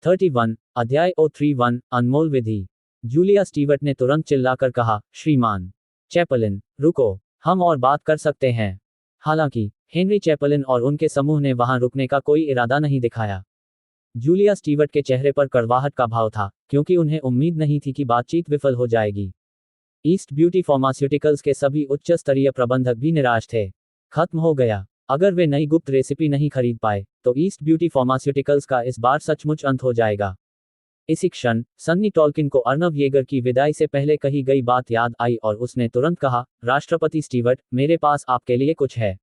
31 अध्याय O31 अनमोल विधि। Julia Stewart ने तुरंत चिल्लाकर कहा, श्रीमान चैपलिन, रुको, हम और बात कर सकते हैं। हालांकि हेनरी चैपलिन और उनके समूह ने वहां रुकने का कोई इरादा नहीं दिखाया। जूलिया स्टीवर्ट के चेहरे पर कड़वाहट का भाव था, क्योंकि उन्हें उम्मीद नहीं थी कि बातचीत विफल हो जाएगी। ईस्ट ब्यूटी फार्मास्यूटिकल्स के सभी उच्च स्तरीय प्रबंधक भी निराश थे। खत्म हो गया। अगर वे नई गुप्त रेसिपी नहीं खरीद पाए, तो ईस्ट ब्यूटी फार्मास्यूटिकल्स का इस बार सचमुच अंत हो जाएगा। इसी क्षण सन्नी टॉल्किन को अर्नव येगर की विदाई से पहले कही गई बात याद आई और उसने तुरंत कहा, राष्ट्रपति स्टीवर्ट, मेरे पास आपके लिए कुछ है।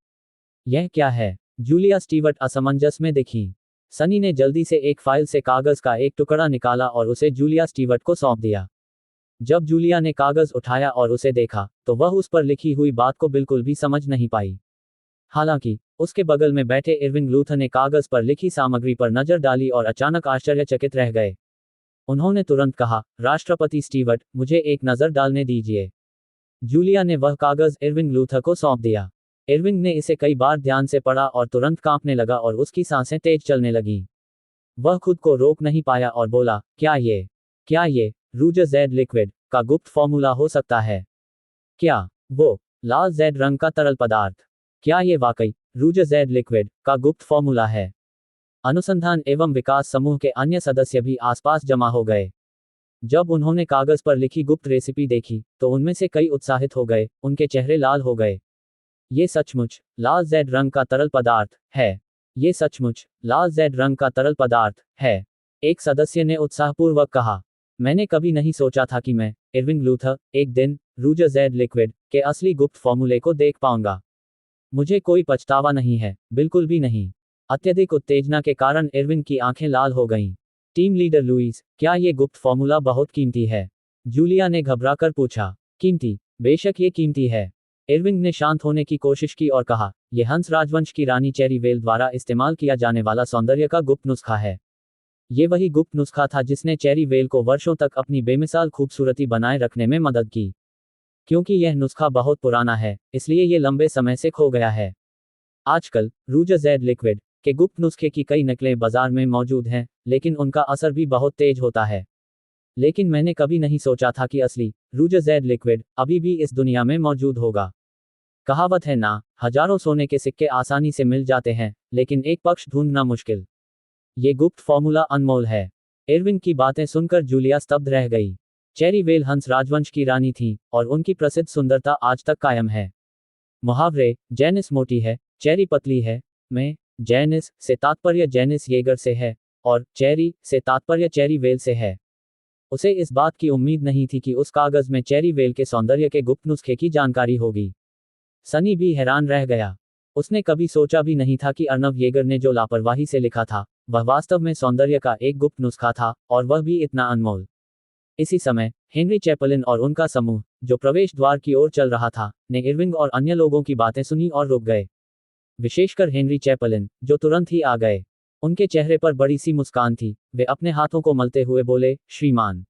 यह क्या है? जूलिया स्टीवर्ट असमंजस में दिखी। सनी ने जल्दी से एक फाइल से कागज का एक टुकड़ा निकाला और उसे जूलिया स्टीवर्ट को सौंप दिया। जब जूलिया ने कागज उठाया और उसे देखा, तो वह उस पर लिखी हुई बात को बिल्कुल भी समझ नहीं पाई। हालांकि उसके बगल में बैठे इरविंग लूथर ने कागज पर लिखी सामग्री पर नजर डाली और अचानक आश्चर्यचकित रह गए। उन्होंने तुरंत कहा, राष्ट्रपति स्टीवर्ट, मुझे एक नजर डालने दीजिए। जूलिया ने वह कागज इरविंग लूथर को सौंप दिया। इरविंग ने इसे कई बार ध्यान से पढ़ा और तुरंत कांपने लगा और उसकी सांसें तेज चलने लगीं। वह खुद को रोक नहीं पाया और बोला, क्या ये रूजर जेड लिक्विड का गुप्त फॉर्मूला हो सकता है? क्या वो लाल जेड रंग का तरल पदार्थ, क्या ये वाकई रूजर जेड लिक्विड का गुप्त फॉर्मूला है? अनुसंधान एवं विकास समूह के अन्य सदस्य भी आसपास जमा हो गए। जब उन्होंने कागज पर लिखी गुप्त रेसिपी देखी, तो उनमें से कई उत्साहित हो गए, उनके चेहरे लाल हो गए। ये सचमुच लाल जेड रंग का तरल पदार्थ है। ये सचमुच लाल जेड रंग का तरल पदार्थ है। एक सदस्य ने उत्साहपूर्वक कहा, मैंने कभी नहीं सोचा था कि मैं, इरविंग लूथर, एक दिन रूजर जेड लिक्विड के असली गुप्त फॉर्मूले को देख पाऊंगा। मुझे कोई पछतावा नहीं है, बिल्कुल भी नहीं। अत्यधिक उत्तेजना के कारण इरविंग की आंखें लाल हो गईं। टीम लीडर लुईस, क्या ये गुप्त फॉर्मूला बहुत कीमती है? जूलिया ने घबराकर पूछा। कीमती? बेशक ये कीमती है। इरविंग ने शांत होने की कोशिश की और कहा, यह हंस राजवंश की रानी चेरी वेल द्वारा इस्तेमाल किया जाने वाला सौंदर्य का गुप्त नुस्खा है। ये वही गुप्त नुस्खा था जिसने चेरी वेल को वर्षों तक अपनी बेमिसाल खूबसूरती बनाए रखने में मदद की। क्योंकि यह नुस्खा बहुत पुराना है, इसलिए ये लंबे समय से खो गया है। आजकल रूजर जेड लिक्विड के गुप्त नुस्खे की कई नकलें बाजार में मौजूद हैं, लेकिन उनका असर भी बहुत तेज होता है। लेकिन मैंने कभी नहीं सोचा था कि असली रूजर जेड लिक्विड अभी भी इस दुनिया में मौजूद होगा। कहावत है ना, हजारों सोने के सिक्के आसानी से मिल जाते हैं, लेकिन एक पक्ष ढूंढना मुश्किल। ये गुप्त फॉर्मूला अनमोल है। इरविन की बातें सुनकर जूलिया स्तब्ध रह गई। चेरी वेल हंस राजवंश की रानी थी, और उनकी प्रसिद्ध सुंदरता आज तक कायम है। मुहावरे, जैनिस मोटी है, चेरी पतली है, में जैनिस से तात्पर्य जैनिस येगर से है, और चेरी से तात्पर्य चेरी वेल से है। उसे इस बात की उम्मीद नहीं थी कि उस कागज में चेरी वेल के सौंदर्य के गुप्त नुस्खे की जानकारी होगी। सनी भी हैरान रह गया। उसने कभी सोचा भी नहीं था कि अर्नव येगर ने जो लापरवाही से लिखा था, वह वास्तव में सौंदर्य का एक गुप्त नुस्खा था, और वह भी इतना अनमोल। इसी समय हेनरी चैपलिन और उनका समूह, जो प्रवेश द्वार की ओर चल रहा था, ने इरविंग और अन्य लोगों की बातें सुनी और रुक गए। विशेषकर हेनरी चैपलिन, जो तुरंत ही आ गए। उनके चेहरे पर बड़ी सी मुस्कान थी। वे अपने हाथों को मलते हुए बोले, श्रीमान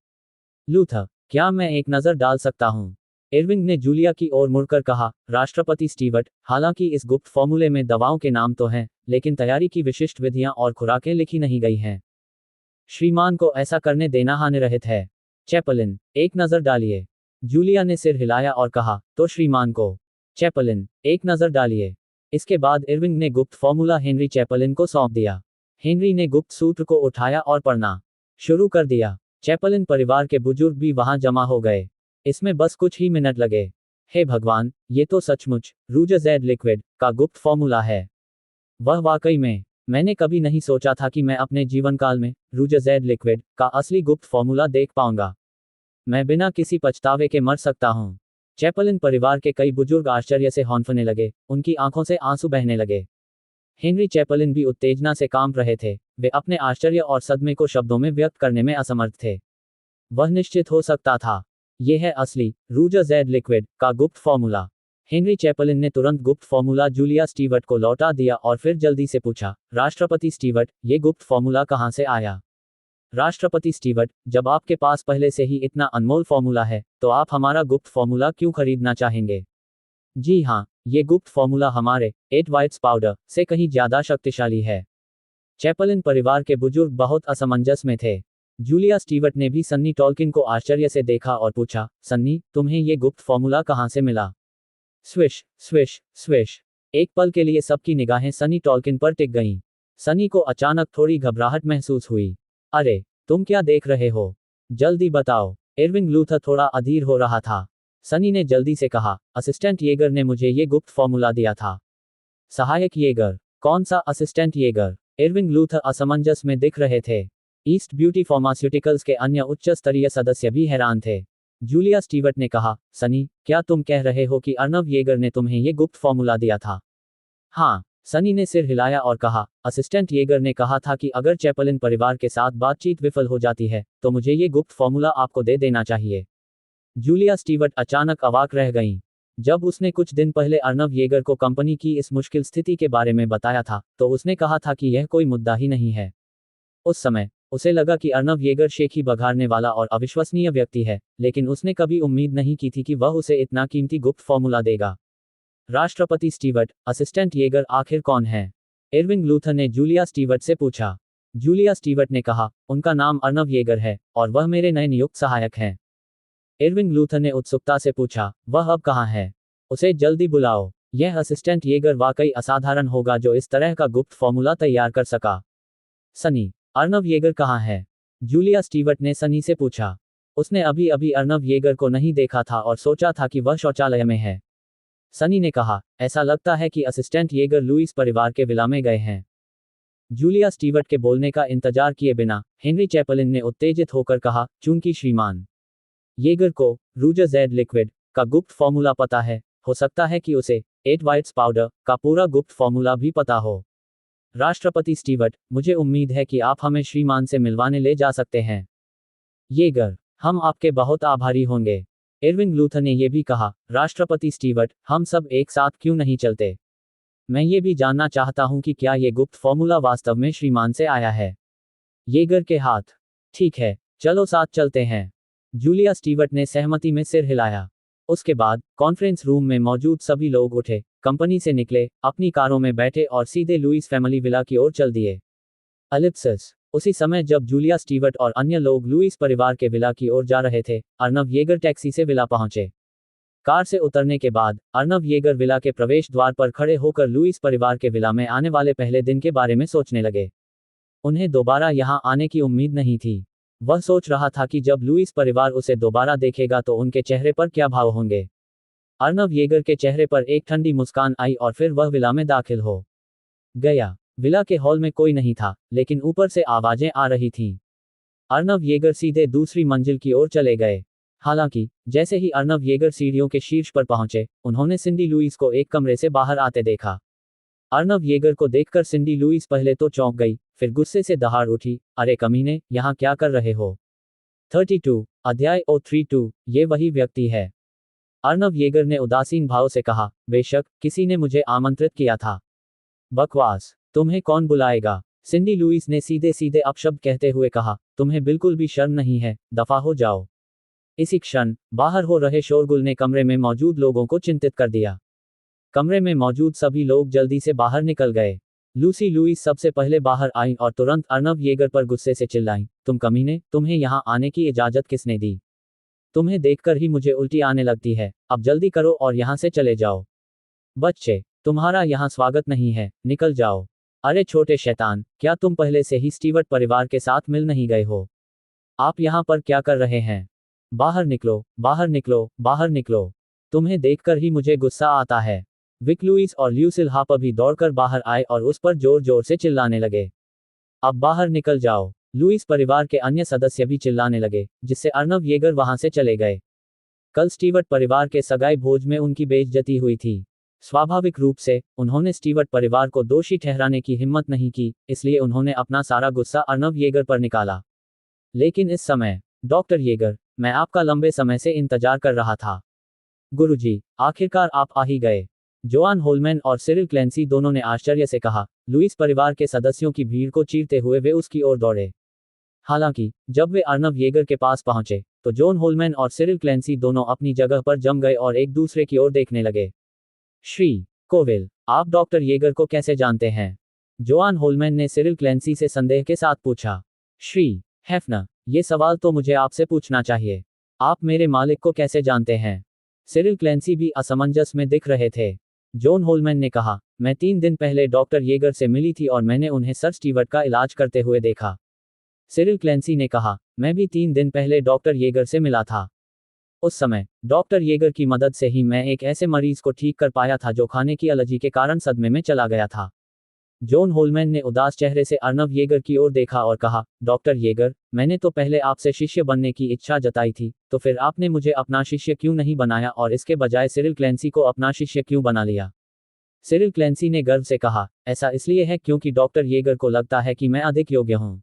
लूथर, क्या मैं एक नज़र डाल सकता हूँ? इरविंग ने जूलिया की ओर मुड़कर कहा, राष्ट्रपति स्टीवर्ट, हालांकि इस गुप्त फॉर्मूले में दवाओं के नाम तो हैं, लेकिन तैयारी की विशिष्ट विधियां और खुराकें लिखी नहीं गई हैं। श्रीमान को ऐसा करने देना हानिरहित है। चैपलिन, एक नज़र डालिए। जूलिया ने सिर हिलाया और कहा, तो श्रीमान को। चैपलिन, एक नज़र डालिए। इसके बाद इरविंग ने गुप्त फॉर्मूला हेनरी चैपलिन को सौंप दिया। हेनरी ने गुप्त सूत्र को उठाया और पढ़ना शुरू कर दिया। चैपलिन परिवार के बुजुर्ग भी वहां जमा हो गए। इसमें बस कुछ ही मिनट लगे। हे भगवान, ये तो सचमुच रूजर जेड लिक्विड का गुप्त फॉर्मूला है। वह वाकई में, मैंने कभी नहीं सोचा था कि मैं अपने जीवन काल में रूजर जेड लिक्विड का असली गुप्त फॉर्मूला देख पाऊंगा। मैं बिना किसी पछतावे के मर सकता हूँ। चैपलिन परिवार के कई बुजुर्ग आश्चर्य से हौंफने लगे, उनकी आंखों से आंसू बहने लगे। हेनरी चैपलिन भी उत्तेजना से कांप रहे थे। वे अपने आश्चर्य और सदमे को शब्दों में व्यक्त करने में असमर्थ थे। वह निश्चित हो सकता था, यह है असली रूजर जेड लिक्विड का गुप्त फॉर्मूला। हेनरी चैपलिन ने तुरंत गुप्त फॉर्मूला जूलिया स्टीवर्ट को लौटा दिया और फिर जल्दी से पूछा, राष्ट्रपति स्टीवर्ट, ये गुप्त फॉर्मूला कहाँ से आया? राष्ट्रपति स्टीवर्ट, जब आपके पास पहले से ही इतना अनमोल फॉर्मूला है, तो आप हमारा गुप्त फॉर्मूला क्यों खरीदना चाहेंगे? जी हाँ, ये गुप्त फॉर्मूला हमारे 8 वाइट्स पाउडर से कहीं ज्यादा शक्तिशाली है। चैपलिन परिवार के बुजुर्ग बहुत असमंजस में थे। जूलिया स्टीवर्ट ने भी सन्नी टॉल्किन को आश्चर्य से देखा और पूछा, सन्नी, तुम्हें ये गुप्त फॉर्मूला कहाँ से मिला? Swish swish swish. एक पल के लिए सबकी निगाहें सनी टॉल्किन पर टिक गईं। सनी को अचानक थोड़ी घबराहट महसूस हुई। अरे, तुम क्या देख रहे हो? जल्दी बताओ। इरविंग लूथर थोड़ा अधीर हो रहा था। सनी ने जल्दी से कहा, असिस्टेंट येगर ने मुझे ये गुप्त फॉर्मूला दिया था। सहायक येगर? कौन सा असिस्टेंट येगर? इरविंग लूथर असमंजस में दिख रहे थे। ईस्ट ब्यूटी फार्मास्यूटिकल्स के अन्य उच्च स्तरीय सदस्य भी हैरान थे। जूलिया स्टीवर्ट ने कहा, सनी, क्या तुम कह रहे हो कि अर्नव येगर ने तुम्हें ये गुप्त फॉर्मूला दिया था? हाँ। सनी ने सिर हिलाया और कहा, असिस्टेंट येगर ने कहा था कि अगर चैपलिन परिवार के साथ बातचीत विफल हो जाती है तो मुझे ये गुप्त फॉर्मूला आपको दे देना चाहिए। जूलिया स्टीवर्ट अचानक अवाक रह गईं। जब उसने कुछ दिन पहले अर्नव येगर को कंपनी की इस मुश्किल स्थिति के बारे में बताया था तो उसने कहा था कि यह कोई मुद्दा ही नहीं है। उस समय उसे लगा कि अर्नव येगर शेखी बघाड़ने वाला और अविश्वसनीय व्यक्ति है, लेकिन उसने कभी उम्मीद नहीं की थी कि वह उसे इतना कीमती गुप्त फॉर्मूला देगा। राष्ट्रपति स्टीवर्ट, असिस्टेंट येगर आखिर कौन है? इरविंग लूथर ने जूलिया स्टीवर्ट से पूछा। जूलिया स्टीवर्ट ने कहा, उनका नाम अर्नव येगर है और वह मेरे नए नियुक्त सहायक हैं। इरविंग लूथर ने उत्सुकता से पूछा, वह अब कहाँ है? उसे जल्दी बुलाओ। यह असिस्टेंट येगर वाकई असाधारण होगा जो इस तरह का गुप्त फॉर्मूला तैयार कर सका। सनी, अर्नव येगर कहाँ है? जूलिया स्टीवर्ट ने सनी से पूछा। उसने अभी अभी अर्नव येगर को नहीं देखा था और सोचा था कि वह शौचालय में है। सनी ने कहा, ऐसा लगता है कि असिस्टेंट येगर लुइस परिवार के विला में गए हैं। जूलिया स्टीवर्ट के बोलने का इंतजार किए बिना हेनरी चैपलिन ने उत्तेजित होकर कहा, चूंकि श्रीमान येगर को रूजर जेड लिक्विड का गुप्त फॉर्मूला पता है, हो सकता है कि उसे 8 वाइट्स पाउडर का पूरा गुप्त फॉर्मूला भी पता हो। राष्ट्रपति स्टीवर्ट, मुझे उम्मीद है कि आप हमें श्रीमान से मिलवाने ले जा सकते हैं। येगर, हम आपके बहुत आभारी होंगे। इरविंग लूथर ने यह भी कहा, राष्ट्रपति स्टीवर्ट, हम सब एक साथ क्यों नहीं चलते? मैं ये भी जानना चाहता हूं कि क्या ये गुप्त फॉर्मूला वास्तव में श्रीमान से आया है। येगर के हाथ। ठीक है, चलो साथ चलते हैं। जूलिया स्टीवर्ट ने सहमति में सिर हिलाया। उसके बाद कॉन्फ्रेंस रूम में मौजूद सभी लोग उठे, कंपनी से निकले, अपनी कारों में बैठे और सीधे लुइस फैमिली विला की ओर चल दिए। एलिप्सिस। उसी समय जब जूलिया स्टीवर्ट और अन्य लोग लुइस परिवार के विला की ओर जा रहे थे, अर्नव येगर टैक्सी से विला पहुंचे। कार से उतरने के बाद अर्नव येगर विला के प्रवेश द्वार पर खड़े होकर लुइस परिवार के विला में आने वाले पहले दिन के बारे में सोचने लगे। उन्हें दोबारा यहां आने की उम्मीद नहीं थी। वह सोच रहा था कि जब लुइस परिवार उसे दोबारा देखेगा तो उनके चेहरे पर क्या भाव होंगे। अर्नव येगर के चेहरे पर एक ठंडी मुस्कान आई और फिर वह विला में दाखिल हो गया। विला के हॉल में कोई नहीं था, लेकिन ऊपर से आवाजें आ रही थीं। अर्नव येगर सीधे दूसरी मंजिल की ओर चले गए। हालांकि जैसे ही अर्नव येगर सीढ़ियों के शीर्ष पर पहुंचे, उन्होंने सिंडी लुइस को एक कमरे से बाहर आते देखा। अर्नव येगर को देखकर सिंडी लुइस पहले तो चौंक गई, फिर गुस्से से दहाड़ उठी, अरे कमीने, यहाँ क्या कर रहे हो? 32 अध्याय 032 ये वही व्यक्ति है। अर्नव येगर ने उदासीन भाव से कहा, बेशक, किसी ने मुझे आमंत्रित किया था। बकवास, तुम्हें कौन बुलाएगा? सिंडी लुइस ने सीधे सीधे अपशब्द कहते हुए कहा, तुम्हें बिल्कुल भी शर्म नहीं है, दफा हो जाओ। इसी क्षण बाहर हो रहे शोरगुल ने कमरे में मौजूद लोगों को चिंतित कर दिया। कमरे में मौजूद सभी लोग जल्दी से बाहर निकल गए। लूसी लुइस सबसे पहले बाहर आईं और तुरंत अर्नव येगर पर गुस्से से चिल्लाईं, तुम कमीने, तुम्हें यहां आने की इजाजत किसने दी? तुम्हें देखकर ही मुझे उल्टी आने लगती है, अब जल्दी करो और यहां से चले जाओ। बच्चे, तुम्हारा यहां स्वागत नहीं है, निकल जाओ। अरे छोटे शैतान, क्या तुम पहले से ही स्टीवर्ट परिवार के साथ मिल नहीं गए हो? आप यहां पर क्या कर रहे हैं? बाहर निकलो, बाहर निकलो, बाहर निकलो। तुम्हें देखकर ही मुझे गुस्सा आता है। विक लुइस और ल्यूसिल हापर भी दौड़कर बाहर आए और उस पर जोर जोर से चिल्लाने लगे। अब बाहर निकल जाओ। लुइस परिवार के अन्य सदस्य भी चिल्लाने लगे, जिससे अर्नव येगर वहां से चले गए। कल स्टीवर्ट परिवार के सगाई भोज में उनकी बेइज्जती हुई थी। स्वाभाविक रूप से उन्होंने स्टीवर्ट परिवार को दोषी ठहराने की हिम्मत नहीं की, इसलिए उन्होंने अपना सारा गुस्सा अर्नव येगर पर निकाला। लेकिन इस समय, डॉक्टर येगर, मैं आपका लंबे समय से इंतजार कर रहा था। गुरुजी, आखिरकार आप आ ही गए। जोआन होलमैन और सिरिल क्लेंसी दोनों ने आश्चर्य से कहा। लुइस परिवार के सदस्यों की भीड़ को चीरते हुए वे उसकी ओर दौड़े। हालांकि जब वे अर्नव येगर के पास पहुंचे तो जॉन होलमैन और सिरिल क्लेंसी दोनों अपनी जगह पर जम गए और एक दूसरे की ओर देखने लगे। श्री कोविल, आप डॉक्टर येगर को कैसे जानते हैं? जोआन होलमैन ने सिरिल क्लेंसी से संदेह के साथ पूछा। श्री हेफनर, ये सवाल तो मुझे आपसे पूछना चाहिए। आप मेरे मालिक को कैसे जानते हैं? सिरिल क्लेंसी भी असमंजस में दिख रहे थे। जॉन होलमैन ने कहा, मैं 3 दिन पहले डॉक्टर येगर से मिली थी और मैंने उन्हें सर स्टीवर्ट का इलाज करते हुए देखा। सिरिल क्लेंसी ने कहा, मैं भी 3 दिन पहले डॉक्टर येगर से मिला था। उस समय डॉक्टर येगर की मदद से ही मैं एक ऐसे मरीज को ठीक कर पाया था जो खाने की एलर्जी के कारण सदमे में चला गया था। जॉन होलमैन ने उदास चेहरे से अर्नव येगर की ओर देखा और कहा, डॉक्टर येगर, मैंने तो पहले आपसे शिष्य बनने की इच्छा जताई थी, तो फिर आपने मुझे अपना शिष्य क्यों नहीं बनाया और इसके बजाय सिरिल क्लेंसी को अपना शिष्य क्यों बना लिया? सिरिल क्लेंसी ने गर्व से कहा, ऐसा इसलिए है क्योंकि डॉक्टर येगर को लगता है कि मैं अधिक योग्य हूं।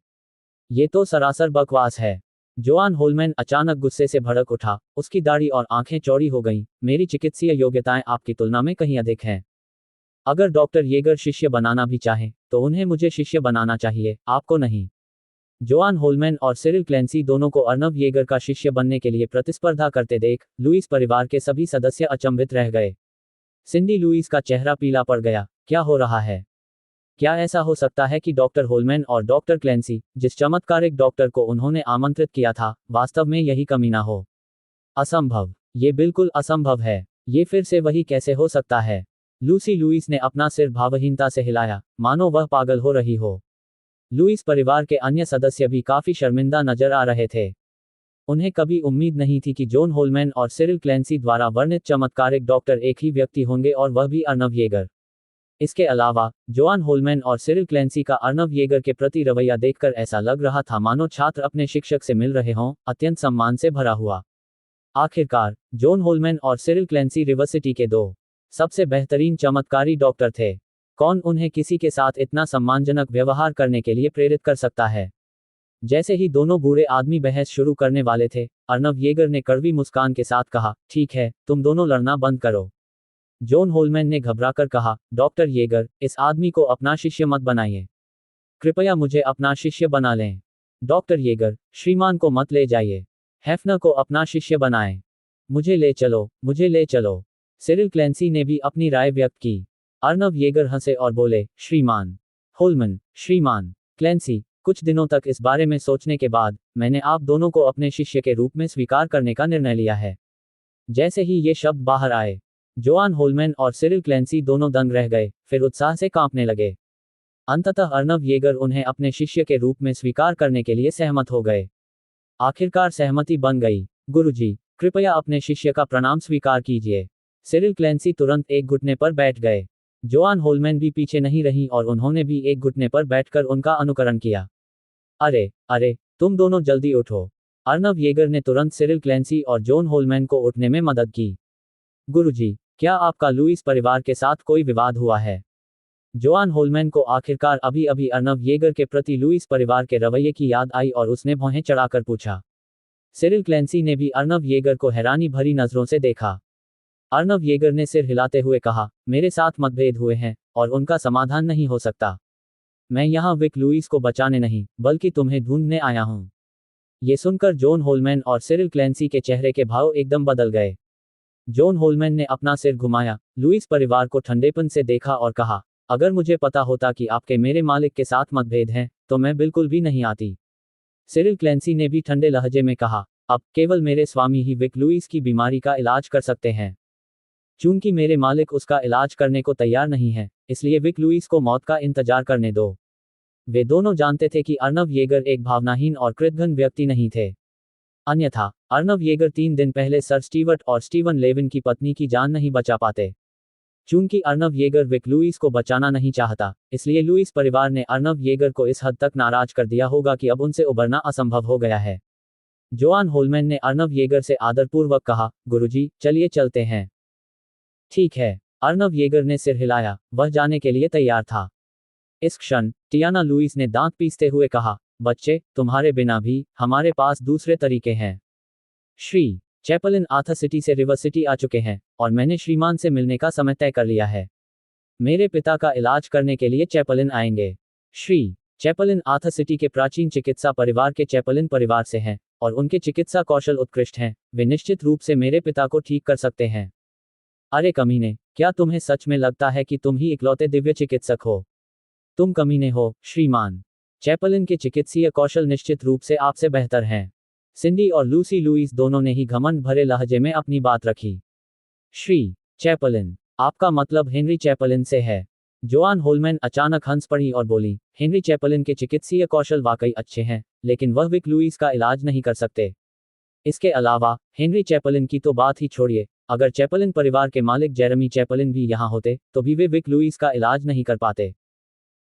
ये तो सरासर बकवास है। जोआन होलमैन अचानक गुस्से से भड़क उठा, उसकी दाढ़ी और आंखें चौड़ी हो गईं। मेरी चिकित्सीय योग्यताएं आपकी तुलना में कहीं अधिक हैं। अगर डॉक्टर येगर शिष्य बनाना भी चाहें, तो उन्हें मुझे शिष्य बनाना चाहिए, आपको नहीं। जोआन होलमैन और सिरिल क्लेंसी दोनों को अर्नव येगर का शिष्य बनने के लिए प्रतिस्पर्धा करते देख लुईस परिवार के सभी सदस्य अचंभित रह गए। सिंडी लुईस का चेहरा पीला पड़ गया। क्या हो रहा है? क्या ऐसा हो सकता है कि डॉक्टर होलमैन और डॉक्टर क्लेंसी, जिस चमत्कारिक डॉक्टर को उन्होंने आमंत्रित किया था, वास्तव में यही कमीना हो? असंभव। ये बिल्कुल असंभव है। ये फिर से वही कैसे हो सकता है? लूसी लुईस ने अपना सिर भावहीनता से हिलाया, मानो वह पागल हो रही हो। लुईस परिवार के अन्य सदस्य भी काफी शर्मिंदा नजर आ रहे थे। उन्हें कभी उम्मीद नहीं थी कि जॉन होलमैन और सिरिल क्लेंसी द्वारा वर्णित चमत्कारिक डॉक्टर एक ही व्यक्ति होंगे और वह भी अर्नव येगर। इसके अलावा जोआन होलमैन और सिरिल क्लेंसी का अर्नव येगर के प्रति रवैया देखकर ऐसा लग रहा था मानो छात्र अपने शिक्षक से मिल रहे हों, अत्यंत सम्मान से भरा हुआ। आखिरकार जॉन होलमैन और सिरिल क्लेंसी रिवर्सिटी के 2 सबसे बेहतरीन चमत्कारी डॉक्टर थे। कौन उन्हें किसी के साथ इतना सम्मानजनक व्यवहार करने के लिए प्रेरित कर सकता है? जैसे ही दोनों बूढ़े आदमी बहस शुरू करने वाले थे, अर्नव येगर ने कड़वी मुस्कान के साथ कहा, ठीक है, तुम दोनों लड़ना बंद करो। जॉन होलमैन ने घबराकर कहा, डॉक्टर येगर, इस आदमी को अपना शिष्य मत बनाइए। कृपया मुझे अपना शिष्य बना लें। डॉक्टर येगर, श्रीमान को मत ले जाइए। हेफनर को अपना शिष्य बनाएं। मुझे ले चलो, मुझे ले चलो। सिरिल क्लेंसी ने भी अपनी राय व्यक्त की। अर्नव येगर हंसे और बोले, श्रीमान होलमैन, श्रीमान क्लेंसी, कुछ दिनों तक इस बारे में सोचने के बाद, मैंने आप दोनों को अपने शिष्य के रूप में स्वीकार करने का निर्णय लिया है। जैसे ही ये शब्द बाहर आए, जोआन होलमैन और सिरिल क्लेंसी दोनों दंग रह गए, फिर उत्साह से कांपने लगे। अंततः अर्नव येगर उन्हें अपने शिष्य के रूप में स्वीकार करने के लिए सहमत हो गए। आखिरकार सहमति बन गई। गुरुजी, कृपया अपने शिष्य का प्रणाम स्वीकार कीजिए। सिरिल क्लेंसी तुरंत एक घुटने पर बैठ गए। जोआन होलमैन भी पीछे नहीं रही और उन्होंने भी एक घुटने पर बैठकर उनका अनुकरण किया। अरे अरे, तुम दोनों जल्दी उठो। अर्नव येगर ने तुरंत सिरिल क्लेंसी और जॉन होलमैन को उठने में मदद की। गुरुजी, क्या आपका लुईस परिवार के साथ कोई विवाद हुआ है? जोआन होलमैन को आखिरकार अभी अभी अर्नव येगर के प्रति लुईस परिवार के रवैये की याद आई और उसने भौहें चढ़ाकर पूछा। सिरिल क्लेंसी ने भी अर्नव येगर को हैरानी भरी नजरों से देखा। अर्नव येगर ने सिर हिलाते हुए कहा, मेरे साथ मतभेद हुए हैं, और उनका समाधान नहीं हो सकता। मैं यहाँ विक लुईस को बचाने नहीं, बल्कि तुम्हें ढूंढने आया हूँ। ये सुनकर जॉन होलमैन और सिरिल क्लेंसी के चेहरे के भाव एकदम बदल गए। जॉन होलमैन ने अपना सिर घुमाया, लुईस परिवार को ठंडेपन से देखा और कहा, अगर मुझे पता होता कि आपके मेरे मालिक के साथ मतभेद हैं, तो मैं बिल्कुल भी नहीं आती। सिरिल क्लेंसी ने भी ठंडे लहजे में कहा, अब केवल मेरे स्वामी ही विक लुईस की बीमारी का इलाज कर सकते हैं। चूंकि मेरे मालिक उसका इलाज करने को तैयार नहीं है, इसलिए विक लुईस को मौत का इंतजार करने दो। वे दोनों जानते थे कि अर्नव येगर एक भावनाहीन और कृतघ्न व्यक्ति नहीं थे। अन्यथा अर्नव येगर 3 दिन पहले सर स्टीवर्ट और स्टीवन लेविन की पत्नी की जान नहीं बचा पाते। चूंकि अर्नव येगर विक लुईस को बचाना नहीं चाहता, इसलिए लुईस परिवार ने अर्नव येगर को इस हद तक नाराज कर दिया होगा कि अब उनसे उबरना असंभव हो गया है। जोआन होलमैन ने अर्नव येगर से आदरपूर्वक कहा, गुरुजी, चलिए चलते हैं। ठीक है। अर्नव येगर ने सिर हिलाया, वह जाने के लिए तैयार था। इस क्षण टियाना लुईस ने दांत पीसते हुए कहा, बच्चे, तुम्हारे बिना भी हमारे पास दूसरे तरीके हैं। श्री चैपलिन आथा सिटी से रिवर सिटी आ चुके हैं, और मैंने श्रीमान से मिलने का समय तय कर लिया है। मेरे पिता का इलाज करने के लिए चैपलिन आएंगे। श्री चैपलिन आथा सिटी के प्राचीन चिकित्सा परिवार के चैपलिन परिवार से हैं, और उनके चिकित्सा कौशल उत्कृष्ट हैं। वे निश्चित रूप से मेरे पिता को ठीक कर सकते हैं। अरे कमीने, क्या तुम्हें सच में लगता है कि तुम ही इकलौते दिव्य चिकित्सक हो? तुम कमीने हो, श्रीमान। चैपलिन के चिकित्सीय कौशल निश्चित रूप से आपसे बेहतर हैं। सिंडी और लूसी लुइस दोनों ने ही घमंड भरे लहजे में अपनी बात रखी। श्री चैपलिन, आपका मतलब हेनरी चैपलिन से है? जोआन होलमैन अचानक हंस पड़ी और बोली, हेनरी चैपलिन के चिकित्सीय कौशल वाकई अच्छे हैं, लेकिन वह विक लुइस का इलाज नहीं कर सकते। इसके अलावा हेनरी चैपलिन की तो बात ही छोड़िए, अगर चैपलिन परिवार के मालिक जेरेमी चैपलिन भी यहाँ होते तो भी वे विक लुइस का इलाज नहीं कर पाते।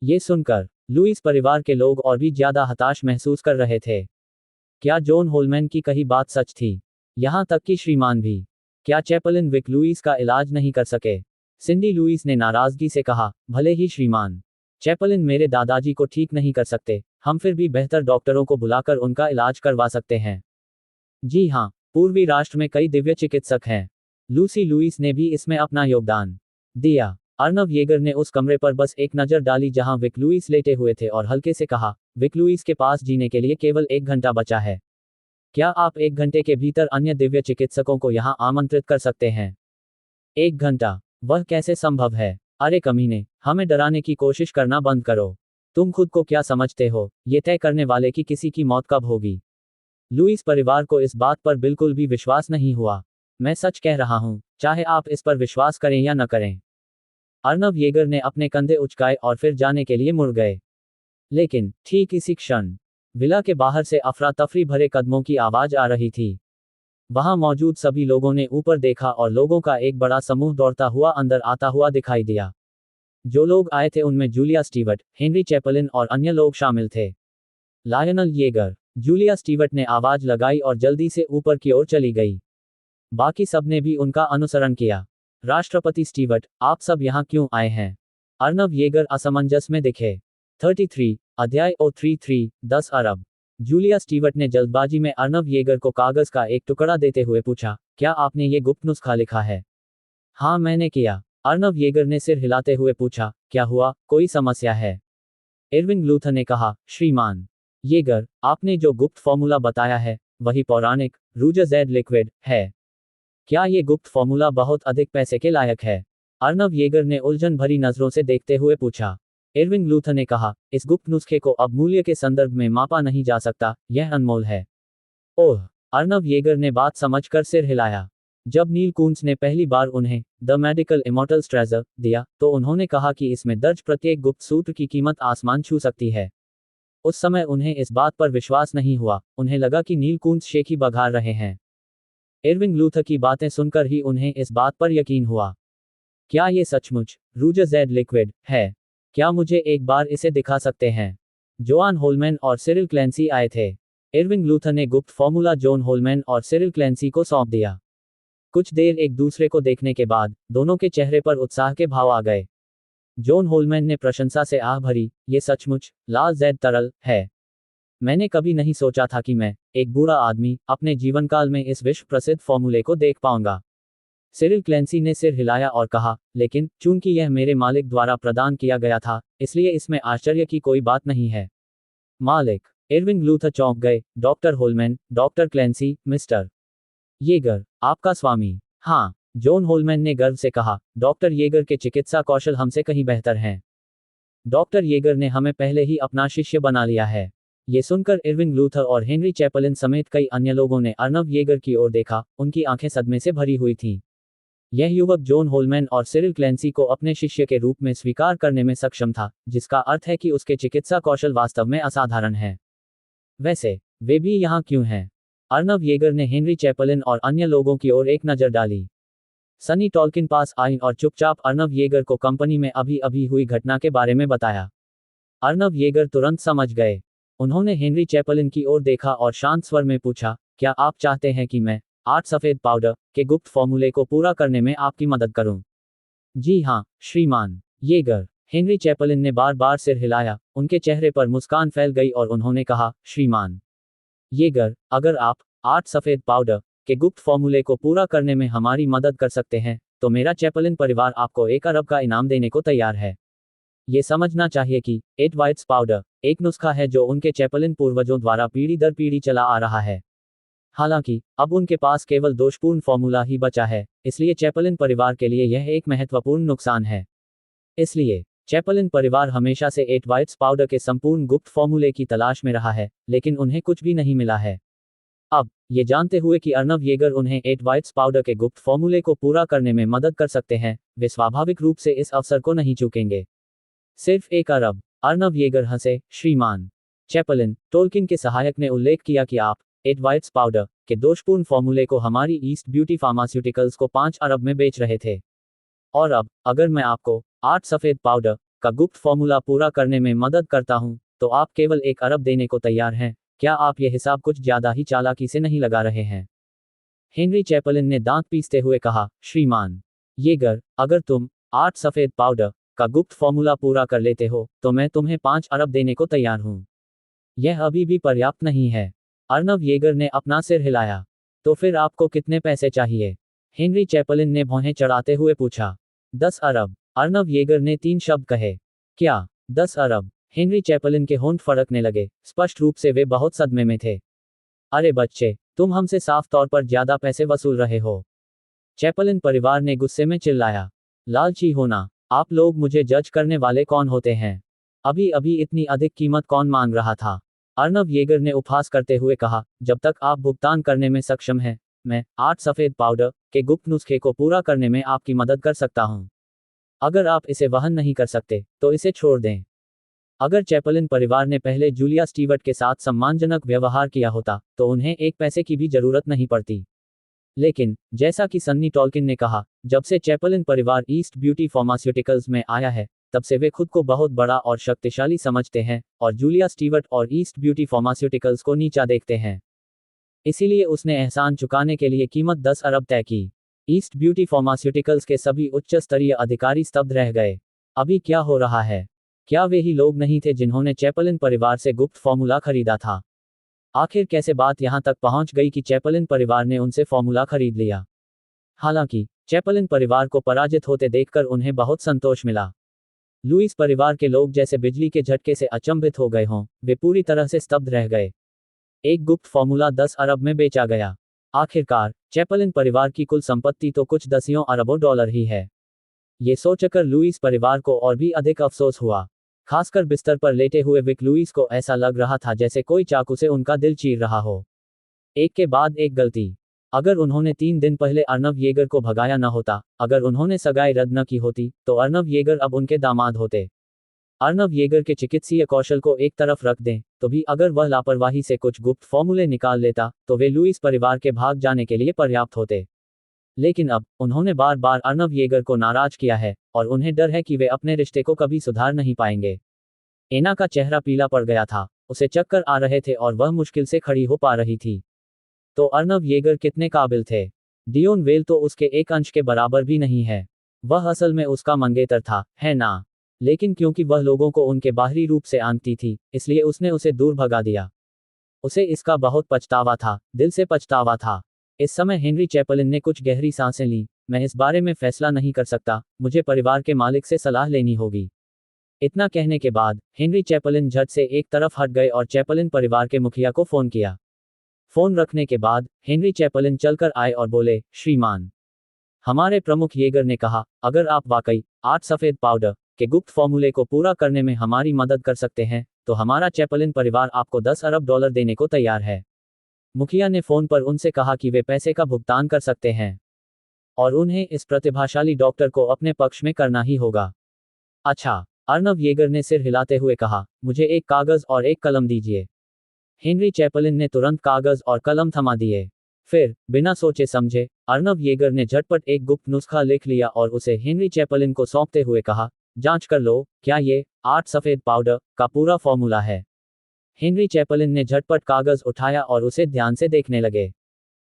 ये सुनकर लुइस परिवार के लोग और भी ज्यादा हताश महसूस कर रहे थे। क्या जॉन होलमैन की कही बात सच थी? यहाँ तक कि श्रीमान भी। क्या चैपलिन विक लुइस का इलाज नहीं कर सके? सिंडी लुइस ने नाराजगी से कहा, भले ही श्रीमान, चैपलिन मेरे दादाजी को ठीक नहीं कर सकते, हम फिर भी बेहतर डॉक्टरों को बुलाकर उनका इलाज करवा सकते हैं। जी हाँ, पूर्वी राष्ट्र में कई दिव्य चिकित्सक हैं। लूसी लुइस ने भी इसमें अपना योगदान दिया। अर्नव येगर ने उस कमरे पर बस एक नज़र डाली जहां विक लुइस लेटे हुए थे और हल्के से कहा, विक लुइस के पास जीने के लिए केवल 1 घंटा बचा है। क्या आप 1 घंटे के भीतर अन्य दिव्य चिकित्सकों को यहां आमंत्रित कर सकते हैं? 1 घंटा? वह कैसे संभव है? अरे कमीने, हमें डराने की कोशिश करना बंद करो। तुम खुद को क्या समझते हो, ये तय करने वाले कि किसी की मौत कब होगी? लुइस परिवार को इस बात पर बिल्कुल भी विश्वास नहीं हुआ। मैं सच कह रहा हूं, चाहे आप इस पर विश्वास करें या न करें। अर्नव येगर ने अपने कंधे उचकाए और फिर जाने के लिए मुड़ गए। लेकिन ठीक इसी क्षण विला के बाहर से अफरा तफरी भरे कदमों की आवाज आ रही थी। वहां मौजूद सभी लोगों ने ऊपर देखा और लोगों का एक बड़ा समूह दौड़ता हुआ अंदर आता हुआ दिखाई दिया। जो लोग आए थे उनमें जूलिया स्टीवर्ट, हेनरी चैपलिन और अन्य लोग शामिल थे। लायनल येगर, जूलिया स्टीवर्ट ने आवाज लगाई और जल्दी से ऊपर की ओर चली गई। बाकी सबने भी उनका अनुसरण किया। राष्ट्रपति स्टीवर्ट, आप सब यहाँ क्यों आए हैं? अर्नव येगर असमंजस में दिखे। 33 अध्याय O33 10 अरब। जूलिया स्टीवर्ट ने जल्दबाजी में अर्नव येगर को कागज का एक टुकड़ा देते हुए पूछा, क्या आपने ये गुप्त नुस्खा लिखा है? हाँ मैंने किया। अर्नव येगर ने सिर हिलाते हुए पूछा, क्या हुआ, कोई समस्या है? इरविंग लूथर ने कहा, श्रीमान येगर, आपने जो गुप्त फॉर्मूला बताया है वही पौराणिक रूजजेड लिक्विड है। क्या ये गुप्त फॉर्मूला बहुत अधिक पैसे के लायक है? अर्नव येगर ने उलझन भरी नजरों से देखते हुए पूछा। इरविंग लूथर ने कहा, इस गुप्त नुस्खे को अब मूल्य के संदर्भ में मापा नहीं जा सकता, यह अनमोल है। ओह, अर्नव येगर ने बात समझकर सिर हिलाया। जब नील कूंट्ज ने पहली बार उन्हें द मेडिकल इमॉर्टल्स ट्रेजर दिया तो उन्होंने कहा कि इसमें दर्ज प्रत्येक गुप्त सूत्र की कीमत आसमान छू सकती है। उस समय उन्हें इस बात पर विश्वास नहीं हुआ, उन्हें लगा कि नील कूंट्ज शेखी बघार रहे हैं। इरविंग लूथर की बातें सुनकर ही उन्हें इस बात पर यकीन हुआ। क्या ये सचमुच रूजजेड लिक्विड है? क्या मुझे एक बार इसे दिखा सकते हैं? जोआन होलमैन और सिरिल क्लैंसी आए थे। इरविंग लूथर ने गुप्त फॉर्मूला जॉन होलमैन और सिरिल क्लैंसी को सौंप दिया। कुछ देर एक दूसरे को देखने के बाद दोनों के चेहरे पर उत्साह के भाव आ गए। जॉन होलमैन ने प्रशंसा से आह भरी, ये सचमुच लाल जैद तरल है। मैंने कभी नहीं सोचा था कि मैं, एक बूढ़ा आदमी, अपने जीवनकाल में इस विश्व प्रसिद्ध फॉर्मूले को देख पाऊंगा। सिरिल क्लैंसी ने सिर हिलाया और कहा, लेकिन चूंकि यह मेरे मालिक द्वारा प्रदान किया गया था, इसलिए इसमें आश्चर्य की कोई बात नहीं है। मालिक? इरविंग लूथर चौंक गए। Doctor Holman, doctor Clancy, mister Yeager, आपका स्वामी। हाँ, जॉन होलमैन ने गर्व से कहा, डॉक्टर येगर के चिकित्सा कौशल हमसे कहीं बेहतर हैं। डॉक्टर येगर ने हमें पहले ही अपना शिष्य बना लिया है। ये सुनकर इरविंग लूथर और हेनरी चैपलिन समेत कई अन्य लोगों ने अर्नव येगर की ओर देखा, उनकी आंखें सदमे से भरी हुई थीं। यह युवक जॉन होलमैन और सिरिल क्लैंसी को अपने शिष्य के रूप में स्वीकार करने में सक्षम था, जिसका अर्थ है कि उसके चिकित्सा कौशल वास्तव में असाधारण है। वैसे वे भी यहाँ क्यों हैं? अर्नव येगर ने हेनरी चैपलिन और अन्य लोगों की ओर एक नज़र डाली। सनी टॉल्किन पास आई और चुपचाप अर्नव येगर को कंपनी में अभी अभी हुई घटना के बारे में बताया। अर्नव येगर तुरंत समझ गए। उन्होंने हेनरी चैपलिन की ओर देखा और शांत स्वर में पूछा, क्या आप चाहते हैं कि मैं 8 सफ़ेद पाउडर के गुप्त फॉर्मूले को पूरा करने में आपकी मदद करूं? जी हाँ, श्रीमान येगर। हेनरी चैपलिन ने बार बार सिर हिलाया, उनके चेहरे पर मुस्कान फैल गई और उन्होंने कहा, श्रीमान येगर, अगर आप 8 सफ़ेद पाउडर के गुप्त फॉर्मूले को पूरा करने में हमारी मदद कर सकते हैं, तो मेरा चैपलिन परिवार आपको 1 अरब का इनाम देने को तैयार है। ये समझना चाहिए कि 8 वाइट्स पाउडर एक नुस्खा है जो उनके चैपलिन पूर्वजों द्वारा पीढ़ी दर पीढ़ी चला आ रहा है। हालांकि अब उनके पास केवल दोषपूर्ण फॉर्मूला ही बचा है, इसलिए चैपलिन परिवार के लिए यह एक महत्वपूर्ण नुकसान है। इसलिए चैपलिन परिवार हमेशा से 8 वाइट्स पाउडर के संपूर्ण गुप्त फॉर्मूले की तलाश में रहा है, लेकिन उन्हें कुछ भी नहीं मिला है। अब ये जानते हुए कि अर्नव येगर उन्हें 8 वाइट्स पाउडर के गुप्त फॉर्मूले को पूरा करने में मदद कर सकते हैं, वे स्वाभाविक रूप से इस अवसर को नहीं चूकेंगे। सिर्फ 1 अरब। अर्नव येगर हंसे। श्रीमान चैपलिन, टोल्किन के सहायक ने उल्लेख किया कि आप 8 वाइट्स पाउडर के दोषपूर्ण फॉर्मूले को हमारी ईस्ट ब्यूटी फार्मास्यूटिकल्स को 5 अरब में बेच रहे थे। और अब अगर मैं आपको 8 सफेद पाउडर का गुप्त फॉर्मूला पूरा करने में मदद करता हूं, तो आप केवल 1 अरब देने को तैयार हैं। क्या आप ये हिसाब कुछ ज्यादा ही चालाकी से नहीं लगा रहे हैं? हेनरी चैपलिन ने दांत पीसते हुए कहा। श्रीमान येगर, अगर तुम 8 सफेद पाउडर का गुप्त फॉर्मूला पूरा कर लेते हो, तो मैं तुम्हें 5 अरब देने को तैयार हूं। यह अभी भी पर्याप्त नहीं है। अर्नव येगर ने अपना सिर हिलाया। तो फिर आपको कितने पैसे चाहिए? हेनरी चैपलिन ने भौहें चढ़ाते हुए पूछा। 10 अरब। अर्नव येगर ने 3 शब्द कहे। क्या 10 अरब? हेनरी चैपलिन के होंठ फड़कने लगे। स्पष्ट रूप से वे बहुत सदमे में थे। अरे बच्चे, तुम हमसे साफ तौर पर ज्यादा पैसे वसूल रहे हो। चैपलिन परिवार ने गुस्से में चिल्लाया। लालची होना। आप लोग मुझे जज करने वाले कौन होते हैं? अभी अभी इतनी अधिक कीमत कौन मांग रहा था? अर्नव येगर ने उपहास करते हुए कहा। जब तक आप भुगतान करने में सक्षम हैं, मैं 8 सफेद पाउडर के गुप्त नुस्खे को पूरा करने में आपकी मदद कर सकता हूं। अगर आप इसे वहन नहीं कर सकते, तो इसे छोड़ दें। अगर चैपलिन परिवार ने पहले जूलिया स्टीवर्ट के साथ सम्मानजनक व्यवहार किया होता, तो उन्हें 1 पैसे की भी जरूरत नहीं पड़ती। लेकिन जैसा कि सन्नी टॉल्किन ने कहा, जब से चैपलिन परिवार ईस्ट ब्यूटी फार्मास्यूटिकल्स में आया है, तब से वे खुद को बहुत बड़ा और शक्तिशाली समझते हैं, और जूलिया स्टीवर्ट और ईस्ट ब्यूटी फार्मास्यूटिकल्स को नीचा देखते हैं। इसीलिए उसने एहसान चुकाने के लिए कीमत 10 अरब तय की। ईस्ट ब्यूटी फार्मास्यूटिकल्स के सभी उच्च स्तरीय अधिकारी स्तब्ध रह गए। अभी क्या हो रहा है? क्या वे ही लोग नहीं थे जिन्होंने चैपलिन परिवार से गुप्त फॉर्मूला खरीदा था? आखिर कैसे बात यहां तक पहुंच गई कि चैपलिन परिवार ने उनसे फॉर्मूला खरीद लिया? हालांकि चैपलिन परिवार को पराजित होते देखकर उन्हें बहुत संतोष मिला। लुइस परिवार के लोग जैसे बिजली के झटके से अचंभित हो गए हों, वे पूरी तरह से स्तब्ध रह गए। एक गुप्त फॉर्मूला 10 अरब में बेचा गया। आखिरकार चैपलिन परिवार की कुल संपत्ति तो कुछ दसियों अरबों डॉलर ही है। ये सोचकर लुइस परिवार को और भी अधिक अफसोस हुआ। खासकर बिस्तर पर लेटे हुए विक लुइस को ऐसा लग रहा था जैसे कोई चाकू से उनका दिल चीर रहा हो। एक के बाद एक गलती। अगर उन्होंने 3 दिन पहले अर्नव येगर को भगाया न होता, अगर उन्होंने सगाई रद्द न की होती, तो अर्नव येगर अब उनके दामाद होते। अर्नव येगर के चिकित्सीय कौशल को एक तरफ रख दें, तो भी अगर वह लापरवाही से कुछ गुप्त फॉर्मूले निकाल लेता, तो वे लुइस परिवार के भाग जाने के लिए पर्याप्त होते। लेकिन अब उन्होंने बार बार अर्नव येगर को नाराज किया है, और उन्हें डर है कि वे अपने रिश्ते को कभी सुधार नहीं पाएंगे। एना का चेहरा पीला पड़ गया था, उसे चक्कर आ रहे थे और वह मुश्किल से खड़ी हो पा रही थी। तो अर्नव येगर कितने काबिल थे? डियोन वेल तो उसके एक अंश के बराबर भी नहीं है। वह असल में उसका मंगेतर था, है ना? लेकिन क्योंकि वह लोगों को उनके बाहरी रूप से आंकती थी, इसलिए उसने उसे दूर भगा दिया। उसे इसका बहुत पछतावा था, दिल से पछतावा था। इस समय हेनरी चैपलिन ने कुछ गहरी सांसें लीं। मैं इस बारे में फैसला नहीं कर सकता, मुझे परिवार के मालिक से सलाह लेनी होगी। इतना कहने के बाद हेनरी चैपलिन झट से एक तरफ हट गए और चैपलिन परिवार के मुखिया को फोन किया। फोन रखने के बाद हेनरी चैपलिन चलकर आए और बोले, श्रीमान, हमारे प्रमुख येगर ने कहा, अगर आप वाकई 8 सफेद पाउडर के गुप्त फॉर्मूले को पूरा करने में हमारी मदद कर सकते हैं, तो हमारा चैपलिन परिवार आपको 10 अरब डॉलर देने को तैयार है। मुखिया ने फोन पर उनसे कहा कि वे पैसे का भुगतान कर सकते हैं, और उन्हें इस प्रतिभाशाली डॉक्टर को अपने पक्ष में करना ही होगा। अच्छा, अर्नव येगर ने सिर हिलाते हुए कहा, मुझे एक कागज और एक कलम दीजिए। हेनरी चैपलिन ने तुरंत कागज और कलम थमा दिए। फिर बिना सोचे समझे अर्नव येगर ने झटपट एक गुप्त नुस्खा लिख लिया और उसे हेनरी चैपलिन को सौंपते हुए कहा, जांच कर लो, क्या ये 8 सफेद पाउडर का पूरा फॉर्मूला है? हेनरी चैपलिन ने झटपट कागज उठाया और उसे ध्यान से देखने लगे।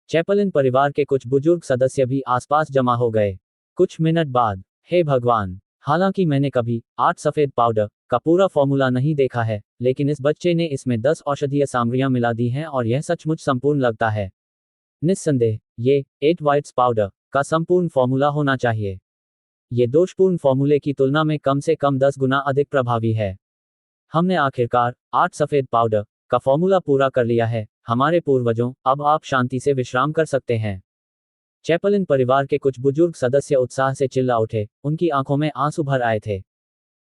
चैपलिन परिवार के कुछ बुजुर्ग सदस्य भी आसपास जमा हो गए। कुछ मिनट बाद, हे भगवान, हालांकि मैंने कभी 8 सफेद पाउडर का पूरा फॉर्मूला नहीं देखा है, लेकिन इस बच्चे ने इसमें 10 औषधीय सामग्रियां मिला दी हैं और यह सचमुच संपूर्ण लगता है। निस्संदेह ये 8 वाइट्स पाउडर का संपूर्ण फॉर्मूला होना चाहिए। ये दोषपूर्ण फॉर्मूले की तुलना में कम से कम 10 गुना अधिक प्रभावी है। हमने आखिरकार 8 सफेद पाउडर का फॉर्मूला पूरा कर लिया है, हमारे पूर्वजों, अब आप शांति से विश्राम कर सकते हैं। चैपलिन परिवार के कुछ बुजुर्ग सदस्य उत्साह से चिल्ला उठे, उनकी आंखों में आंसू भर आए थे।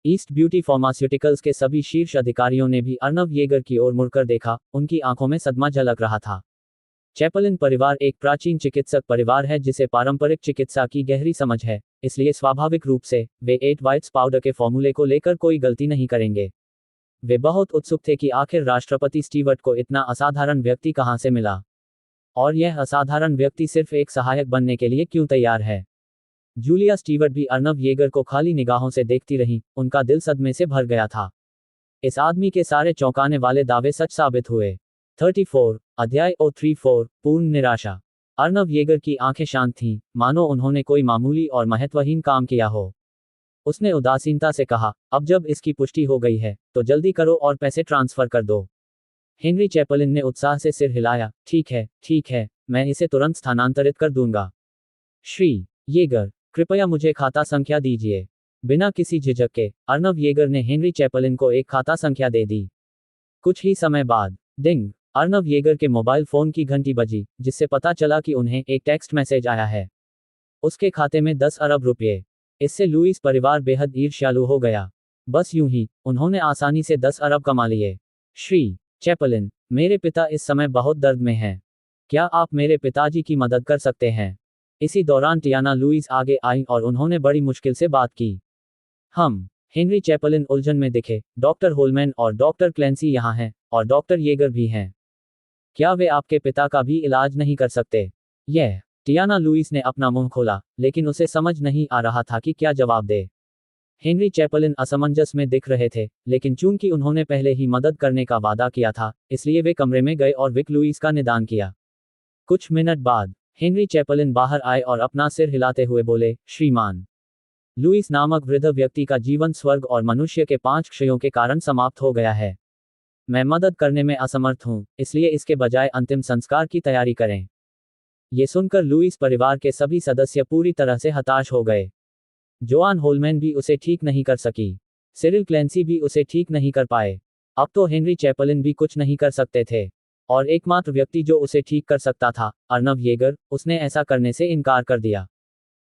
ईस्ट ब्यूटी फार्मास्यूटिकल्स के सभी शीर्ष अधिकारियों ने भी अर्नव येगर की ओर मुड़कर देखा, उनकी आंखों में सदमा झलक रहा था। चैपलिन परिवार एक प्राचीन चिकित्सक परिवार है जिसे पारंपरिक चिकित्सा की गहरी समझ है, इसलिए स्वाभाविक रूप से वे 8 वाइट्स पाउडर के फॉर्मूले को लेकर कोई गलती नहीं करेंगे। वे बहुत उत्सुक थे कि आखिर राष्ट्रपति स्टीवर्ट को इतना असाधारण व्यक्ति कहां से मिला, और यह असाधारण व्यक्ति सिर्फ एक सहायक बनने के लिए क्यों तैयार है। जूलिया स्टीवर्ट भी अर्नव येगर को खाली निगाहों से देखती रहीं, उनका दिल सदमे से भर गया था। इस आदमी के सारे चौंकाने वाले दावे सच साबित हुए। 34 अध्याय 034 पूर्ण निराशा। अर्नव येगर की आंखें शांत थीं, मानो उन्होंने कोई मामूली और महत्वहीन काम किया हो। उसने उदासीनता से कहा, अब जब इसकी पुष्टि हो गई है तो जल्दी करो और पैसे ट्रांसफर कर दो। हेनरी चैपलिन ने उत्साह से सिर हिलाया, ठीक है, मैं इसे तुरंत स्थानांतरित कर दूंगा। श्री येगर, कृपया मुझे खाता संख्या दीजिए। बिना किसी झिझक के अर्नव येगर ने हेनरी चैपलिन को एक खाता संख्या दे दी। कुछ ही समय बाद डिंग, अर्नव येगर के मोबाइल फोन की घंटी बजी, जिससे पता चला कि उन्हें एक टेक्स्ट मैसेज आया है। उसके खाते में 10 अरब रुपये। इससे लुईस परिवार बेहद ईर्ष्यालु हो गया। बस यूं ही उन्होंने आसानी से 10 अरब कमा लिए। श्री चैपलिन, मेरे पिता इस समय बहुत दर्द में हैं। क्या आप मेरे पिताजी की मदद कर सकते हैं? इसी दौरान टियाना लुईस आगे आई और उन्होंने बड़ी मुश्किल से बात की। हेनरी चैपलिन उलझन में दिखे। डॉक्टर होलमैन और डॉक्टर क्लेंसी यहाँ हैं, और डॉक्टर येगर भी हैं। क्या वे आपके पिता का भी इलाज नहीं कर सकते? यह टियाना लुईस ने अपना मुंह खोला, लेकिन उसे समझ नहीं आ रहा था कि क्या जवाब दे। हेनरी चैपलिन असमंजस में दिख रहे थे, लेकिन चूंकि उन्होंने पहले ही मदद करने का वादा किया था, इसलिए वे कमरे में गए और विक लुईस का निदान किया। कुछ मिनट बाद हेनरी चैपलिन बाहर आए और अपना सिर हिलाते हुए बोले, श्रीमान, लुईस नामक वृद्ध व्यक्ति का जीवन स्वर्ग और मनुष्य के 5 क्षयों के कारण समाप्त हो गया है। मैं मदद करने में असमर्थ हूं, इसलिए इसके बजाय अंतिम संस्कार की तैयारी करें। ये सुनकर लुईस परिवार के सभी सदस्य पूरी तरह से हताश हो गए। जोआन होलमैन भी उसे ठीक नहीं कर सकी। सिरिल क्लेंसी भी उसे ठीक नहीं कर पाए। अब तो हेनरी चैपलिन भी कुछ नहीं कर सकते थे। और एकमात्र व्यक्ति जो उसे ठीक कर सकता था, अर्नव येगर, उसने ऐसा करने से इनकार कर दिया।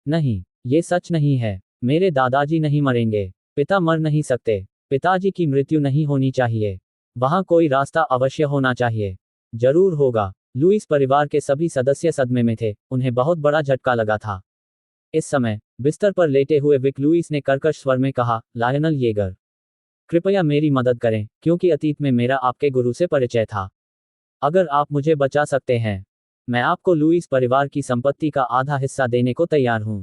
नहीं, ये सच नहीं है। मेरे दादाजी नहीं मरेंगे। पिता मर नहीं सकते। पिताजी की मृत्यु नहीं होनी चाहिए। वहां कोई रास्ता अवश्य होना चाहिए। जरूर होगा। लुईस परिवार के सभी सदस्य सदमे में थे, उन्हें बहुत बड़ा झटका लगा था। इस समय बिस्तर पर लेटे हुए विक लुईस ने कर्कश स्वर में कहा, लायनल येगर, कृपया मेरी मदद करें, क्योंकि अतीत में मेरा आपके गुरु से परिचय था। अगर आप मुझे बचा सकते हैं, मैं आपको लुईस परिवार की संपत्ति का आधा हिस्सा देने को तैयार हूं।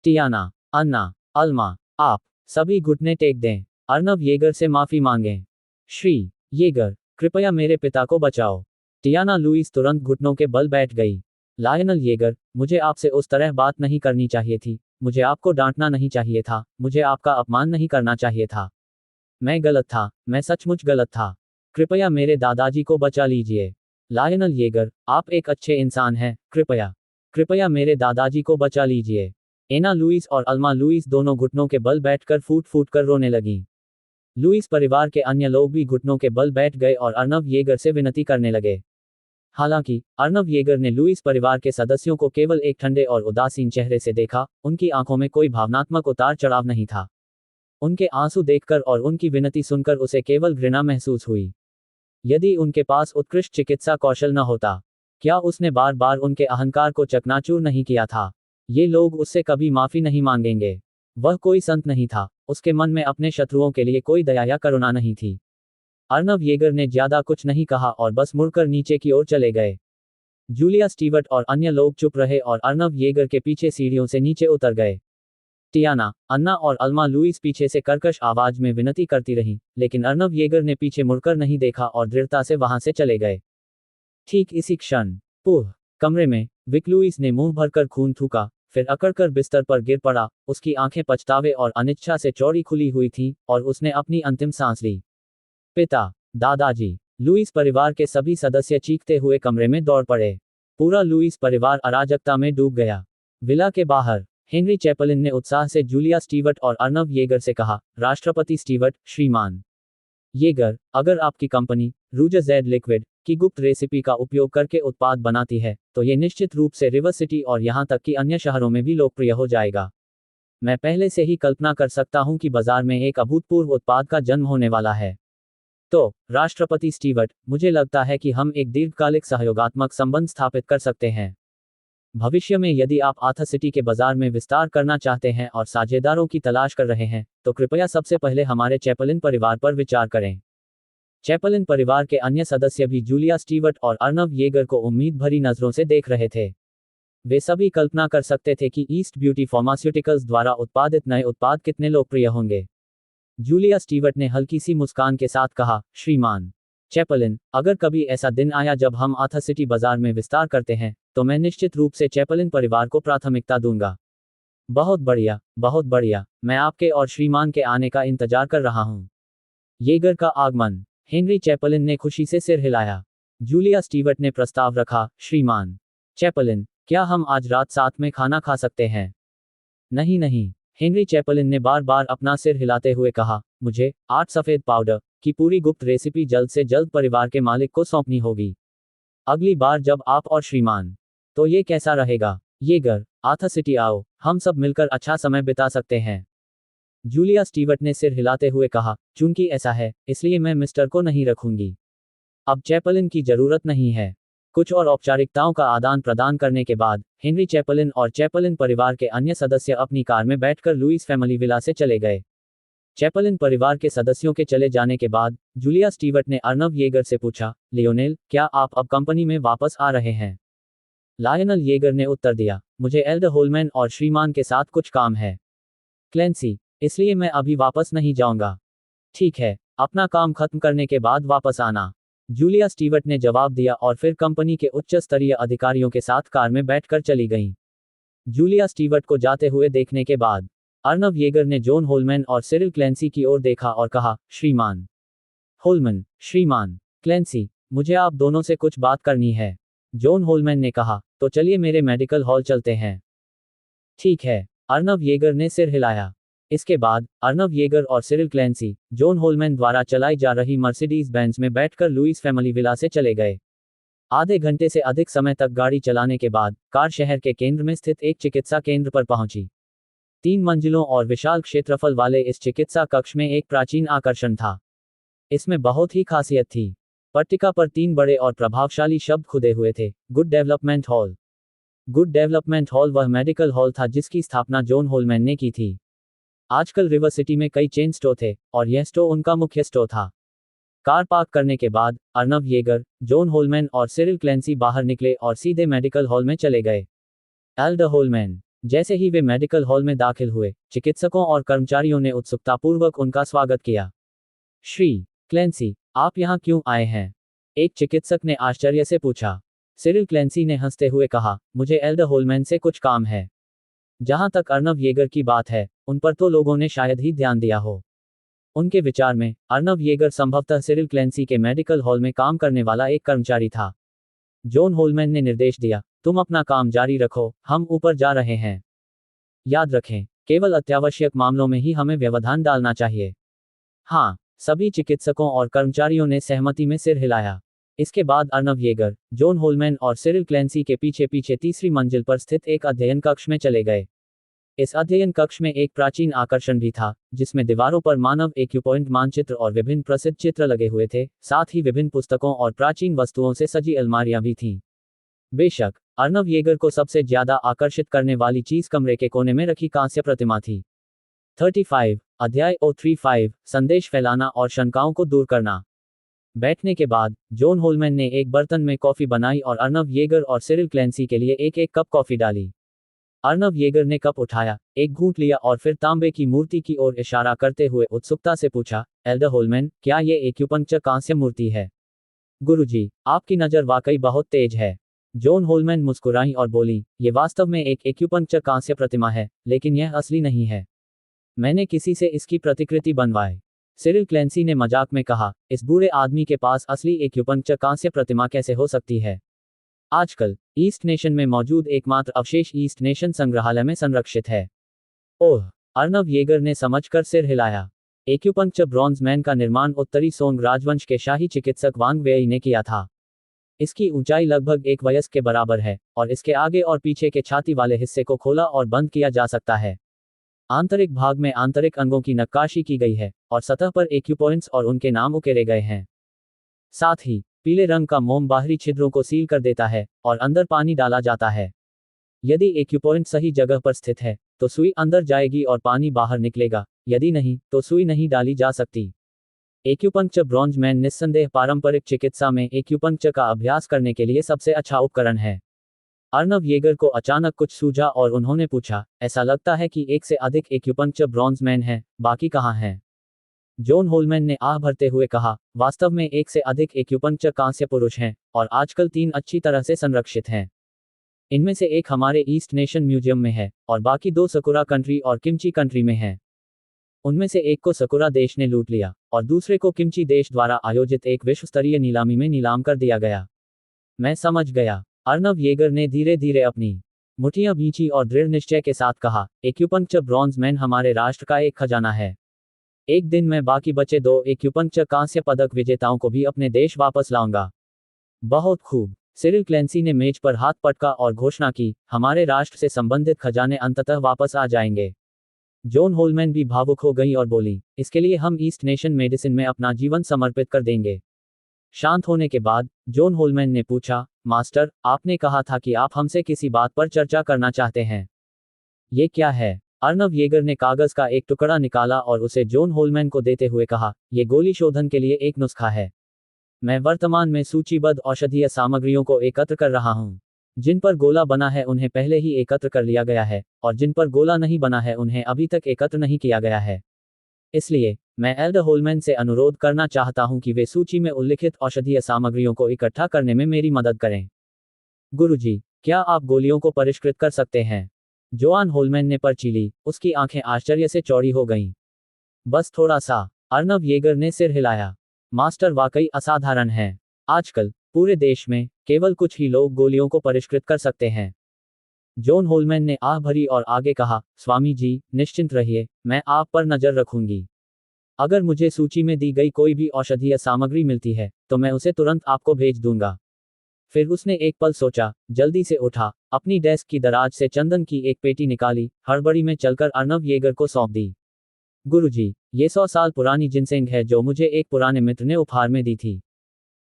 टियाना, अन्ना, अल्मा, आप सभी घुटने टेक दें। अर्नव येगर से माफी मांगें। श्री येगर, कृपया मेरे पिता को बचाओ। टियाना लुईस तुरंत घुटनों के बल बैठ गई। लायनल येगर, मुझे आपसे उस तरह बात नहीं करनी चाहिए थी। मुझे आपको डांटना नहीं चाहिए था। मुझे आपका अपमान नहीं करना चाहिए था। मैं गलत था। मैं सचमुच गलत था। कृपया मेरे दादाजी को बचा लीजिए। लायनल येगर, आप एक अच्छे इंसान हैं। कृपया मेरे दादाजी को बचा लीजिए। एना लुईस और अल्मा लुईस दोनों घुटनों के बल बैठकर फूट फूट कर रोने लगीं। लुईस परिवार के अन्य लोग भी घुटनों के बल बैठ गए और अर्नव येगर से विनती करने लगे। हालांकि अर्नव येगर ने लुईस परिवार के सदस्यों को केवल एक ठंडे और उदासीन चेहरे से देखा, उनकी आंखों में कोई भावनात्मक उतार चढ़ाव नहीं था। उनके आंसू देखकर और उनकी विनती सुनकर उसे केवल घृणा महसूस हुई। यदि उनके पास उत्कृष्ट चिकित्सा कौशल न होता, क्या उसने बार बार उनके अहंकार को चकनाचूर नहीं किया था? ये लोग उससे कभी माफी नहीं मांगेंगे। वह कोई संत नहीं था। उसके मन में अपने शत्रुओं के लिए कोई दया या करुणा नहीं थी। अर्नव येगर ने ज्यादा कुछ नहीं कहा और बस मुड़कर नीचे की ओर चले गए। जूलिया स्टीवर्ट और अन्य लोग चुप रहे और अर्नव येगर के पीछे सीढ़ियों से नीचे उतर गए। टियाना, अन्ना और अल्मा लुईस पीछे से कर्कश आवाज में विनती करती रहीं, लेकिन अर्नव येगर ने पीछे मुड़कर नहीं देखा और दृढ़ता से वहां से चले गए। ठीक इसी क्षण कमरे में विक लुईस ने मुंह भरकर खून थूका, फिर अकड़कर बिस्तर पर गिर पड़ा। उसकी आंखें पछतावे और अनिच्छा से चौड़ी खुली हुई थीं, और उसने अपनी अंतिम सांस ली। पिता, दादाजी, लुईस परिवार के सभी सदस्य चीखते हुए कमरे में दौड़ पड़े। पूरा लुईस परिवार अराजकता में डूब गया। विला के बाहर हेनरी चैपलिन ने उत्साह से जूलिया स्टीवर्ट और अर्नव येगर से कहा, राष्ट्रपति स्टीवर्ट, श्रीमान येगर, अगर आपकी कंपनी रूजर जेड लिक्विड की गुप्त रेसिपी का उपयोग करके उत्पाद बनाती है, तो ये निश्चित रूप से रिवर सिटी और यहाँ तक कि अन्य शहरों में भी लोकप्रिय हो जाएगा। मैं पहले से ही कल्पना कर सकता हूं कि बाजार में एक अभूतपूर्व उत्पाद का जन्म होने वाला है। तो, राष्ट्रपति स्टीवर्ट, मुझे लगता है कि हम एक दीर्घकालिक सहयोगात्मक संबंध स्थापित कर सकते हैं। भविष्य में यदि आप आथासिटी के बाजार में विस्तार करना चाहते हैं और साझेदारों की तलाश कर रहे हैं, तो कृपया सबसे पहले हमारे चैपलिन परिवार पर विचार करें। चैपलिन परिवार के अन्य सदस्य भी जूलिया स्टीवर्ट और अर्नव येगर को उम्मीद भरी नजरों से देख रहे थे। वे सभी कल्पना कर सकते थे कि ईस्ट ब्यूटी फार्मास्यूटिकल्स द्वारा उत्पादित नए उत्पाद कितने लोकप्रिय होंगे। जूलिया स्टीवर्ट ने हल्की सी मुस्कान के साथ कहा, श्रीमान चैपलिन, अगर कभी ऐसा दिन आया जब हम आथासिटी बाजार में विस्तार करते हैं, तो मैं निश्चित रूप से चैपलिन परिवार को प्राथमिकता दूंगा। बहुत बढ़िया, बहुत बढ़िया, मैं आपके और श्रीमान के आने का इंतजार कर रहा हूं। येगर का आगमन। हेनरी चैपलिन ने खुशी से सिर हिलाया। जूलिया स्टीवर्ट ने प्रस्ताव रखा, श्रीमान चैपलिन, क्या हम आज रात साथ में खाना खा सकते हैं? नहीं नहीं, हेनरी चैपलिन ने बार बार अपना सिर हिलाते हुए कहा, मुझे 8 सफ़ेद पाउडर की पूरी गुप्त रेसिपी जल्द से जल्द परिवार के मालिक को सौंपनी होगी। अगली बार जब आप और श्रीमान। तो ये कैसा रहेगा? येगर, आथासिटी आओ, हम सब मिलकर अच्छा समय बिता सकते हैं। जूलिया स्टीवर्ट ने सिर हिलाते हुए कहा, चूंकि ऐसा है, इसलिए मैं मिस्टर को नहीं रखूंगी। अब चैपलिन की जरूरत नहीं है। कुछ और औपचारिकताओं का आदान प्रदान करने के बाद, हेनरी चैपलिन और चैपलिन परिवार के अन्य सदस्य अपनी कार में बैठकर लुईस फैमिली विला से चले गए। चैपलिन परिवार के सदस्यों के चले जाने के बाद, जूलिया स्टीवर्ट ने अर्नव येगर से पूछा, लियोनेल, क्या आप अब कंपनी में वापस आ रहे हैं? लायनल येगर ने उत्तर दिया, मुझे एल्डर होलमैन और श्रीमान के साथ कुछ काम है। क्लेंसी, इसलिए मैं अभी वापस नहीं जाऊंगा। ठीक है, अपना काम खत्म करने के बाद वापस आना, जूलिया स्टीवर्ट ने जवाब दिया और फिर कंपनी के उच्च स्तरीय अधिकारियों के साथ कार में बैठकर चली गईं। जूलिया स्टीवर्ट को जाते हुए देखने के बाद, अर्नव येगर ने जॉन होलमैन और सिरिल क्लेंसी की ओर देखा और कहा, श्रीमान होलमैन, श्रीमान क्लेंसी, मुझे आप दोनों से कुछ बात करनी है। जॉन होलमैन ने कहा, तो चलिए मेरे मेडिकल हॉल चलते हैं। ठीक है, अर्नव येगर ने सिर हिलाया। इसके बाद, अर्नव येगर और सिरिल क्लेंसी, जॉन होलमैन द्वारा चलाई जा रही मर्सिडीज बेंज में बैठकर लुईस फैमिली विला से चले गए। आधे घंटे से अधिक समय तक गाड़ी चलाने के बाद, कार शहर के केंद्र में स्थित एक चिकित्सा केंद्र पर पहुंची। 3 मंजिलों और विशाल क्षेत्रफल वाले इस चिकित्सा कक्ष में एक प्राचीन आकर्षण था। इसमें बहुत ही खासियत थी। पट्टिका पर 3 बड़े और प्रभावशाली शब्द खुदे हुए थे, good development hall. Good development hall वह मेडिकल हॉल था जिसकी स्थापना जॉन होलमैन ने की थी। आजकल रिवर सिटी में कई चेन स्टोर थे, और यह स्टोर उनका मुख्य स्टोर था। कार पार्क करने के बाद, अर्नव येगर, जॉन होलमैन और सिरिल क्लेंसी बाहर निकले और सीधे मेडिकल हॉल में चले गए। Elder Holman. जैसे ही वे मेडिकल हॉल में दाखिल हुए, चिकित्सकों और कर्मचारियों ने उत्सुकतापूर्वक उनका स्वागत किया। श्री क्लेंसी, आप यहाँ क्यों आए हैं? एक चिकित्सक ने आश्चर्य से पूछा। सिरिल क्लेंसी ने हंसते हुए कहा, मुझे एल्डर होलमैन से कुछ काम है। जहां तक अर्नव येगर की बात है, उन पर तो लोगों ने शायद ही ध्यान दिया हो। उनके विचार में, अर्नव येगर संभवतः सिरिल क्लेंसी के मेडिकल हॉल में काम करने वाला एक कर्मचारी था। जॉन होलमैन ने निर्देश दिया, तुम अपना काम जारी रखो, हम ऊपर जा रहे हैं। याद रखें, केवल अत्यावश्यक मामलों में ही हमें व्यवधान डालना चाहिए। हाँ, सभी चिकित्सकों और कर्मचारियों ने सहमति में सिर हिलाया। इसके बाद अर्नव येगर, जॉन होलमैन और सिरिल क्लेंसी के पीछे पीछे तीसरी मंजिल पर स्थित एक अध्ययन कक्ष में चले गए। इस अध्ययन कक्ष में एक प्राचीन आकर्षण भी था, जिसमें दीवारों पर मानव एक्यूपॉइंट मानचित्र और विभिन्न प्रसिद्ध चित्र लगे हुए थे, साथ ही विभिन्न पुस्तकों और प्राचीन वस्तुओं से सजी अलमारियां भी थीं। बेशक, अर्नव येगर को सबसे ज्यादा आकर्षित करने वाली चीज कमरे के कोने में रखी कांस्य प्रतिमा थी। 35 अध्याय 035 संदेश फैलाना और शंकाओं को दूर करना। बैठने के बाद, जॉन होलमैन ने एक बर्तन में कॉफी बनाई और अर्नव येगर और सिरिल क्लेंसी के लिए एक एक कप कॉफी डाली। अर्नव येगर ने कप उठाया, एक घूंट लिया और फिर तांबे की मूर्ति की ओर इशारा करते हुए उत्सुकता से पूछा, एल्डर होलमैन, क्या ये एक्यूपंक्चर कांस्य मूर्ति है? गुरुजी, आपकी नज़र वाकई बहुत तेज है। जॉन होलमैन मुस्कुराई और बोली, ये वास्तव में एक एक्यूपंक्चर कांस्य प्रतिमा है, लेकिन यह असली नहीं है। मैंने किसी से इसकी प्रतिकृति बनवाई। सिरिल क्लेंसी ने मजाक में कहा, इस बूढ़े आदमी के पास असली एक्यूपंक्चर कांस्य प्रतिमा कैसे हो सकती है? आजकल, ईस्ट नेशन में मौजूद एकमात्र अवशेष ईस्ट नेशन संग्रहालय में संरक्षित है। ओह, अर्नव येगर ने समझकर सिर हिलाया। एक्यूपंक्चर ब्रॉन्ज मैन का निर्माण उत्तरी सोंग राजवंश के शाही चिकित्सक वांग वेई ने किया था। इसकी ऊंचाई लगभग एक वयस्क के बराबर है, और इसके आगे और पीछे के छाती वाले हिस्से को खोला और बंद किया जा सकता है। आंतरिक भाग में आंतरिक अंगों की नक्काशी की गई है और सतह पर एक्यूपॉइंट्स और उनके नाम उकेरे गए हैं। साथ ही पीले रंग का मोम बाहरी छिद्रों को सील कर देता है और अंदर पानी डाला जाता है। यदि एक्यूपॉइंट सही जगह पर स्थित है तो सुई अंदर जाएगी और पानी बाहर निकलेगा, यदि नहीं तो सुई नहीं डाली जा सकती। एक्यूपंक्चर ब्रॉन्जमैन निस्संदेह पारंपरिक चिकित्सा में एक्यूपंक्चर का अभ्यास करने के लिए सबसे अच्छा उपकरण है। अर्नव येगर को अचानक कुछ सूझा और उन्होंने पूछा, ऐसा लगता है कि एक से अधिक एक्यूपंक्चर ब्रॉन्जमैन हैं, बाकी कहाँ हैं? जॉन होलमैन ने आह भरते हुए कहा, वास्तव में एक से अधिक एक्यूपंक्चर कांस्य पुरुष हैं और आजकल 3 अच्छी तरह से संरक्षित हैं। इनमें से एक हमारे ईस्ट नेशन म्यूजियम में है और बाकी 2 सकुरा कंट्री और किमची कंट्री में हैं। उनमें से एक को सकुरा देश ने लूट लिया और दूसरे को किमची देश द्वारा आयोजित एक विश्व स्तरीय नीलामी में नीलाम कर दिया गया। मैं समझ गया। अर्नव येगर ने धीरे धीरे अपनी मुठियां भींची और दृढ़ निश्चय के साथ कहा, एक्यूपंक्चर ब्रॉन्जमैन हमारे राष्ट्र का एक खजाना है। एक दिन मैं बाकी बचे 2 एक्यूपंक्चर कांस्य पदक विजेताओं को भी अपने देश वापस लाऊंगा। बहुत खूब। सिरिल क्लेंसी ने मेज पर हाथ पटका और घोषणा की, हमारे राष्ट्र से संबंधित खजाने अंततः वापस आ जाएंगे। जॉन होलमैन भी भावुक हो गई और बोली, इसके लिए हम ईस्ट नेशन मेडिसिन में अपना जीवन समर्पित कर देंगे। शांत होने के बाद जॉन होलमैन ने पूछा, मास्टर, आपने कहा था कि आप हमसे किसी बात पर चर्चा करना चाहते हैं। ये क्या है? अर्नव येगर ने कागज का एक टुकड़ा निकाला और उसे जॉन होलमैन को देते हुए कहा, यह गोली शोधन के लिए एक नुस्खा है। मैं वर्तमान में सूचीबद्ध औषधीय सामग्रियों को एकत्र कर रहा हूं। जिन पर गोला बना है उन्हें पहले ही एकत्र कर लिया गया है और जिन पर गोला नहीं बना है उन्हें अभी तक एकत्र नहीं किया गया है। इसलिए मैं एल्डर होलमैन से अनुरोध करना चाहता हूं कि वे सूची में उल्लिखित औषधीय सामग्रियों को इकट्ठा करने में मेरी मदद करें। गुरुजी, क्या आप गोलियों को परिष्कृत कर सकते हैं? जोआन होलमैन ने पर्ची ली, उसकी आंखें आश्चर्य से चौड़ी हो गईं। बस थोड़ा सा। अर्नव येगर ने सिर हिलाया। मास्टर वाकई असाधारण हैं। आजकल पूरे देश में केवल कुछ ही लोग गोलियों को परिष्कृत कर सकते हैं। जॉन होलमैन ने आह भरी और आगे कहा, स्वामी जी, निश्चिंत रहिए, मैं आप पर नजर रखूंगी। अगर मुझे सूची में दी गई कोई भी औषधीय सामग्री मिलती है तो मैं उसे तुरंत आपको भेज दूंगा। फिर उसने एक पल सोचा, जल्दी से उठा, अपनी डेस्क की दराज से चंदन की एक पेटी निकाली, हड़बड़ी में चलकर अर्नव येगर को सौंप दी। गुरुजी, ये 100 साल पुरानी जिनसेंग है जो मुझे एक पुराने मित्र ने उपहार में दी थी।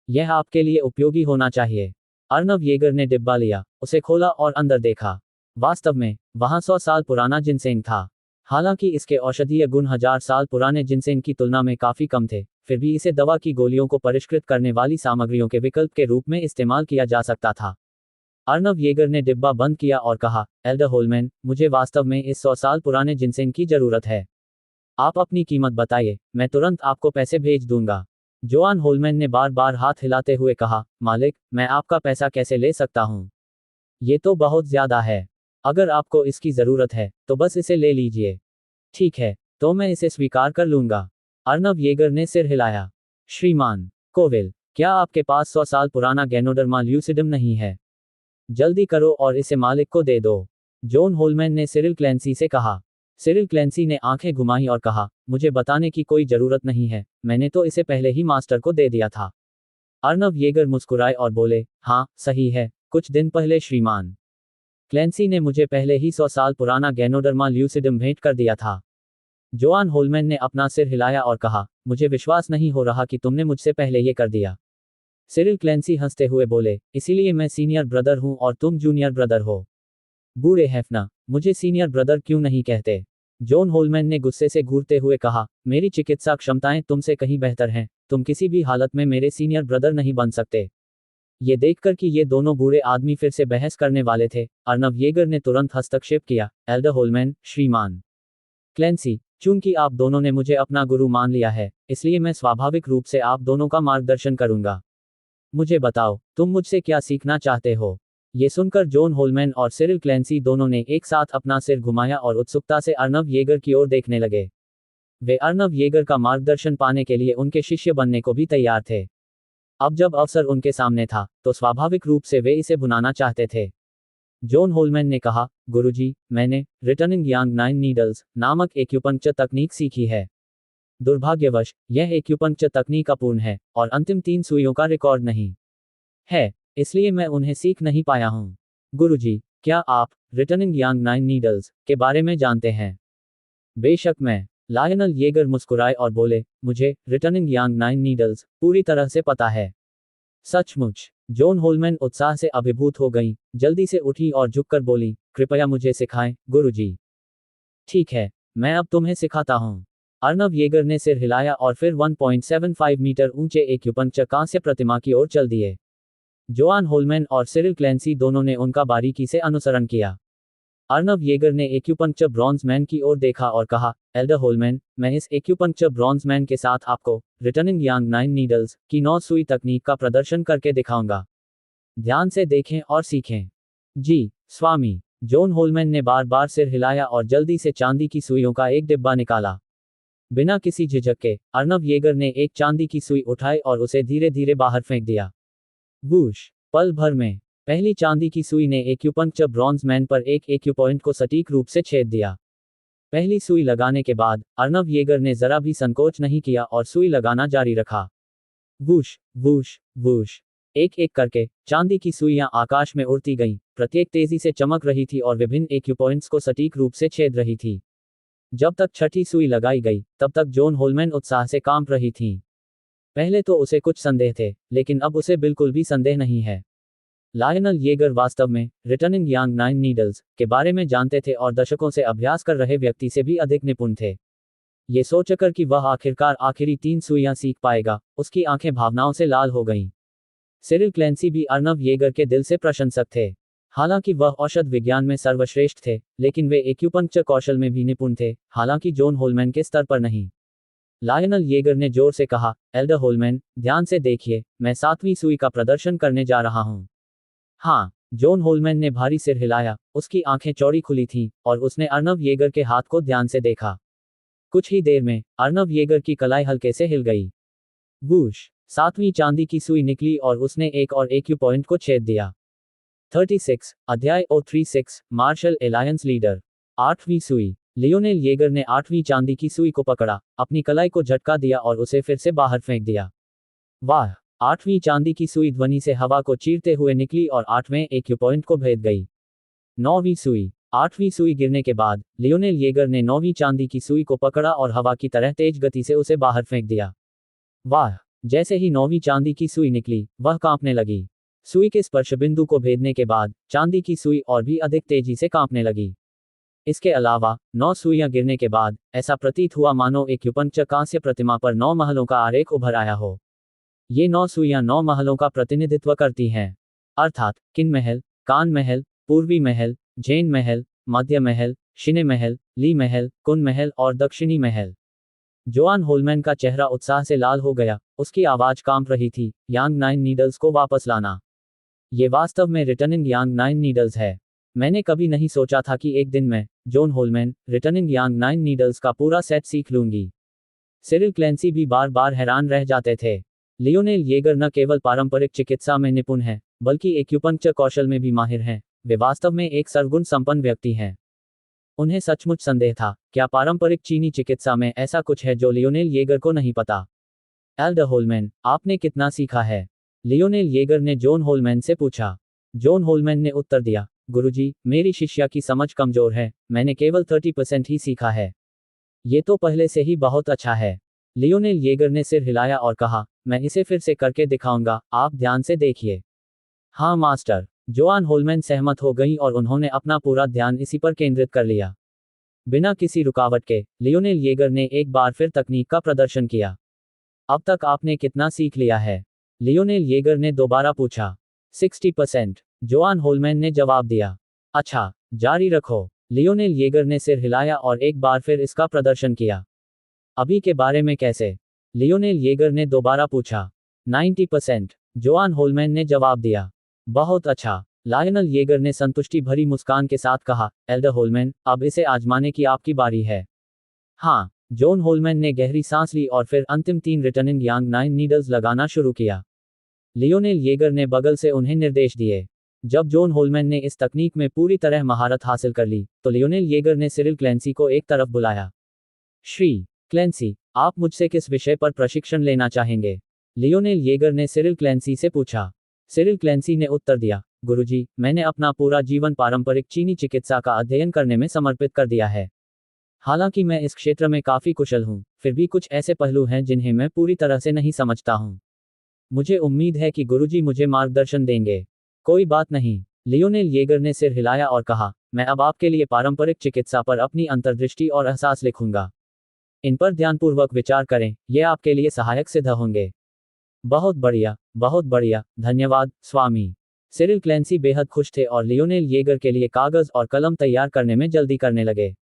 यह आपके लिए उपयोगी होना चाहिए। अर्नव येगर ने डिब्बा लिया, उसे खोला और अंदर देखा। वास्तव में वहां 100 साल पुराना जिनसेंग था। हालांकि इसके औषधीय गुण 1000 साल पुराने जिनसेंग की तुलना में काफी कम थे, फिर भी इसे दवा की गोलियों को परिष्कृत करने वाली सामग्रियों के विकल्प के रूप में इस्तेमाल किया जा सकता था। अर्नव येगर ने डिब्बा बंद किया और कहा, एल्डर होलमैन, मुझे वास्तव में इस 100 साल पुराने जिनसेंग की जरूरत है। आप अपनी कीमत बताइए, मैं तुरंत आपको पैसे भेज दूंगा। जोआन होलमैन ने बार बार हाथ हिलाते हुए कहा, मालिक, मैं आपका पैसा कैसे ले सकता हूं? ये तो बहुत ज्यादा है। अगर आपको इसकी जरूरत है तो बस इसे ले लीजिए। ठीक है, तो मैं इसे स्वीकार कर लूंगा। अर्नव येगर ने सिर हिलाया। श्रीमान कोविल, क्या आपके पास 100 साल पुराना गैनोडर्मा ल्यूसिडम नहीं है? जल्दी करो और इसे मालिक को दे दो। जॉन होलमैन ने सिरिल क्लेंसी से कहा। सिरिल क्लेंसी ने आंखें घुमाई और कहा, मुझे बताने की कोई जरूरत नहीं है, मैंने तो इसे पहले ही मास्टर को दे दिया था। अर्नव येगर मुस्कुराए और बोले, हाँ, सही है, कुछ दिन पहले श्रीमान क्लेंसी ने मुझे पहले ही 100 साल पुराना गैनोडर्मा ल्यूसिडम भेंट कर दिया था। जोआन होलमैन ने अपना सिर हिलाया और कहा, मुझे विश्वास नहीं हो रहा कि तुमने मुझसे पहले ये कर दिया। सिरिल क्लेंसी हंसते हुए बोले, इसीलिए मैं सीनियर ब्रदर हूं और तुम जूनियर ब्रदर हो। बूढ़े हैफना, मुझे सीनियर ब्रदर क्यों नहीं कहते? जॉन होलमैन ने गुस्से से घूरते हुए कहा, मेरी चिकित्सा क्षमताएं तुमसे कहीं बेहतर हैं, तुम किसी भी हालत में मेरे सीनियर ब्रदर नहीं बन सकते। ये देखकर कि ये दोनों बूढ़े आदमी फिर से बहस करने वाले थे, अर्नव येगर ने तुरंत हस्तक्षेप किया, एल्डर होलमैन, श्रीमान क्लेंसी, चूंकि आप दोनों ने मुझे अपना गुरु मान लिया है, इसलिए मैं स्वाभाविक रूप से आप दोनों का मार्गदर्शन करूंगा। मुझे बताओ, तुम मुझसे क्या सीखना चाहते हो? ये सुनकर जॉन होलमैन और सिरिल क्लेंसी दोनों ने एक साथ अपना सिर घुमाया और उत्सुकता से अर्नव येगर की ओर देखने लगे। वे अर्नव येगर का मार्गदर्शन पाने के लिए उनके शिष्य बनने को भी तैयार थे। अब जब अवसर उनके सामने था तो स्वाभाविक रूप से वे इसे भुनाना चाहते थे। जॉन होलमैन ने कहा, गुरुजी, मैंने रिटर्निंग यांग 9 नीडल्स नामक एक्यूपंक्चर तकनीक सीखी है। दुर्भाग्यवश यह एक्यूपंक्चर तकनीक अपूर्ण है और अंतिम 3 सुइयों का रिकॉर्ड नहीं है, इसलिए मैं उन्हें सीख नहीं पाया हूं। गुरुजी, क्या आप रिटर्निंग यांग 9 नीडल्स के बारे में जानते हैं? बेशक मैं। लायनल येगर मुस्कुराए और बोले, मुझे रिटर्निंग यांग 9 नीडल्स पूरी तरह से पता है। सचमुच। जॉन होलमैन उत्साह से अभिभूत हो गई, जल्दी से उठी और झुककर बोली, कृपया मुझे सिखाएं, गुरुजी। ठीक है, मैं अब तुम्हें सिखाता हूँ। अर्नव येगर ने सिर हिलाया और फिर 1.75 मीटर ऊंचे एक्यूपंक्चर कांस्य प्रतिमा की ओर चल दिए। जोआन होलमैन और सिरिल क्लैंसी दोनों ने उनका बारीकी से अनुसरण किया। अर्नव येगर ने एक्यूपंक्चर ब्रॉन्ज मैन की ओर देखा और कहा, एल्डर होलमैन, मैं इस एक्यूपंक्चर ब्रॉन्ज मैन के साथ आपको रिटर्निंग यांग 9 नीडल्स की 9 सुई तकनीक का प्रदर्शन करके दिखाऊंगा। ध्यान से देखें और सीखें। जी, स्वामी। जॉन होलमैन ने बार बार सिर हिलाया और जल्दी से चांदी की सुइयों का एक डिब्बा निकाला। बिना किसी झिझक के अर्नव येगर ने एक चांदी की सुई उठाई और उसे धीरे धीरे बाहर फेंक दिया। वूश। पल भर में पहली चांदी की सुई ने एक्यूपंक्चर ब्रॉन्ज मैन पर एक एक्यूपॉइंट को सटीक रूप से छेद दिया। पहली सुई लगाने के बाद अर्नव येगर ने जरा भी संकोच नहीं किया और सुई लगाना जारी रखा। Whoosh whoosh whoosh. एक एक करके चांदी की सुइयां आकाश में उड़ती गईं, प्रत्येक तेजी से चमक रही थी और विभिन्न एक्यूपॉइंट्स को सटीक रूप से छेद रही थी। जब तक छठी सुई लगाई गई, तब तक जॉन होलमैन उत्साह से कांप रही थीं। पहले तो उसे कुछ संदेह थे, लेकिन अब उसे बिल्कुल भी संदेह नहीं है। लायनल येगर वास्तव में रिटर्निंग यांग 9 नीडल्स के बारे में जानते थे और दशकों से अभ्यास कर रहे व्यक्ति से भी अधिक निपुण थे। ये सोचकर कि वह आखिरकार आखिरी 3 सुइयां सीख पाएगा, उसकी आंखें भावनाओं से लाल हो गईं। सिरिल क्लैंसी भी अर्नव येगर के दिल से प्रशंसक थे। हालांकि वह औषध विज्ञान में सर्वश्रेष्ठ थे, लेकिन वे एक्यूपंक्चर कौशल में भी निपुण थे, हालांकि जॉन होलमैन के स्तर पर नहीं। लायनल येगर ने जोर से कहा, एल्डर होलमैन, ध्यान से देखिए, मैं 7वीं सुई का प्रदर्शन करने जा रहा हूं। हाँ। जॉन होलमैन ने भारी सिर हिलाया, उसकी आंखें चौड़ी खुली थीं, और उसने अर्नव येगर के हाथ को ध्यान से देखा। कुछ ही देर में अर्नव येगर की कलाई हल्के से हिल गई। वूश। 7वीं चांदी की सुई निकली और उसने एक और एक्यूपॉइंट को छेद दिया। 36 अध्याय O36 मार्शल एलायंस लीडर। 8वीं सुई। लियोनेल येगर ने 8वीं चांदी की सुई को पकड़ा, अपनी कलाई को झटका दिया और उसे फिर से बाहर फेंक दिया। वाह। 8वीं चांदी की सुई ध्वनि से हवा को चीरते हुए निकली और 8वें एक्यूपॉइंट को भेद गई। 9वीं सुई। 8वीं सुई गिरने के बाद लियोनेल येगर ने 9वीं चांदी की सुई को पकड़ा और हवा की तरह तेज गति से उसे बाहर फेंक दिया। वाह। जैसे ही 9वीं चांदी की सुई निकली, वह कांपने लगी। सुई के स्पर्श बिंदु को भेदने के बाद चांदी की सुई और भी अधिक तेजी से कांपने लगी। इसके अलावा 9 सुइयां गिरने के बाद ऐसा प्रतीत हुआ मानो एक्यूपंक्चर कांस्य प्रतिमा पर 9 महलों का आरेख उभर आया हो। ये 9 सुइयां 9 महलों का प्रतिनिधित्व करती हैं, अर्थात किन महल, कान महल, पूर्वी महल, जैन महल, मध्य महल, शिने महल, ली महल, कुन महल और दक्षिणी महल। जोआन होलमैन का चेहरा उत्साह से लाल हो गया, उसकी आवाज कांप रही थी, यांग 9 नीडल्स को वापस लाना। ये वास्तव में रिटर्निंग यांग 9 नीडल्स है। मैंने कभी नहीं सोचा था कि एक दिन मैं, जॉन होलमैन, रिटर्निंग यांग 9 नीडल्स का पूरा सेट सीख लूंगी। सिरिल क्लैंसी भी बार बार हैरान रह जाते थे। लियोनेल येगर न केवल पारंपरिक चिकित्सा में निपुण हैं, बल्कि एक्यूपंक्चर कौशल में भी माहिर हैं। वे वास्तव में एक सर्वगुण संपन्न व्यक्ति हैं। उन्हें सचमुच संदेह था, क्या पारंपरिक चीनी चिकित्सा में ऐसा कुछ है जो लियोनेल येगर को नहीं पता। एल्डर होलमैन, आपने कितना सीखा है? लियोनेल येगर ने जॉन होलमैन से पूछा। जॉन होलमैन ने उत्तर दिया, गुरुजी, मेरी शिष्या की समझ कमजोर है, मैंने केवल 30% ही सीखा है। ये तो पहले से ही बहुत अच्छा है। लियोनेल येगर ने सिर हिलाया और कहा, मैं इसे फिर से करके दिखाऊंगा, आप ध्यान से देखिए। हाँ मास्टर। जोआन होलमैन सहमत हो गई और उन्होंने अपना पूरा ध्यान इसी पर केंद्रित कर लिया। बिना किसी रुकावट के लियोनेल येगर ने एक बार फिर तकनीक का प्रदर्शन किया। अब तक आपने कितना सीख लिया है? लियोनेल येगर ने दोबारा पूछा। 60%। जोआन होलमैन ने जवाब दिया। अच्छा, जारी रखो। लियोनेल येगर ने सिर हिलाया और एक बार फिर इसका प्रदर्शन किया। अभी के बारे में कैसे? लियोनेल येगर ने दोबारा पूछा। 90%। जोआन होलमैन ने जवाब दिया। बहुत अच्छा। लायनल येगर ने संतुष्टि भरी मुस्कान के साथ कहा, एल्डर होलमैन, अब इसे आजमाने की आपकी बारी है। हाँ। जॉन होलमैन ने गहरी सांस ली और फिर अंतिम 3 रिटर्निंग यांग 9 नीडल्स लगाना शुरू किया। लियोनेल येगर ने बगल से उन्हें निर्देश दिए। जब जॉन होलमैन ने इस तकनीक में पूरी तरह महारत हासिल कर ली, तो लियोनेल येगर ने सिरिल क्लैंसी को एक तरफ बुलाया। श्री क्लैंसी, आप मुझसे किस विषय पर प्रशिक्षण लेना चाहेंगे? लियोनेल येगर ने सिरिल क्लैंसी से पूछा। सिरिल क्लैंसी ने उत्तर दिया, गुरुजी, मैंने अपना पूरा जीवन पारंपरिक चीनी चिकित्सा का अध्ययन करने में समर्पित कर दिया है। हालांकि मैं इस क्षेत्र में काफ़ी कुशल हूँ, फिर भी कुछ ऐसे पहलू हैं जिन्हें मैं पूरी तरह से नहीं समझता हूँ। मुझे उम्मीद है कि गुरुजी मुझे मार्गदर्शन देंगे। कोई बात नहीं। लियोनेल येगर ने सिर हिलाया और कहा, मैं अब आपके लिए पारंपरिक चिकित्सा पर अपनी अंतर्दृष्टि और एहसास लिखूंगा। इन पर ध्यानपूर्वक विचार करें, ये आपके लिए सहायक सिद्ध होंगे। बहुत बढ़िया, बहुत बढ़िया, धन्यवाद, स्वामी। सिरिल क्लैंसी बेहद खुश थे और लियोनेल येगर के लिए कागज और कलम तैयार करने में जल्दी करने लगे।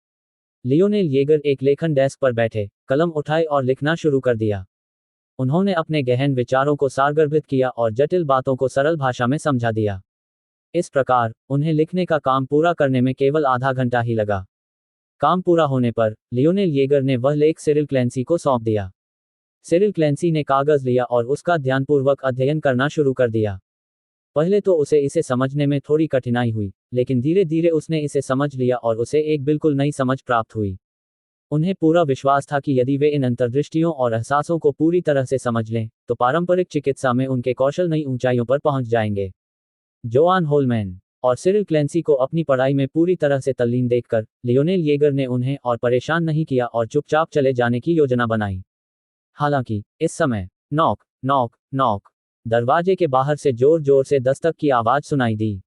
लियोनेल येगर एक लेखन डेस्क पर बैठे, कलम उठाए और लिखना शुरू कर दिया। उन्होंने अपने गहन विचारों को सारगर्भित किया और जटिल बातों को सरल भाषा में समझा दिया। इस प्रकार, उन्हें लिखने का काम पूरा करने में केवल आधा घंटा ही लगा। काम पूरा होने पर, लियोनेल येगर ने वह लेख सिरिल क्लैंसी को सौंप दिया। सिरिल क्लैंसी ने कागज लिया और उसका ध्यानपूर्वक अध्ययन करना शुरू कर दिया। पहले तो उसे इसे समझने में थोड़ी कठिनाई हुई, लेकिन धीरे धीरे उसने इसे समझ लिया और उसे एक बिल्कुल नई समझ प्राप्त हुई। उन्हें पूरा विश्वास था कि यदि वे इन अंतर्दृष्टियों और एहसासों को पूरी तरह से समझ लें, तो पारंपरिक चिकित्सा में उनके कौशल नई ऊंचाइयों पर पहुंच जाएंगे। जोआन होलमैन और सिरिल क्लैंसी को अपनी पढ़ाई में पूरी तरह से तल्लीन देखकर, लियोनेल येगर ने उन्हें और परेशान नहीं किया और चुपचाप चले जाने की योजना बनाई। हालांकि, इस समय, नॉक, नॉक, नॉक, दरवाजे के बाहर से जोर जोर से दस्तक की आवाज सुनाई दी।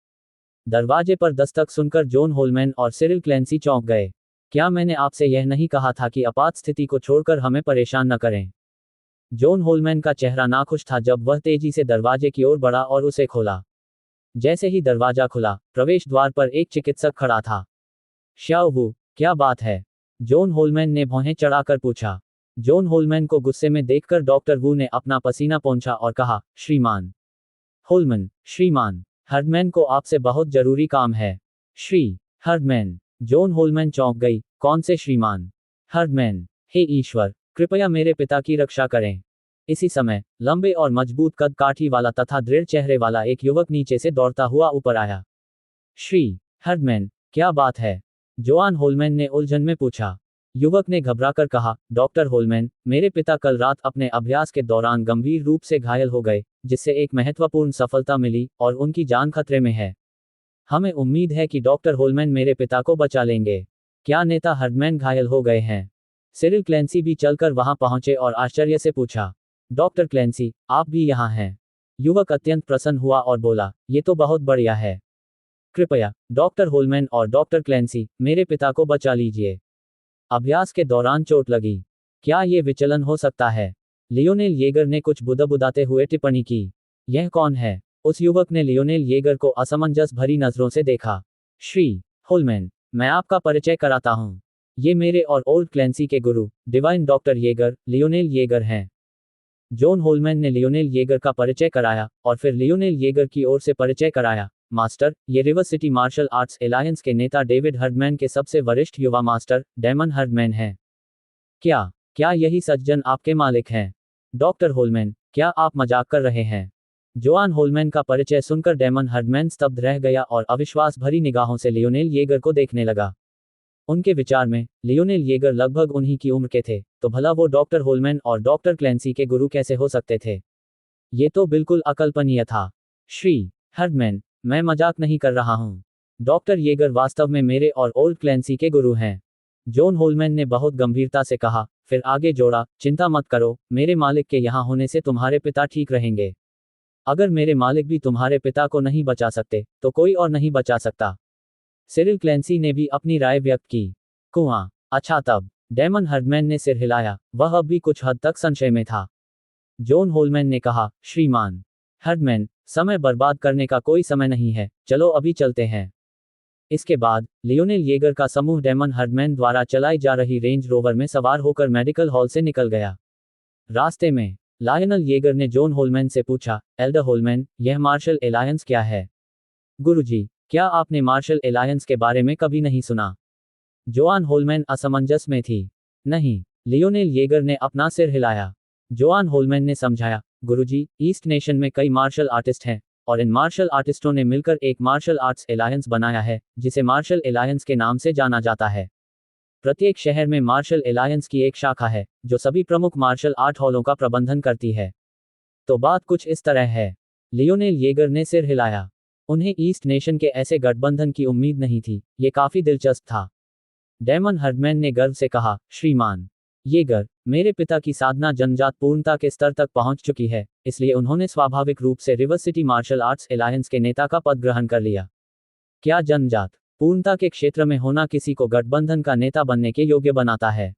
दरवाजे पर दस्तक सुनकर जॉन होलमैन और सिरिल क्लैंसी चौंक गए। क्या मैंने आपसे यह नहीं कहा था कि आपात स्थिति को छोड़कर हमें परेशान न करें? जॉन होलमैन का चेहरा नाखुश था जब वह तेजी से दरवाजे की ओर बढ़ा और उसे खोला। जैसे ही दरवाजा खुला, प्रवेश द्वार पर एक चिकित्सक खड़ा था। श्याओ वू, क्या बात है? जॉन होलमैन ने भौहें चढ़ाकर पूछा। जॉन होलमैन को गुस्से में देखकर डॉक्टर वू ने अपना पसीना पोंछा और कहा, श्रीमान होलमैन, श्रीमान हर्डमैन को आपसे बहुत जरूरी काम है। श्री हर्डमैन। जॉन होलमैन चौंक गई, कौन से श्रीमान? हर्डमैन। हे ईश्वर, कृपया मेरे पिता की रक्षा करें। इसी समय, लंबे और मजबूत कद काठी वाला तथा दृढ़ चेहरे वाला एक युवक नीचे से दौड़ता हुआ ऊपर आया। श्री हर्डमैन, क्या बात है? जोआन होलमैन ने उलझन में पूछा। युवक ने घबराकर कहा, डॉक्टर होलमैन, मेरे पिता कल रात अपने अभ्यास के दौरान गंभीर रूप से घायल हो गए, जिससे एक महत्वपूर्ण सफलता मिली, और उनकी जान खतरे में है। हमें उम्मीद है कि डॉक्टर होलमैन मेरे पिता को बचा लेंगे। क्या नेता हर्डमैन घायल हो गए हैं? सिरिल क्लैंसी भी चलकर वहां पहुंचे और आश्चर्य से पूछा, डॉक्टर क्लैंसी, आप भी यहाँ हैं? युवक अत्यंत प्रसन्न हुआ और बोला, ये तो बहुत बढ़िया है। कृपया, डॉक्टर होलमैन और डॉक्टर क्लैंसी, मेरे पिता को बचा लीजिए। अभ्यास के दौरान चोट लगी। क्या ये विचलन हो सकता है? लियोनेल येगर ने कुछ बुदबुदाते हुए टिप्पणी की। यह कौन है? उस युवक ने लियोनेल येगर को असमंजस भरी नजरों से देखा। श्री होलमैन, मैं आपका परिचय कराता हूँ। ये मेरे और ओल्ड क्लैंसी के गुरु, divine doctor Yeager, Lionel Yeager हैं। जॉन होलमैन ने लियोनेल येगर का परिचय कराया, और फिर लियोनेल येगर की ओर से परिचय कराया। मास्टर, ये River city martial Arts Alliance के नेता डेविड हर्डमैन के सबसे वरिष्ठ युवा मास्टर, डेमन हर्डमैन हैं। क्या क्या यही सज्जन आपके मालिक हैं? डॉक्टर होलमैन, क्या आप मजाक कर रहे हैं? जोआन होलमैन का परिचय सुनकर डेमन हर्डमैन स्तब्ध रह गया और अविश्वास भरी निगाहों से लियोनेल येगर को देखने लगा। उनके विचार में, लियोनेल येगर लगभग उन्हीं की उम्र के थे, तो भला वो डॉक्टर होलमैन और डॉक्टर क्लैंसी के गुरु कैसे हो सकते थे? ये तो बिल्कुल अकल्पनीय था। श्री हर्डमैन, मैं मजाक नहीं कर रहा हूँ। डॉक्टर येगर वास्तव में मेरे और ओल्ड क्लैंसी के गुरु हैं। जॉन होलमैन ने बहुत गंभीरता से कहा, फिर आगे जोड़ा, चिंता मत करो, मेरे मालिक के यहाँ होने से तुम्हारे पिता ठीक रहेंगे। अगर मेरे मालिक भी तुम्हारे पिता को नहीं बचा सकते, तो कोई और नहीं बचा सकता। सिरिल क्लैंसी ने भी अपनी राय व्यक्त की। कुआं, अच्छा तब, डेमन हर्डमैन ने सिर हिलाया, वह अब भी कुछ हद तक संशय में था। जॉन होलमैन ने कहा, श्रीमान हर्डमैन, समय बर्बाद करने का कोई समय नहीं है, चलो अभी चलते हैं। इसके बाद, लियोनेल येगर का समूह डेमन हर्डमैन द्वारा चलाई जा रही रेंज रोवर में सवार होकर मेडिकल हॉल से निकल गया। रास्ते में, लायनल येगर ने जॉन होलमैन से पूछा, एल्डर होलमैन, यह मार्शल एलायंस क्या है? गुरुजी, क्या आपने मार्शल एलायंस के बारे में कभी नहीं सुना? जोआन होलमैन असमंजस में थी। नहीं, लियोनेल येगर ने अपना सिर हिलाया। जोआन होलमैन ने समझाया, गुरुजी, ईस्ट नेशन में कई मार्शल आर्टिस्ट हैं, और इन मार्शल आर्टिस्टों ने मिलकर एक मार्शल आर्ट्स एलायंस बनाया है, जिसे मार्शल एलायंस के नाम से जाना जाता है। प्रत्येक शहर में मार्शल एलायंस की एक शाखा है, जो सभी प्रमुख मार्शल आर्ट हॉलों का प्रबंधन करती है। तो बात कुछ इस तरह है। लियोनेल येगर ने सिर हिलाया। उन्हें ईस्ट नेशन के ऐसे गठबंधन की उम्मीद नहीं थी, ये काफी दिलचस्प था। डेमन हर्डमैन ने गर्व से कहा, श्रीमान येगर, मेरे पिता की साधना जन्मजात पूर्णता के स्तर तक पहुंच चुकी है, इसलिए उन्होंने स्वाभाविक रूप से River city martial Arts Alliance के नेता का पद ग्रहण कर लिया। क्या जन्मजात पूर्णता के क्षेत्र में होना किसी को गठबंधन का नेता बनने के योग्य बनाता है?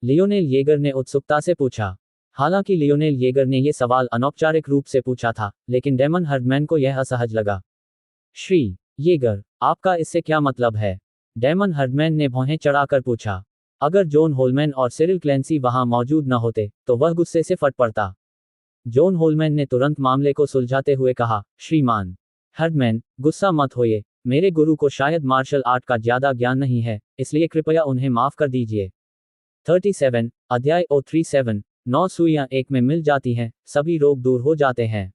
लियोनेल येगर ने उत्सुकता से पूछा। हालांकि लियोनेल येगर ने यह सवाल अनौपचारिक रूप से पूछा था, लेकिन डेमन हर्डमैन को यह असहज लगा। श्री येगर, आपका इससे क्या मतलब है? डेमन हर्डमैन ने भौहें चढ़ाकर पूछा। अगर जॉन होलमैन और सिरिल क्लैंसी वहां मौजूद न होते तो वह गुस्से से फट पड़ता। जॉन होलमैन ने तुरंत मामले को सुलझाते हुए कहा, श्रीमान हर्डमैन, गुस्सा मत होइए, मेरे गुरु को शायद मार्शल आर्ट का ज्यादा ज्ञान नहीं है, इसलिए कृपया उन्हें माफ कर दीजिए। 37 अध्याय 037 9 सुइयां एक में मिल जाती हैं, सभी रोग दूर हो जाते हैं।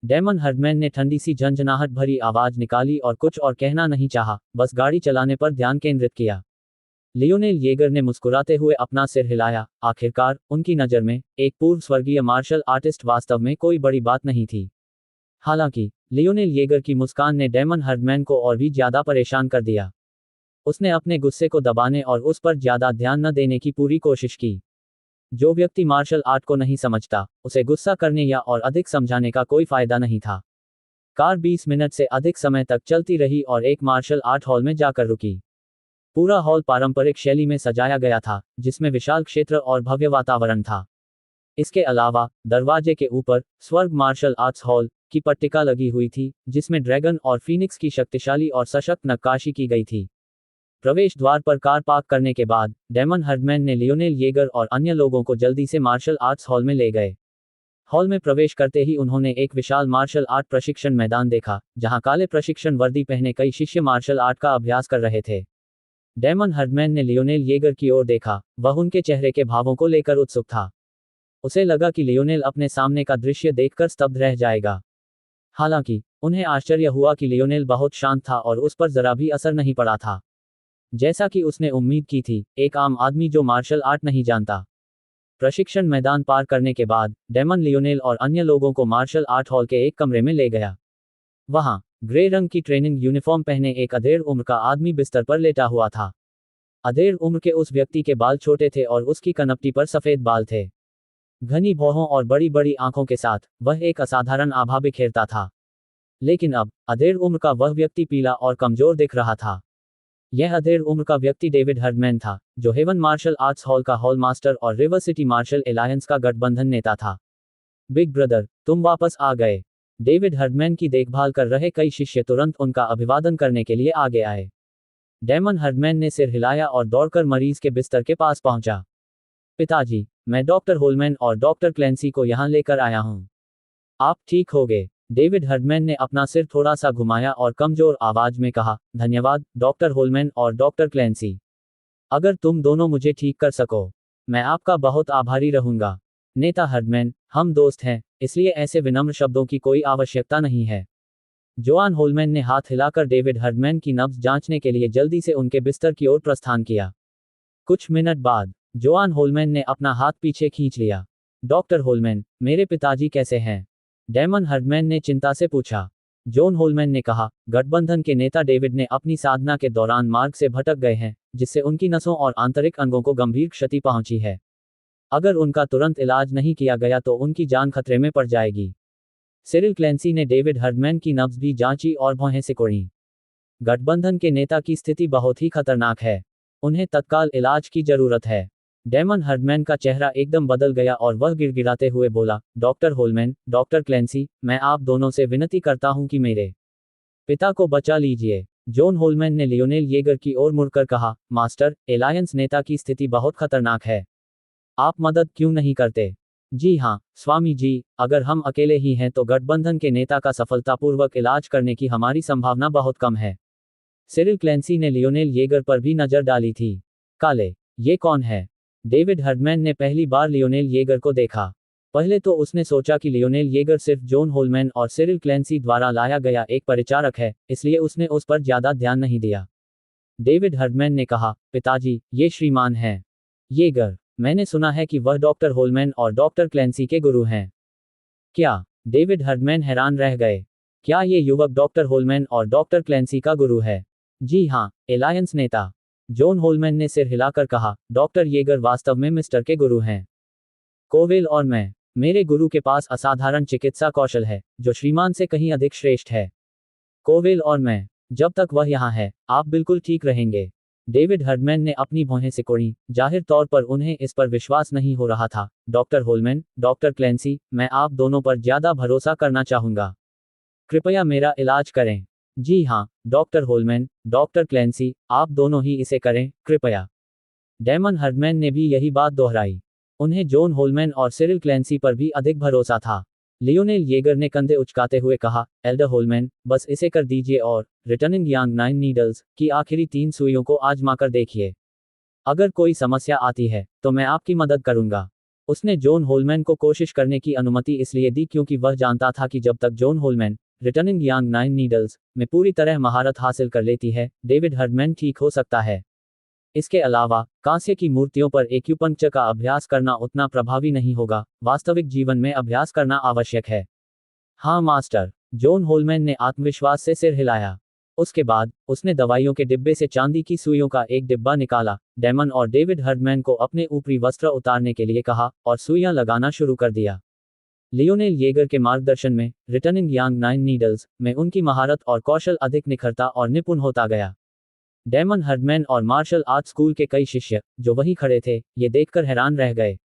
डेमन हर्डमैन ने ठंडी सी झंझनाहट भरी आवाज निकाली और कुछ और कहना नहीं चाहा, बस गाड़ी चलाने पर ध्यान केंद्रित किया। लियोनेल येगर ने मुस्कुराते हुए अपना सिर हिलाया। आखिरकार उनकी नज़र में एक पूर्व स्वर्गीय मार्शल आर्टिस्ट वास्तव में कोई बड़ी बात नहीं थी। हालांकि लियोनेल येगर की मुस्कान ने डेमन हर्डमैन को और भी ज्यादा परेशान कर दिया। उसने अपने गुस्से को दबाने और उस पर ज्यादा ध्यान न देने की पूरी कोशिश की। जो व्यक्ति मार्शल आर्ट को नहीं समझता, उसे गुस्सा करने या और अधिक समझाने का कोई फायदा नहीं था। कार 20 मिनट से अधिक समय तक चलती रही और एक मार्शल आर्ट हॉल में जाकर रुकी। पूरा हॉल पारंपरिक शैली में सजाया गया था, जिसमें विशाल क्षेत्र और भव्य वातावरण था। इसके अलावा दरवाजे के ऊपर स्वर्ग मार्शल आर्ट्स हॉल की पट्टिका लगी हुई थी, जिसमें ड्रैगन और फीनिक्स की शक्तिशाली और सशक्त नक्काशी की गई थी। प्रवेश द्वार पर कार पार्क करने के बाद डेमन हर्डमैन ने लियोनेल येगर और अन्य लोगों को जल्दी से मार्शल आर्ट्स हॉल में ले गए। हॉल में प्रवेश करते ही उन्होंने एक विशाल मार्शल आर्ट प्रशिक्षण मैदान देखा, जहां काले प्रशिक्षण वर्दी पहने कई शिष्य मार्शल आर्ट का अभ्यास कर रहे थे। डेमन हर्डमैन ने लियोनेल येगर की ओर देखा, वह उनके चेहरे के भावों को लेकर उत्सुक था। उसे लगा कि लियोनेल अपने सामने का दृश्य देखकर स्तब्ध रह जाएगा। हालांकि उन्हें आश्चर्य हुआ कि लियोनेल बहुत शांत था और उस पर जरा भी असर नहीं पड़ा था। जैसा कि उसने उम्मीद की थी, एक आम आदमी जो मार्शल आर्ट नहीं जानता। प्रशिक्षण मैदान पार करने के बाद डेमन लियोनेल और अन्य लोगों को मार्शल आर्ट हॉल के एक कमरे में ले गया। वहां ग्रे रंग की ट्रेनिंग यूनिफॉर्म पहने एक अधेड़ उम्र का आदमी बिस्तर पर लेटा हुआ था। अधेड़ उम्र के उस व्यक्ति के बाल छोटे थे और उसकी कनपटी पर सफेद बाल थे। घनी भौहों और बड़ी बड़ी आंखों के साथ वह एक असाधारण आभा बिखेरता था। लेकिन अब अधेड़ उम्र का वह व्यक्ति पीला और कमजोर दिख रहा था। यह अधेड़ उम्र का व्यक्ति डेविड हर्डमैन था, जो हेवन मार्शल आर्ट्स हॉल का हॉल मास्टर और रिवर सिटी मार्शल एलायंस का गठबंधन नेता था। बिग ब्रदर, तुम वापस आ गए। डेविड हर्डमैन की देखभाल कर रहे कई शिष्य तुरंत उनका अभिवादन करने के लिए आगे आए। डेमन हर्डमैन ने सिर हिलाया और दौड़कर मरीज के बिस्तर के पास पहुंचा। पिताजी, मैं डॉक्टर होलमैन और डॉक्टर क्लैंसी को यहां लेकर आया हूं। आप ठीक हो गए? डेविड हर्डमैन ने अपना सिर थोड़ा सा घुमाया और कमजोर आवाज में कहा, धन्यवाद डॉक्टर होलमैन और डॉक्टर क्लैंसी। अगर तुम दोनों मुझे ठीक कर सको, मैं आपका बहुत आभारी रहूंगा। नेता हर्डमैन, हम दोस्त हैं, इसलिए ऐसे विनम्र शब्दों की कोई आवश्यकता नहीं है। जोआन होलमैन ने हाथ हिलाकर डेविड हर्डमैन की नब्ज जांचने के लिए जल्दी से उनके बिस्तर की ओर प्रस्थान किया। कुछ मिनट बाद जोआन होलमैन ने अपना हाथ पीछे खींच लिया। डॉक्टर होलमैन, मेरे पिताजी कैसे हैं? डेमन हर्डमैन ने चिंता से पूछा। जॉन होलमैन ने कहा, गठबंधन के नेता डेविड ने अपनी साधना के दौरान मार्ग से भटक गए हैं, जिससे उनकी नसों और आंतरिक अंगों को गंभीर क्षति पहुंची है। अगर उनका तुरंत इलाज नहीं किया गया तो उनकी जान खतरे में पड़ जाएगी। सिरिल क्लैंसी ने डेविड हर्डमैन की नब्ज भी जांची और भौहें सिकोड़ी। गठबंधन के नेता की स्थिति बहुत ही खतरनाक है। उन्हें तत्काल इलाज की जरूरत है। डेमन हर्डमैन का चेहरा एकदम बदल गया और वह गिड़गिड़ाते हुए बोला, डॉक्टर होलमैन, डॉक्टर क्लैंसी, मैं आप दोनों से विनती करता हूं कि मेरे पिता को बचा लीजिए। जॉन होलमैन ने लियोनेल येगर की ओर मुड़कर कहा, मास्टर, एलायंस नेता की स्थिति बहुत खतरनाक है। आप मदद क्यों नहीं करते? जी हाँ, स्वामी जी, अगर हम अकेले ही हैं तो गठबंधन के नेता का सफलतापूर्वक इलाज करने की हमारी संभावना बहुत कम है। सिरिल क्लैंसी ने लियोनेल येगर पर भी नजर डाली थी। काले, ये कौन है? डेविड हर्डमैन ने पहली बार लियोनेल येगर को देखा। पहले तो उसने सोचा कि लियोनेल येगर सिर्फ जॉन होलमैन और सिरिल क्लैंसी द्वारा लाया गया एक परिचारक है, इसलिए उसने उस पर ज्यादा ध्यान नहीं दिया। डेविड हर्डमैन ने कहा, पिताजी, ये श्रीमान हैं येगर। मैंने सुना है कि वह डॉक्टर होलमैन और डॉक्टर क्लैंसी के गुरु हैं। क्या? डेविड हर्डमैन हैरान रह गए। क्या ये युवक डॉक्टर होलमैन और डॉक्टर क्लैंसी का गुरु है? जी हाँ, एलायंस नेता। जॉन होलमैन ने सिर हिलाकर कहा, डॉक्टर येगर वास्तव में मिस्टर के गुरु हैं। कोवेल और मैं, मेरे गुरु के पास असाधारण चिकित्सा कौशल है, जो श्रीमान से कहीं अधिक श्रेष्ठ है। कोवेल और मैं, जब तक वह यहाँ है, आप बिल्कुल ठीक रहेंगे। डेविड हर्डमैन ने अपनी भौहें सिकोड़ी, जाहिर तौर पर उन्हें इस पर विश्वास नहीं हो रहा था। डॉक्टर होलमैन, डॉक्टर क्लेंसी, मैं आप दोनों पर ज्यादा भरोसा करना चाहूंगा। कृपया मेरा इलाज करें। जी हाँ, डॉक्टर होलमैन, डॉक्टर क्लेंसी, आप दोनों ही इसे करें, कृपया। डैमन हर्डमैन ने भी यही बात दोहराई। उन्हें जॉन होलमैन और सिरिल क्लेंसी पर भी अधिक भरोसा था। लियोनेल येगर ने कंधे उचकाते हुए कहा, एल्डर होलमैन, बस इसे कर दीजिए और रिटर्निंग यांग 9 नीडल्स की आखिरी 3 सुइयों को आजमा कर देखिए। अगर कोई समस्या आती है, तो मैं आपकी मदद करूंगा। उसने जॉन होलमैन को कोशिश करने की अनुमति इसलिए दी क्योंकि वह जानता था कि जब तक जॉन होलमैन रिटर्निंग यांग 9 नीडल्स में पूरी तरह महारत हासिल कर लेती है, डेविड हर्डमैन ठीक हो सकता है। इसके अलावा, कांस्य की मूर्तियों पर एक्यूपंक्चर का अभ्यास करना उतना प्रभावी नहीं होगा, वास्तविक जीवन में अभ्यास करना आवश्यक है। हाँ मास्टर, जॉन होलमैन ने आत्मविश्वास से सिर हिलाया। उसके बाद, उसने दवाइयों के डिब्बे से चांदी की सुइयों का एक डिब्बा निकाला, डैमन और डेविड हर्डमैन को अपने ऊपरी वस्त्र उतारने के लिए कहा, और सुइयां लगाना शुरू कर दिया। लियोनेल येगर के मार्गदर्शन में, रिटर्निंग यांग 9 नीडल्स में उनकी महारत और कौशल अधिक निखरता और निपुण होता गया। डैमन हर्डमैन और मार्शल आर्ट स्कूल के कई शिष्य, जो वहीं खड़े थे, ये देखकर हैरान रह गए।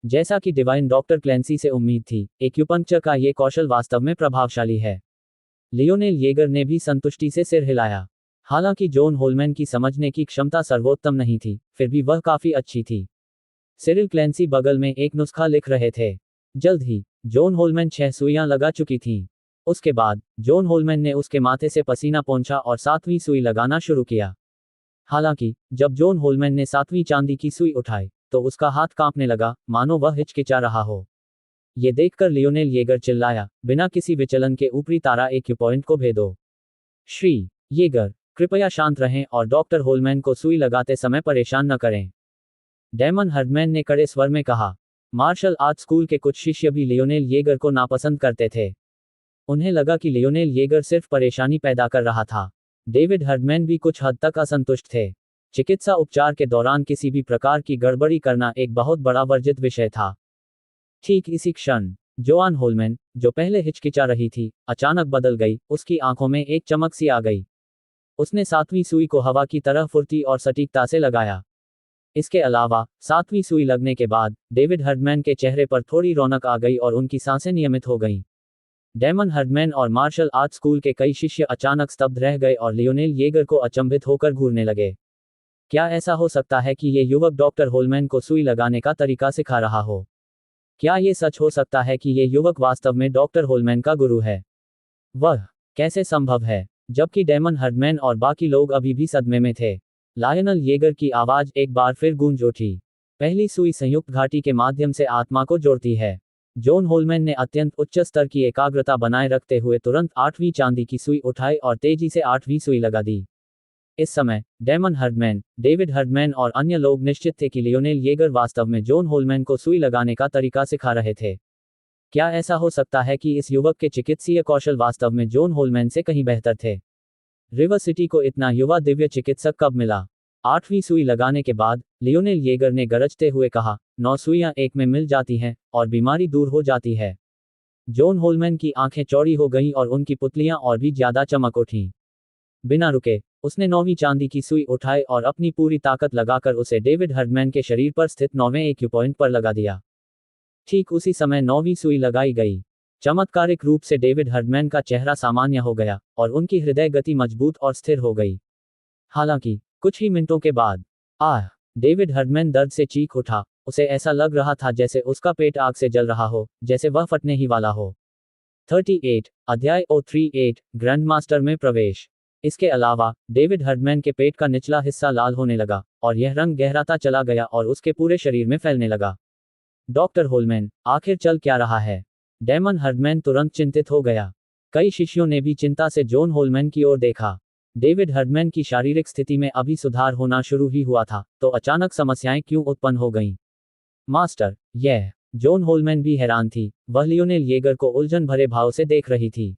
जैसा कि डिवाइन डॉक्टर क्लेंसी से उम्मीद थी, एक्यूपंक्चर का ये कौशल वास्तव में प्रभावशाली है। लियोनेल येगर ने भी संतुष्टि से सिर हिलाया। हालांकि जॉन होलमैन की समझने की क्षमता सर्वोत्तम नहीं थी, फिर भी वह काफी अच्छी थी। सिरिल क्लेंसी बगल में एक नुस्खा लिख रहे थे। जल्द ही, जॉन होलमैन 6 सुइयां लगा चुकी थीं। उसके बाद, जॉन होलमैन ने उसके माथे से पसीना पोंछा और 7वीं सुई लगाना शुरू किया। हालांकि, जब जॉन होलमैन ने 7वीं चांदी की सुई उठाई, तो उसका हाथ कांपने लगा, मानो वह हिचकिचा रहा हो। ये देखकर लियोनेल येगर चिल्लाया, बिना किसी विचलन के ऊपरी तारा एक्यूपॉइंट को भेदो। श्री येगर, कृपया शांत रहें और डॉक्टर होलमैन को सुई लगाते समय परेशान न करें। डैमन हर्डमैन ने कड़े स्वर में कहा। मार्शल आर्ट स्कूल के कुछ शिष्य भी लियोनेल येगर को नापसंद करते थे। उन्हें लगा कि लियोनेल येगर सिर्फ परेशानी पैदा कर रहा था। डेविड हर्डमैन भी कुछ हद तक असंतुष्ट थे। चिकित्सा उपचार के दौरान किसी भी प्रकार की गड़बड़ी करना एक बहुत बड़ा वर्जित विषय था। ठीक इसी क्षण, जोआन होलमैन, जो पहले हिचकिचा रही थी, अचानक बदल गई, उसकी आंखों में एक चमक सी आ गई। उसने 7वीं सुई को हवा की तरह फुर्ती और सटीकता से लगाया। इसके अलावा, 7वीं सुई लगने के बाद, डेविड हर्डमैन के चेहरे पर थोड़ी रौनक आ गई और उनकी सांसें नियमित हो गईं। डैमन हर्डमैन और मार्शल आर्ट स्कूल के कई शिष्य अचानक स्तब्ध रह गए और लियोनेल येगर को अचंभित होकर घूरने लगे। क्या ऐसा हो सकता है कि ये युवक डॉक्टर होलमैन को सुई लगाने का तरीका सिखा रहा हो? क्या ये सच हो सकता है कि ये युवक वास्तव में डॉक्टर होलमैन का गुरु है? वह कैसे संभव है? जबकि डैमन हर्डमैन और बाकी लोग अभी भी सदमे में थे। लायनल येगर की आवाज एक बार फिर गूंज उठी। पहली सुई संयुक्त घाटी के माध्यम से आत्मा को जोड़ती है। जॉन होलमैन ने अत्यंत उच्च स्तर की एकाग्रता बनाए रखते हुए तुरंत 8वीं चांदी की सुई उठाई और तेजी से 8वीं सुई लगा दी। इस समय, डैमन हर्डमैन, डेविड हर्डमैन और अन्य लोग निश्चित थे कि लियोनेल येगर वास्तव में जॉन होलमैन को सुई लगाने का तरीका सिखा रहे थे। क्या ऐसा हो सकता है कि इस युवक के चिकित्सीय कौशल वास्तव में जॉन होलमैन से कहीं बेहतर थे? रिवर सिटी को इतना युवा दिव्य चिकित्सक कब मिला? 8वीं सुई लगाने के बाद, लियोनेल येगर ने गरजते हुए कहा, 9 सुइयां एक में मिल जाती हैं, और बीमारी दूर हो जाती है। जॉन होलमैन की आंखें चौड़ी हो गईं और उनकी पुतलियां और भी ज्यादा चमक उठीं। बिना रुके, उसने 9वीं चांदी की सुई उठाई और अपनी पूरी ताकत लगाकर उसे डेविड हर्डमैन के शरीर पर स्थित 9वें एक्यूपॉइंट पर लगा दिया। ठीक उसी समय 9वीं सुई लगाई गई। चमत्कारिक रूप से डेविड हर्डमैन का चेहरा सामान्य हो गया, और उनकी हृदय गति मजबूत और स्थिर हो गई। हालांकि, कुछ ही मिनटों के बाद, डेविड हर्डमैन दर्द से चीख उठा। उसे ऐसा लग रहा था जैसे उसका पेट आग से जल रहा हो, जैसे वह फटने ही वाला हो। 38 अध्याय O38 ग्रैंडमास्टर में प्रवेश। इसके अलावा, डेविड हर्डमैन के पेट का निचला हिस्सा लाल होने लगा, और यह रंग गहराता चला गया और उसके पूरे शरीर में फैलने लगा। डॉक्टर होलमैन, आखिर चल क्या रहा है? डैमन हर्डमैन तुरंत चिंतित हो गया। कई शिष्यों ने भी चिंता से जॉन होलमैन की ओर देखा। डेविड हर्डमैन की शारीरिक स्थिति में अभी सुधार होना शुरू ही हुआ था, तो अचानक समस्याएं क्यों उत्पन्न हो गईं? मास्टर, यह जॉन होलमैन भी हैरान थी। वह लियोनेल येगर को उलझन भरे भाव से देख रही थी।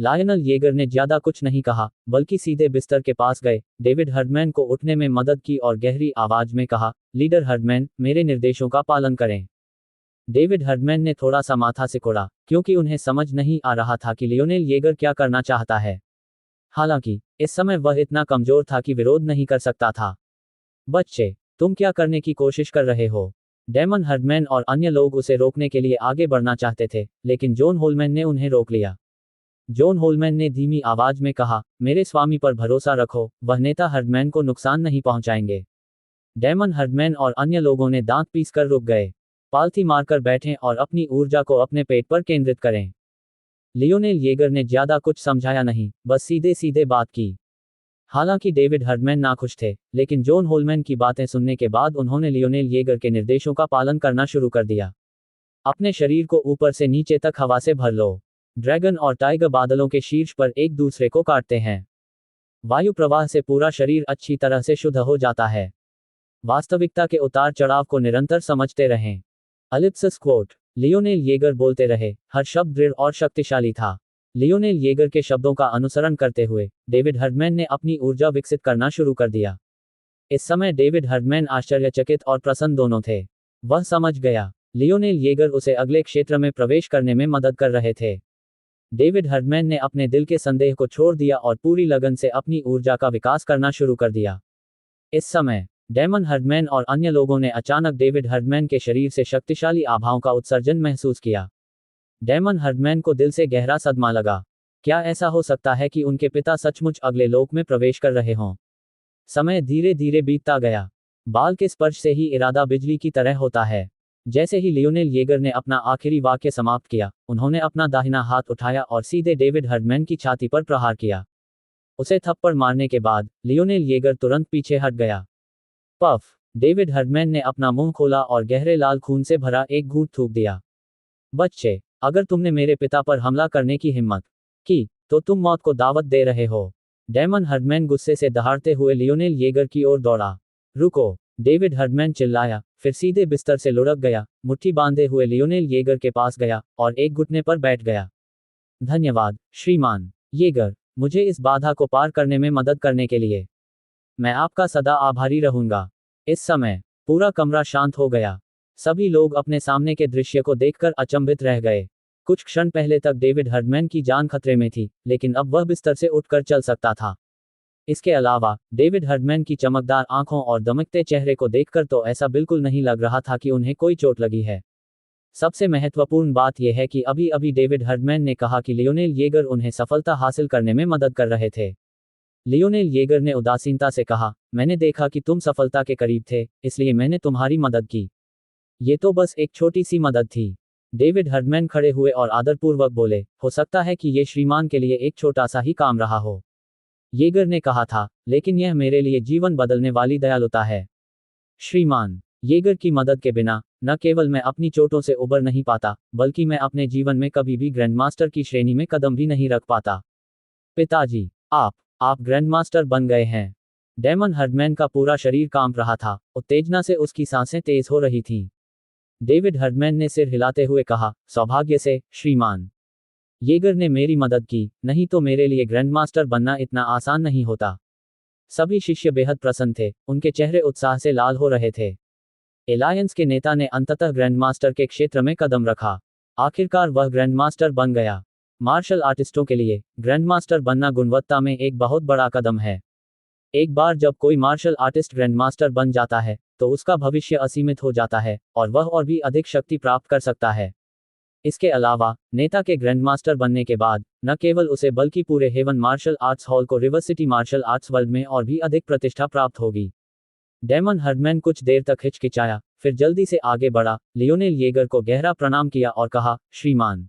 लायनल येगर ने ज्यादा कुछ नहीं कहा, बल्कि सीधे बिस्तर के पास गए, डेविड हर्डमैन को उठने में मदद की और गहरी आवाज में कहा, लीडर हर्डमैन, मेरे निर्देशों का पालन करें। डेविड हर्डमैन ने थोड़ा सा माथा सिकोड़ा, क्योंकि उन्हें समझ नहीं आ रहा था कि लियोनेल येगर क्या करना चाहता है। हालांकि इस समय वह इतना कमजोर था कि विरोध नहीं कर सकता था। बच्चे, तुम क्या करने की कोशिश कर रहे हो? डेमन हर्डमैन और अन्य लोग उसे रोकने के लिए आगे बढ़ना चाहते थे, लेकिन जॉन होलमैन ने उन्हें रोक लिया। जॉन होलमैन ने धीमी आवाज में कहा, मेरे स्वामी पर भरोसा रखो, वह नेता हर्डमैन को नुकसान नहीं पहुंचाएंगे। डेमन हर्डमैन और अन्य लोगों ने दांत पीस कर रुक गए। पालथी मारकर बैठें और अपनी ऊर्जा को अपने पेट पर केंद्रित करें। लियोनेल येगर ने ज्यादा कुछ समझाया नहीं, बस सीधे सीधे बात की। हालांकि डेविड हर्डमैन नाखुश थे, लेकिन जॉन होलमैन की बातें सुनने के बाद उन्होंने लियोनेल येगर के निर्देशों का पालन करना शुरू कर दिया। अपने शरीर को ऊपर से नीचे तक हवा से भर लो। ड्रैगन और टाइगर बादलों के शीर्ष पर एक दूसरे को काटते हैं। वायु प्रवाह से पूरा शरीर अच्छी तरह से शुद्ध हो जाता है। वास्तविकता के उतार चढ़ाव को निरंतर समझते रहें। अलिप्सिस क्वोट। लियोनेल येगर बोलते रहे, हर शब्द दृढ़ और शक्तिशाली था। लियोनेल येगर के शब्दों का अनुसरण करते हुए डेविड हर्डमैन ने अपनी ऊर्जा विकसित करना शुरू कर दिया। इस समय डेविड हर्डमैन आश्चर्यचकित और प्रसन्न दोनों थे। वह समझ गया, लियोनेल येगर उसे अगले क्षेत्र में प्रवेश करने में मदद कर रहे थे। डेविड हर्डमैन ने अपने दिल के संदेह को छोड़ दिया और पूरी लगन से अपनी ऊर्जा का विकास करना शुरू कर दिया। इस समय डेमन हर्डमैन और अन्य लोगों ने अचानक डेविड हर्डमैन के शरीर से शक्तिशाली आभाओं का उत्सर्जन महसूस किया। डेमन हर्डमैन को दिल से गहरा सदमा लगा। क्या ऐसा हो सकता है कि उनके पिता सचमुच अगले लोक में प्रवेश कर रहे हों? समय धीरे धीरे बीतता गया। बाल के स्पर्श से ही इरादा बिजली की तरह होता है। जैसे ही लियोनेल येगर ने अपना आखिरी वाक्य समाप्त किया, उन्होंने अपना दाहिना हाथ उठाया और सीधे डेविड हर्डमैन की छाती पर प्रहार किया। उसे थप्पड़ मारने के बाद लियोनेल येगर तुरंत पीछे हट गया। पफ! डेविड हर्डमैन ने अपना मुंह खोला और गहरे लाल खून से भरा एक घूंट थूक दिया। बच्चे, अगर तुमने मेरे पिता पर हमला करने की हिम्मत की, तो तुम मौत को दावत दे रहे हो। डेमन हर्डमैन गुस्से से दहाड़ते हुए लियोनेल येगर की ओर दौड़ा। रुको! डेविड हर्डमैन चिल्लाया, फिर सीधे बिस्तर से लुढ़क गया, मुट्ठी बांधे हुए लियोनेल येगर के पास गया और एक घुटने पर बैठ गया। धन्यवाद, श्रीमान येगर, मुझे इस बाधा को पार करने में मदद करने के लिए। मैं आपका सदा आभारी रहूंगा। इस समय पूरा कमरा शांत हो गया। सभी लोग अपने सामने के दृश्य को देखकर अचंभित रह गए। कुछ क्षण पहले तक डेविड हर्डमैन की जान खतरे में थी, लेकिन अब वह बिस्तर से उठकर चल सकता था। इसके अलावा डेविड हर्डमैन की चमकदार आंखों और दमकते चेहरे को देखकर तो ऐसा बिल्कुल नहीं लग रहा था कि उन्हें कोई चोट लगी है। सबसे महत्वपूर्ण बात यह है कि अभी अभी डेविड हर्डमैन ने कहा कि लियोनेल येगर उन्हें सफलता हासिल करने में मदद कर रहे थे। लियोनेल येगर ने उदासीनता से कहा, मैंने देखा कि तुम सफलता के करीब थे, इसलिए मैंने तुम्हारी मदद की। ये तो बस एक छोटी सी मदद थी। डेविड हर्डमैन खड़े हुए और आदरपूर्वक बोले, हो सकता है कि ये श्रीमान के लिए एक छोटा सा ही काम रहा हो। येगर ने कहा था, लेकिन यह मेरे लिए जीवन बदलने वाली दयालुता है। श्रीमान येगर की मदद के बिना न केवल मैं अपनी चोटों से उबर नहीं पाता, बल्कि मैं अपने जीवन में कभी भी ग्रैंडमास्टर की श्रेणी में कदम भी नहीं रख पाता। पिताजी, आप ग्रैंडमास्टर बन गए हैं। डेमन हर्डमैन का पूरा शरीर कांप रहा था, उत्तेजना से उसकी सांसें तेज हो रही थीं। डेविड हर्डमैन ने सिर हिलाते हुए कहा, सौभाग्य से, श्रीमान येगर ने मेरी मदद की, नहीं तो मेरे लिए ग्रैंडमास्टर बनना इतना आसान नहीं होता। सभी शिष्य बेहद प्रसन्न थे, उनके चेहरे उत्साह से लाल हो रहे थे। एलायंस के नेता ने अंततः ग्रैंडमास्टर के क्षेत्र में कदम रखा। आखिरकार वह ग्रैंडमास्टर बन गया। मार्शल आर्टिस्टों के लिए ग्रैंडमास्टर बनना गुणवत्ता में एक बहुत बड़ा कदम है। एक बार जब कोई मार्शल आर्टिस्ट ग्रैंडमास्टर बन जाता है, तो उसका भविष्य असीमित हो जाता है, और वह और भी अधिक शक्ति प्राप्त कर सकता है। इसके अलावा नेता के ग्रैंडमास्टर बनने के बाद न केवल उसे बल्कि पूरे हेवन मार्शल आर्ट्स हॉल को River city martial arts world में और भी अधिक प्रतिष्ठा प्राप्त होगी। डेमन हर्डमैन कुछ देर तक हिचकिचाया, फिर जल्दी से आगे बढ़ा, लियोनेल येगर को गहरा प्रणाम किया और कहा, श्रीमान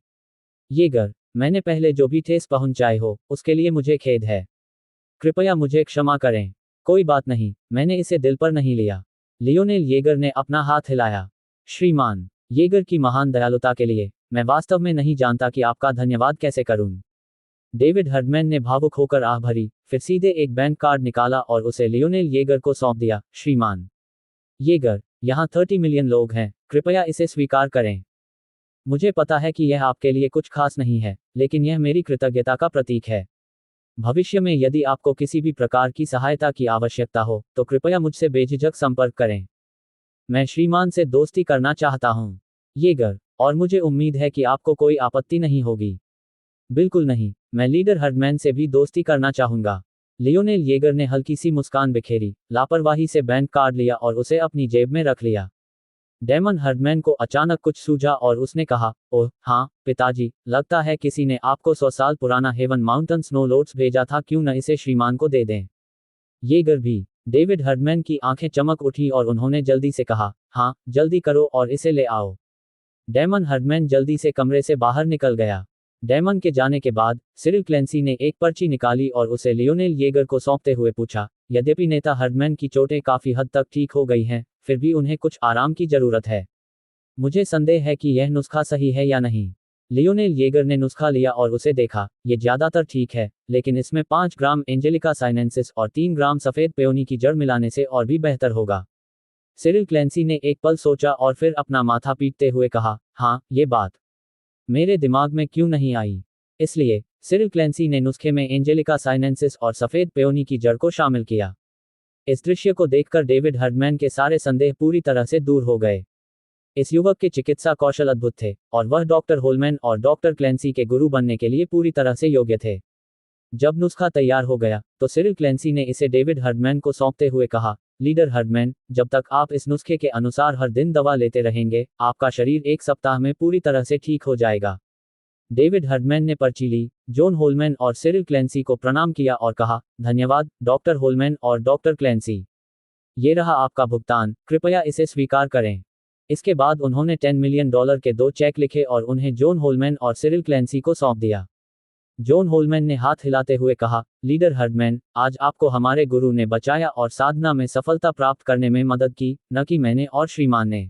येगर, मैंने पहले जो भी ठेस पहुंचाए हो, उसके लिए मुझे खेद है। कृपया मुझे क्षमा करें। कोई बात नहीं, मैंने इसे दिल पर नहीं लिया। लियोनेल येगर ने अपना हाथ हिलाया। श्रीमान येगर की महान दयालुता के लिए मैं वास्तव में नहीं जानता कि आपका धन्यवाद कैसे करूं। डेविड हर्डमैन ने भावुक होकर आह भरी, फिर सीधे एक बैंक कार्ड निकाला और उसे लियोनेल येगर को सौंप दिया। श्रीमान येगर, यहाँ 30 मिलियन लोग हैं, कृपया इसे स्वीकार करें। मुझे पता है कि यह आपके लिए कुछ खास नहीं है, लेकिन यह मेरी कृतज्ञता का प्रतीक है। भविष्य में यदि आपको किसी भी प्रकार की सहायता की आवश्यकता हो, तो कृपया मुझसे बेझिझक संपर्क करें। मैं श्रीमान से दोस्ती करना चाहता हूँ। येगर, और मुझे उम्मीद है कि आपको कोई आपत्ति नहीं होगी। बिल्कुल नहीं, मैं लीडर हर्डमैन से भी दोस्ती करना चाहूंगा। लियोनेल येगर ने हल्की सी मुस्कान बिखेरी, लापरवाही से बैंक कार्ड लिया और उसे अपनी जेब में रख लिया। डेमन हर्डमैन को अचानक कुछ सूझा और उसने कहा, ओह हाँ पिताजी, लगता है किसी ने आपको 100 साल पुराना हेवन माउंटेन स्नो लोट्स भेजा था, क्यों न इसे श्रीमान को दे दें। येगर भी। डेविड हर्डमैन की आंखें चमक उठी और उन्होंने जल्दी से कहा, हाँ जल्दी करो और इसे ले आओ। डेमन हर्डमैन जल्दी से कमरे से बाहर निकल गया। डेमन के जाने के बाद सिरिल क्लेंसी ने एक पर्ची निकाली और उसे लियोनेल येगर को सौंपते हुए पूछा, यद्यपि नेता हर्डमैन की चोटें काफी हद तक ठीक हो गई हैं, फिर भी उन्हें कुछ आराम की जरूरत है। मुझे संदेह है कि यह नुस्खा सही है या नहीं। लियोनेल येगर ने नुस्खा लिया और उसे देखा, ये ज्यादातर ठीक है, लेकिन इसमें 5 ग्राम एंजेलिका साइनेंसिस और 3 ग्राम सफेद पेयोनी की जड़ मिलाने से और भी बेहतर होगा। सिरिल क्लेंसी ने एक पल सोचा और फिर अपना माथा पीटते हुए कहा, हाँ ये बात मेरे दिमाग में क्यों नहीं आई। इसलिए सिरिल क्लेंसी ने नुस्खे में एंजेलिका साइनेंसिस और सफेद पेयोनी की जड़ को शामिल किया। इस दृश्य को देखकर डेविड हर्डमैन के सारे संदेह पूरी तरह से दूर हो गए। इस युवक के चिकित्सा कौशल अद्भुत थे, और वह डॉक्टर होलमैन और डॉक्टर क्लेंसी के गुरु बनने के लिए पूरी तरह से योग्य थे। जब नुस्खा तैयार हो गया, तो सिरिल क्लेंसी ने इसे डेविड हर्डमैन को सौंपते हुए कहा, लीडर हर्डमैन, जब तक आप इस नुस्खे के अनुसार हर दिन दवा लेते रहेंगे, आपका शरीर 1 सप्ताह में पूरी तरह से ठीक हो जाएगा। डेविड हर्डमैन ने पर्ची ली, जॉन होलमैन और सिरिल क्लेंसी को प्रणाम किया और कहा, धन्यवाद डॉक्टर होलमैन और डॉक्टर क्लेंसी। ये रहा आपका भुगतान, कृपया इसे स्वीकार करें। इसके बाद उन्होंने $10 मिलियन के 2 चेक लिखे और उन्हें जॉन होलमैन और सिरिल क्लेंसी को सौंप दिया। जॉन होलमैन ने हाथ हिलाते हुए कहा, लीडर हर्डमैन, आज आपको हमारे गुरु ने बचाया और साधना में सफलता प्राप्त करने में मदद की, न कि मैंने और श्रीमान ने।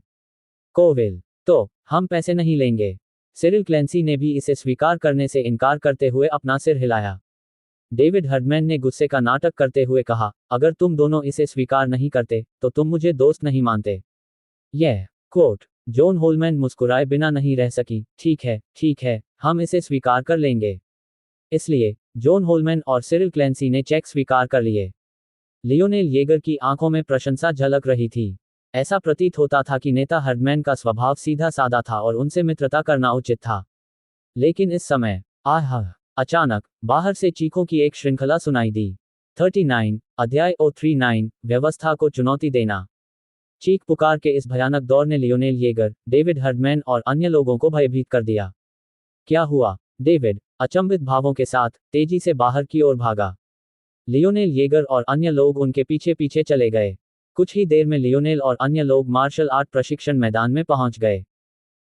कोविल, तो हम पैसे नहीं लेंगे। सिरिल क्लेंसी ने भी इसे स्वीकार करने से इनकार करते हुए अपना सिर हिलाया। डेविड हर्डमैन ने गुस्से का नाटक करते हुए कहा, अगर तुम दोनों इसे स्वीकार नहीं करते, तो तुम मुझे दोस्त नहीं मानते। यह कोट। जॉन होलमैन मुस्कुराए बिना नहीं रह सकी, ठीक है, हम इसे स्वीकार कर लेंगे। इसलिए जॉन होलमैन और सिरिल क्लेंसी ने चेक स्वीकार कर लिए। लियोनेल येगर की आंखों में प्रशंसा झलक रही थी। ऐसा प्रतीत होता था कि नेता हर्डमैन का स्वभाव सीधा साधा था और उनसे मित्रता करना उचित था। लेकिन इस समय अचानक बाहर से चीखों की एक श्रृंखला सुनाई दी। 39 अध्याय 039 व्यवस्था को चुनौती देना। चीख पुकार के इस भयानक दौर ने लियोनेल येगर, डेविड हर्डमैन और अन्य लोगों को भयभीत कर दिया। क्या हुआ? डेविड अचंभित भावों के साथ तेजी से बाहर की ओर भागा। लियोनेल येगर और अन्य लोग उनके पीछे पीछे चले गए। कुछ ही देर में लियोनेल और अन्य लोग मार्शल आर्ट प्रशिक्षण मैदान में पहुंच गए।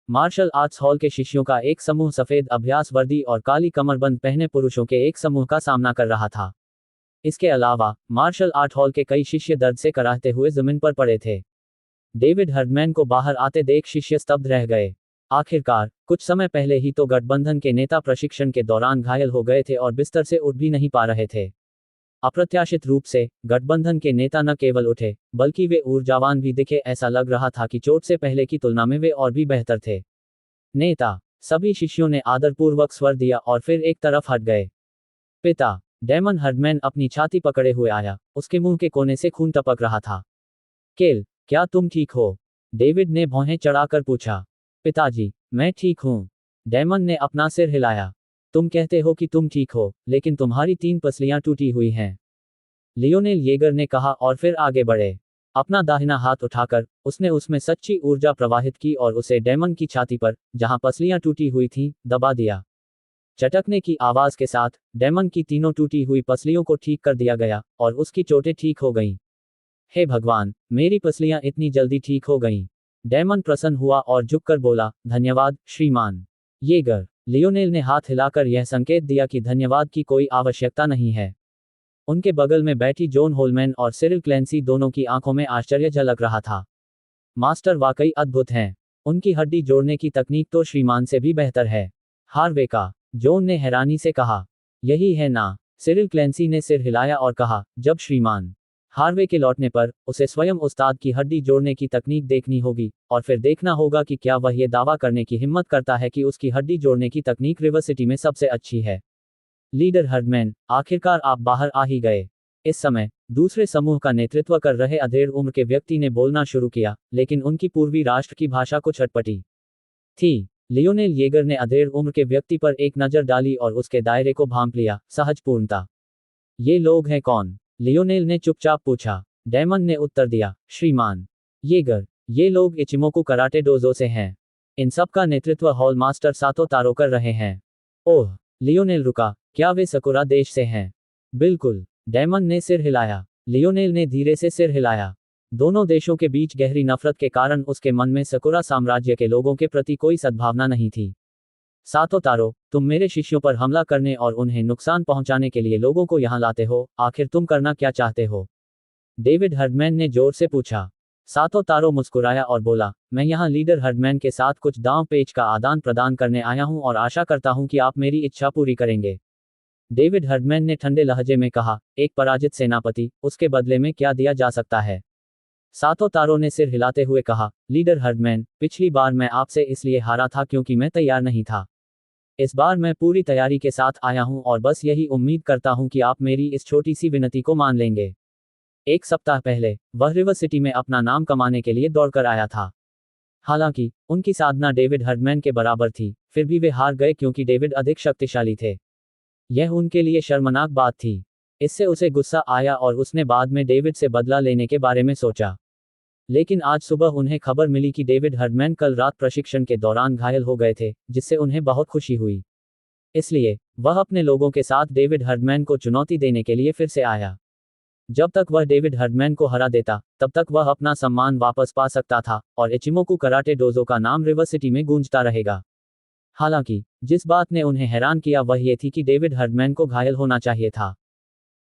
मार्शल आर्ट्स हॉल के शिष्यों का एक समूह सफेद अभ्यास वर्दी और काली कमरबंद पहने पुरुषों के एक समूह का सामना कर रहा था। इसके अलावा मार्शल आर्ट हॉल के कई शिष्य दर्द से कराहते हुए जमीन पर पड़े थे। डेविड हर्डमैन को बाहर आते देख शिष्य स्तब्ध रह गए। आखिरकार कुछ समय पहले ही तो गठबंधन के नेता प्रशिक्षण के दौरान घायल हो गए थे और बिस्तर से उठ भी नहीं पा रहे थे। अप्रत्याशित रूप से गठबंधन के नेता न केवल उठे, बल्कि वे ऊर्जावान भी दिखे। ऐसा लग रहा था कि चोट से पहले की तुलना में वे और भी बेहतर थे। नेता, सभी शिष्यों ने आदरपूर्वक स्वर दिया और फिर एक तरफ हट गए। पिता, डेमन हर्डमैन अपनी छाती पकड़े हुए आया, उसके मुंह के कोने से खून टपक रहा था। केल, क्या तुम ठीक हो? डेविड ने भौहें चढ़ाकर पूछा। पिताजी, मैं ठीक हूं। डेमन ने अपना सिर हिलाया। तुम कहते हो कि तुम ठीक हो, लेकिन तुम्हारी 3 पसलियां टूटी हुई हैं। लियोनेल येगर ने कहा और फिर आगे बढ़े। अपना दाहिना हाथ उठाकर उसने उसमें सच्ची ऊर्जा प्रवाहित की और उसे डेमन की छाती पर, जहां पसलियां टूटी हुई थीं, दबा दिया। चटकने की आवाज के साथ डेमन की तीनों टूटी हुई पसलियों को ठीक कर दिया गया और उसकी चोटें ठीक हो गईं। हे भगवान, मेरी पसलियां इतनी जल्दी ठीक हो गईं। डेमन प्रसन्न हुआ और झुककर बोला, धन्यवाद श्रीमान येगर। लियोनेल ने हाथ हिलाकर यह संकेत दिया कि धन्यवाद की कोई आवश्यकता नहीं है। उनके बगल में बैठी जॉन होलमैन और सिरिल क्लेंसी दोनों की आंखों में आश्चर्य झलक रहा था। मास्टर वाकई अद्भुत हैं। उनकी हड्डी जोड़ने की तकनीक तो श्रीमान से भी बेहतर है। हार्वे का, जॉन ने हैरानी से कहा। यही है ना? सिरिल क्लेंसी ने सिर हिलाया और कहा, जब श्रीमान हार्वे के लौटने पर उसे स्वयं उस्ताद की हड्डी जोड़ने की तकनीक देखनी होगी, और फिर देखना होगा कि क्या वह ये दावा करने की हिम्मत करता है कि उसकी हड्डी जोड़ने की तकनीक रिवर सिटी में सबसे अच्छी है। लीडर हर्डमैन, आखिरकार आप बाहर आ ही गए। इस समय दूसरे समूह का नेतृत्व कर रहे अधेड़ उम्र के व्यक्ति ने बोलना शुरू किया, लेकिन उनकी पूर्वी राष्ट्र की भाषा कुछ अटपटी थी। लियोनेल येगर ने अधेड़ उम्र के व्यक्ति पर एक नज़र डाली और उसके दायरे को भांप लिया। सहजपूर्णता। ये लोग हैं कौन? लियोनेल ने चुपचाप पूछा। डेमन ने उत्तर दिया, श्रीमान येगर, ये लोग इचिमोकू कराटे डोजो से हैं। इन सब का नेतृत्व हॉल मास्टर सातो तारो कर रहे हैं। ओह! लियोनेल रुका, क्या वे सकुरा देश से हैं? बिल्कुल। डेमन ने सिर हिलाया। लियोनेल ने धीरे से सिर हिलाया। दोनों देशों के बीच गहरी नफरत के कारण उसके मन में सकुरा साम्राज्य के लोगों के प्रति कोई सद्भावना नहीं थी। सातो तारो, तुम मेरे शिष्यों पर हमला करने और उन्हें नुकसान पहुंचाने के लिए लोगों को यहां लाते हो, आखिर तुम करना क्या चाहते हो? डेविड हर्डमैन ने जोर से पूछा। सातो तारो मुस्कुराया और बोला, मैं यहां लीडर हर्डमैन के साथ कुछ दांव पेच का आदान प्रदान करने आया हूं और आशा करता हूं कि आप मेरी इच्छा पूरी करेंगे। डेविड हर्डमैन ने ठंडे लहजे में कहा, एक पराजित सेनापति, उसके बदले में क्या दिया जा सकता है? सातो तारो ने सिर हिलाते हुए कहा, लीडर हर्डमैन, पिछली बार मैं आपसे इसलिए हारा था क्योंकि मैं तैयार नहीं था। इस बार मैं पूरी तैयारी के साथ आया हूं और बस यही उम्मीद करता हूं कि आप मेरी इस छोटी सी विनती को मान लेंगे। एक सप्ताह पहले वह रिवर सिटी में अपना नाम कमाने के लिए दौड़कर आया था। हालांकि उनकी साधना डेविड हर्डमैन के बराबर थी, फिर भी वे हार गए क्योंकि डेविड अधिक शक्तिशाली थे। यह उनके लिए शर्मनाक बात थी। इससे उसे गुस्सा आया और उसने बाद में डेविड से बदला लेने के बारे में सोचा। लेकिन आज सुबह उन्हें खबर मिली कि डेविड हर्डमैन कल रात प्रशिक्षण के दौरान घायल हो गए थे, जिससे उन्हें बहुत खुशी हुई। इसलिए वह अपने लोगों के साथ डेविड हर्डमैन को चुनौती देने के लिए फिर से आया। जब तक वह डेविड हर्डमैन को हरा देता, तब तक वह अपना सम्मान वापस पा सकता था और इचिमोकू कराटे डोजो का नाम रिवर सिटी में गूंजता रहेगा। हालांकि जिस बात ने उन्हें हैरान किया वह ये थी कि डेविड हर्डमैन को घायल होना चाहिए था,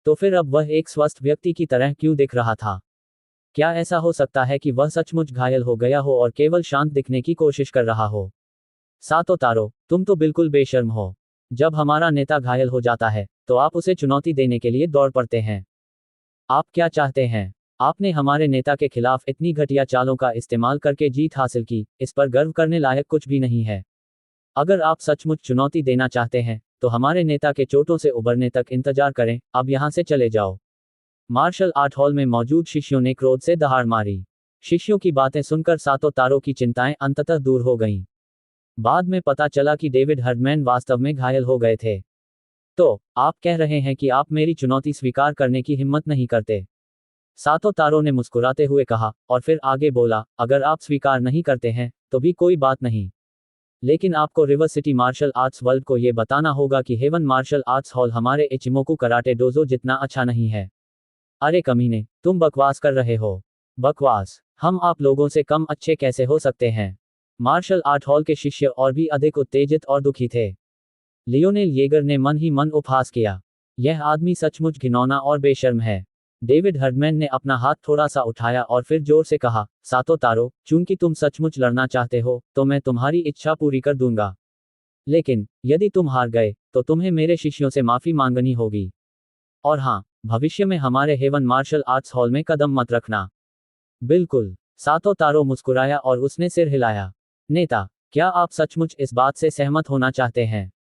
तो फिर अब वह एक स्वस्थ व्यक्ति की तरह क्यों दिख रहा था? क्या ऐसा हो सकता है कि वह सचमुच घायल हो गया हो और केवल शांत दिखने की कोशिश कर रहा हो? सातो तारो, तुम तो बिल्कुल बेशर्म हो। जब हमारा नेता घायल हो जाता है, तो आप उसे चुनौती देने के लिए दौड़ पड़ते हैं। आप क्या चाहते हैं? आपने हमारे नेता के खिलाफ इतनी घटिया चालों का इस्तेमाल करके जीत हासिल की, इस पर गर्व करने लायक कुछ भी नहीं है। अगर आप सचमुच चुनौती देना चाहते हैं, तो हमारे नेता के चोटों से उबरने तक इंतजार करें, अब यहां से चले जाओ। मार्शल आर्ट हॉल में मौजूद शिष्यों ने क्रोध से दहाड़ मारी। शिष्यों की बातें सुनकर सातो तारो की चिंताएं अंततः दूर हो गईं। बाद में पता चला कि डेविड हर्डमैन वास्तव में घायल हो गए थे। तो आप कह रहे हैं कि आप मेरी चुनौती स्वीकार करने की हिम्मत नहीं करते? सातो तारो ने मुस्कुराते हुए कहा, और फिर आगे बोला, अगर आप स्वीकार नहीं करते हैं, तो भी कोई बात नहीं। लेकिन आपको river city martial arts world को ये बताना होगा कि हेवन मार्शल आर्ट्स हॉल हमारे इचिमोकू कराटे डोजो जितना अच्छा नहीं है। अरे कमीने, तुम बकवास कर रहे हो। बकवास? हम आप लोगों से कम अच्छे कैसे हो सकते हैं? मार्शल आर्ट हॉल के शिष्य और भी अधिक उत्तेजित और दुखी थे। लियोनेल येगर ने मन ही मन उपहास किया। यह आदमी सचमुच घिनौना और बेशर्म है। डेविड हर्डमैन ने अपना हाथ थोड़ा सा उठाया और फिर जोर से कहा, सातो तारो, चूंकि तुम सचमुच लड़ना चाहते हो, तो मैं तुम्हारी इच्छा पूरी कर दूंगा। लेकिन यदि तुम हार गए, तो तुम्हें मेरे शिष्यों से माफी मांगनी होगी। और हाँ, भविष्य में हमारे हेवन मार्शल आर्ट्स हॉल में कदम मत रखना। बिल्कुल। सातो तारो मुस्कुराया और उसने सिर हिलाया। नेता, क्या आप सचमुच इस बात से सहमत होना चाहते हैं?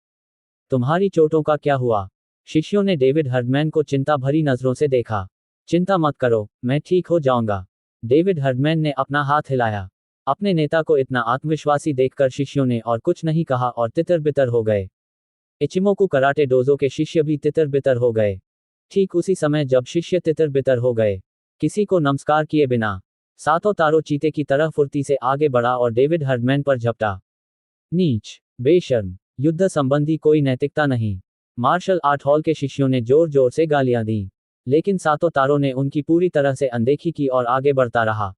तुम्हारी चोटों का क्या हुआ? शिष्यों ने डेविड हर्डमैन को चिंता भरी नजरों से देखा। चिंता मत करो, मैं ठीक हो जाऊंगा। डेविड हर्डमैन ने अपना हाथ हिलाया। अपने नेता को इतना आत्मविश्वासी देखकर शिष्यों ने और कुछ नहीं कहा और तितर बितर हो गए। इचिमोकू कराटे डोजो के शिष्य भी तितर बितर हो गए। ठीक उसी समय जब शिष्य तितर बितर हो गए, किसी को नमस्कार किए बिना सातो तारो चीते की तरह फुर्ती से आगे बढ़ा और डेविड हर्डमैन पर झपटा। नीच, बेशर्म, युद्ध संबंधी कोई नैतिकता नहीं। मार्शल आर्ट हॉल के शिष्यों ने जोर जोर से गालियां दी, लेकिन सातो तारो ने उनकी पूरी तरह से अनदेखी की और आगे बढ़ता रहा।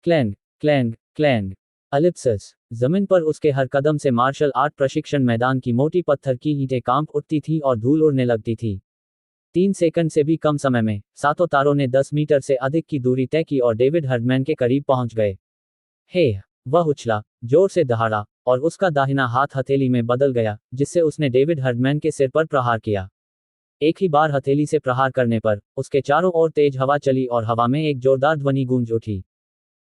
Clang, clang, clang. अलिप्सिस। जमीन पर उसके हर कदम से मार्शल आर्ट प्रशिक्षण मैदान की मोटी पत्थर की ईंटें कांप उठती थीं और धूल उड़ने लगती थी। 3 सेकंड से भी कम समय में सातो तारो ने 10 मीटर से अधिक की दूरी तय की और डेविड हर्डमैन के करीब पहुंच गए। हे! वह उछला, जोर से दहाड़ा, और उसका दाहिना हाथ हथेली में बदल गया, जिससे उसने डेविड हर्डमैन के सिर पर प्रहार किया। एक ही बार हथेली से प्रहार करने पर उसके चारों ओर तेज हवा चली और हवा में एक जोरदार ध्वनि गूंज उठी।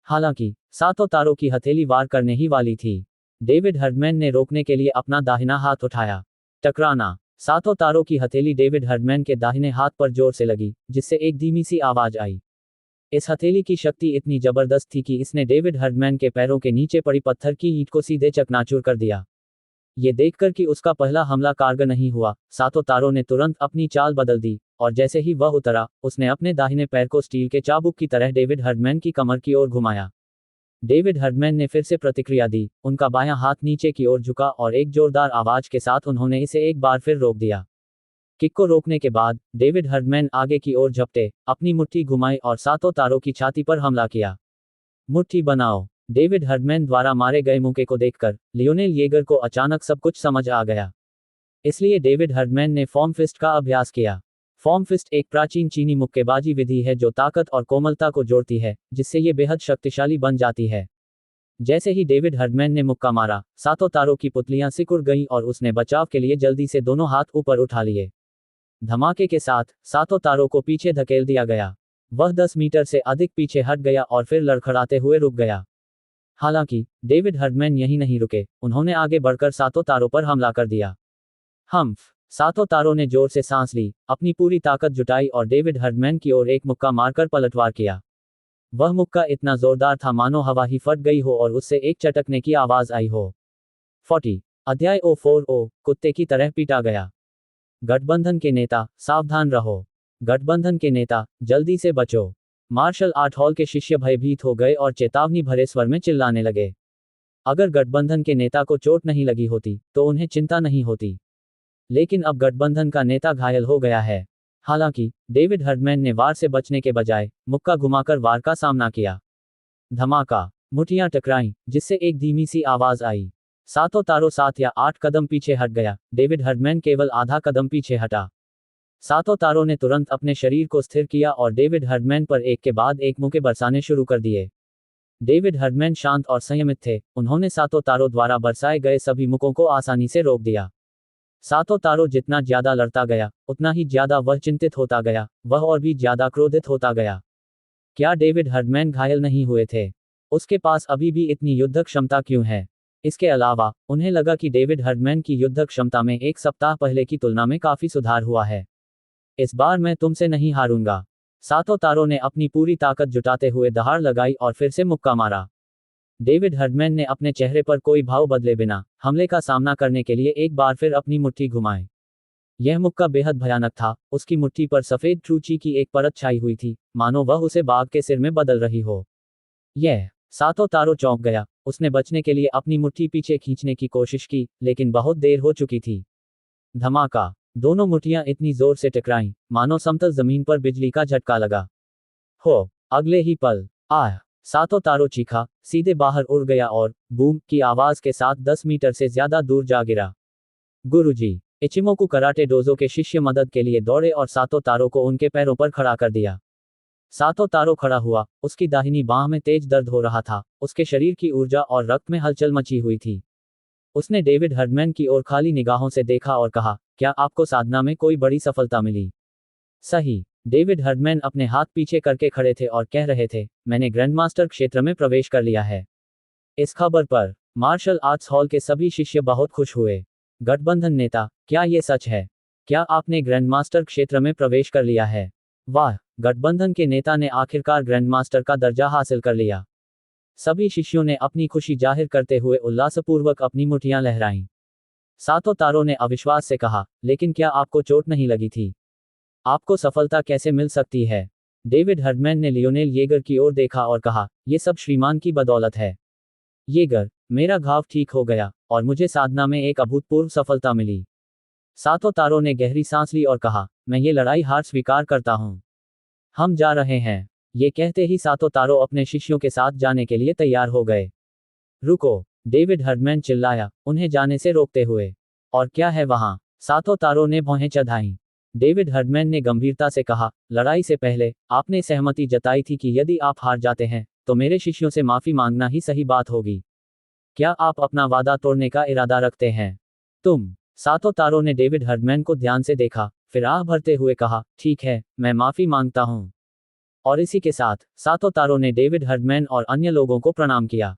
हालांकि सातों तारों की हथेली वार करने ही वाली थी, डेविड हर्डमैन ने रोकने के लिए अपना दाहिना हाथ उठाया। टकराना। सातों तारों की हथेली डेविड हर्डमैन के दाहिने हाथ पर जोर से लगी, जिससे एक धीमी सी आवाज आई। इस हथेली की शक्ति इतनी जबरदस्त थी कि इसने डेविड हर्डमैन के पैरों के नीचे पड़ी पत्थर की ईंट को सीधे चकनाचूर कर दिया। ये देखकर कि उसका पहला हमला कारगर नहीं हुआ, सातों तारों ने तुरंत अपनी चाल बदल दी, और जैसे ही वह उतरा, उसने अपने दाहिने पैर को स्टील के चाबुक की तरह डेविड हर्डमैन की कमर की ओर घुमाया। डेविड हर्डमैन ने फिर से प्रतिक्रिया दी, उनका बायां हाथ नीचे की ओर झुका और एक जोरदार आवाज के साथ उन्होंने इसे एक बार फिर रोक दिया। किक को रोकने के बाद डेविड हर्डमैन आगे की ओर झपटे, अपनी मुट्ठी घुमाई और सातों तारों की छाती पर हमला किया। मुट्ठी बनाओ। डेविड हर्डमैन द्वारा मारे गए मुक्के को देखकर लियोनेल येगर को अचानक सब कुछ समझ आ गया। इसलिए डेविड हर्डमैन ने फॉर्म फिस्ट का अभ्यास किया। फॉर्म फिस्ट एक प्राचीन चीनी मुक्केबाजी विधि है जो ताकत और कोमलता को जोड़ती है, जिससे ये बेहद शक्तिशाली बन जाती है। जैसे ही डेविड हर्डमैन ने मुक्का मारा, सातों तारों की पुतलियां सिकुड़ गईं और उसने बचाव के लिए जल्दी से दोनों हाथ ऊपर उठा लिए। धमाके के साथ सातों तारों को पीछे धकेल दिया गया। वह 10 मीटर से अधिक पीछे हट गया और फिर लड़खड़ाते हुए रुक गया। हालांकि डेविड हर्डमैन यहीं नहीं रुके, उन्होंने आगे बढ़कर सातों तारों पर हमला कर दिया। हम्फ। सातों तारों ने जोर से सांस ली, अपनी पूरी ताकत जुटाई और डेविड हर्डमैन की ओर एक मुक्का मारकर पलटवार किया। वह मुक्का इतना जोरदार था मानो हवा ही फट गई हो और उससे एक चटकने की आवाज आई हो। 40। अध्याय O4 कुत्ते की तरह पीटा गया। गठबंधन के नेता, सावधान रहो। गठबंधन के नेता, जल्दी से बचो। मार्शल आर्ट हॉल के शिष्य भयभीत हो गए और चेतावनी भरे स्वर में चिल्लाने लगे। अगर गठबंधन के नेता को चोट नहीं लगी होती तो उन्हें चिंता नहीं होती, लेकिन अब गठबंधन का नेता घायल हो गया है। हालांकि डेविड हर्डमैन ने वार से बचने के बजाय मुक्का घुमाकर वार का सामना किया। धमाका। मुठियां टकराईं, जिससे एक धीमी सी आवाज आई। सातों तारों 7 या 8 कदम पीछे हट गया, डेविड हर्डमैन केवल आधा कदम पीछे हटा। सातों तारों ने तुरंत अपने शरीर को स्थिर किया और डेविड हर्डमैन पर एक के बाद एक मुक्के बरसाने शुरू कर दिए। डेविड हर्डमैन शांत और संयमित थे, उन्होंने सातों तारों द्वारा बरसाए गए सभी मुक्कों को आसानी से रोक दिया। सातों तारों जितना ज्यादा लड़ता गया, उतना ही ज्यादा वह चिंतित होता गया, वह और भी ज्यादा क्रोधित होता गया। क्या डेविड हर्डमैन घायल नहीं हुए थे? उसके पास अभी भी इतनी युद्ध क्षमता क्यों है? इसके अलावा उन्हें लगा कि डेविड हर्डमैन की युद्ध क्षमता में एक सप्ताह पहले की तुलना में काफी सुधार हुआ है। इस बार मैं तुमसे नहीं हारूंगा। सातों तारों ने अपनी पूरी ताकत जुटाते हुए दहाड़ लगाई और फिर से मुक्का मारा। डेविड हर्डमैन ने अपने चेहरे पर कोई भाव बदले बिना हमले का सामना करने के लिए एक बार फिर अपनी मुट्ठी घुमाई। यह मुक्का बेहद भयानक था, उसकी मुट्ठी पर सफेद ट्रूची की एक परत छाई हुई थी, मानो वह उसे बाघ के सिर में बदल रही हो। यह सातों तारों चौंक गया, उसने बचने के लिए अपनी मुट्ठी पीछे खींचने की कोशिश की, लेकिन बहुत देर हो चुकी थी। धमाका। दोनों मुट्ठियां इतनी जोर से टकराईं, मानो समतल जमीन पर बिजली का झटका लगा हो। अगले ही पल, आह! सातों तारों चीखा, सीधे बाहर उड़ गया और बूम की आवाज के साथ 10 मीटर से ज्यादा दूर जा गिरा। गुरुजी। इचिमोकु कराटे डोजो के शिष्य मदद के लिए दौड़े और सातों तारों को उनके पैरों पर खड़ा कर दिया। सातों तारों खड़ा हुआ, उसकी दाहिनी बांह में तेज दर्द हो रहा था, उसके शरीर की ऊर्जा और रक्त में हलचल मची हुई थी। उसने डेविड हर्डमैन की ओर खाली निगाहों से देखा और कहा, क्या आपको साधना में कोई बड़ी सफलता मिली? सही। डेविड हर्डमैन अपने हाथ पीछे करके खड़े थे और कह रहे थे, मैंने ग्रैंडमास्टर क्षेत्र में प्रवेश कर लिया है। इस खबर पर मार्शल आर्ट्स हॉल के सभी शिष्य बहुत खुश हुए। गठबंधन नेता, क्या ये सच है? क्या आपने ग्रैंडमास्टर क्षेत्र में प्रवेश कर लिया है? वाह! गठबंधन के नेता ने आखिरकार ग्रैंडमास्टर का दर्जा हासिल कर लिया। सभी शिष्यों ने अपनी खुशी जाहिर करते हुए उल्लासपूर्वक अपनी मुठियां लहराईं। सातों तारों ने अविश्वास से कहा, लेकिन क्या आपको चोट नहीं लगी थी? आपको सफलता कैसे मिल सकती है? डेविड हर्डमैन ने लियोनेल येगर की ओर देखा और कहा, यह सब श्रीमान की बदौलत है। येगर, मेरा घाव ठीक हो गया और मुझे साधना में एक अभूतपूर्व सफलता मिली। सातों तारों ने गहरी सांस ली और कहा, मैं ये लड़ाई हार स्वीकार करता हूं। हम जा रहे हैं। ये कहते ही सातों तारों अपने शिष्यों के साथ जाने के लिए तैयार हो गए। रुको! डेविड हर्डमैन चिल्लाया, उन्हें जाने से रोकते हुए। और क्या है वहां? सातों तारों ने भौहें चढ़ाईं। डेविड हर्डमैन ने गंभीरता से कहा, लड़ाई से पहले आपने सहमति जताई थी कि यदि आप हार जाते हैं तो मेरे शिष्यों से माफी मांगना ही सही बात होगी। क्या आप अपना वादा तोड़ने का इरादा रखते हैं? तुम सातों तारों ने डेविड हर्डमैन को ध्यान से देखा, फिर आह भरते हुए कहा, ठीक है, मैं माफी मांगता हूँ। और इसी के साथ सातों तारों ने डेविड हर्डमैन और अन्य लोगों को प्रणाम किया।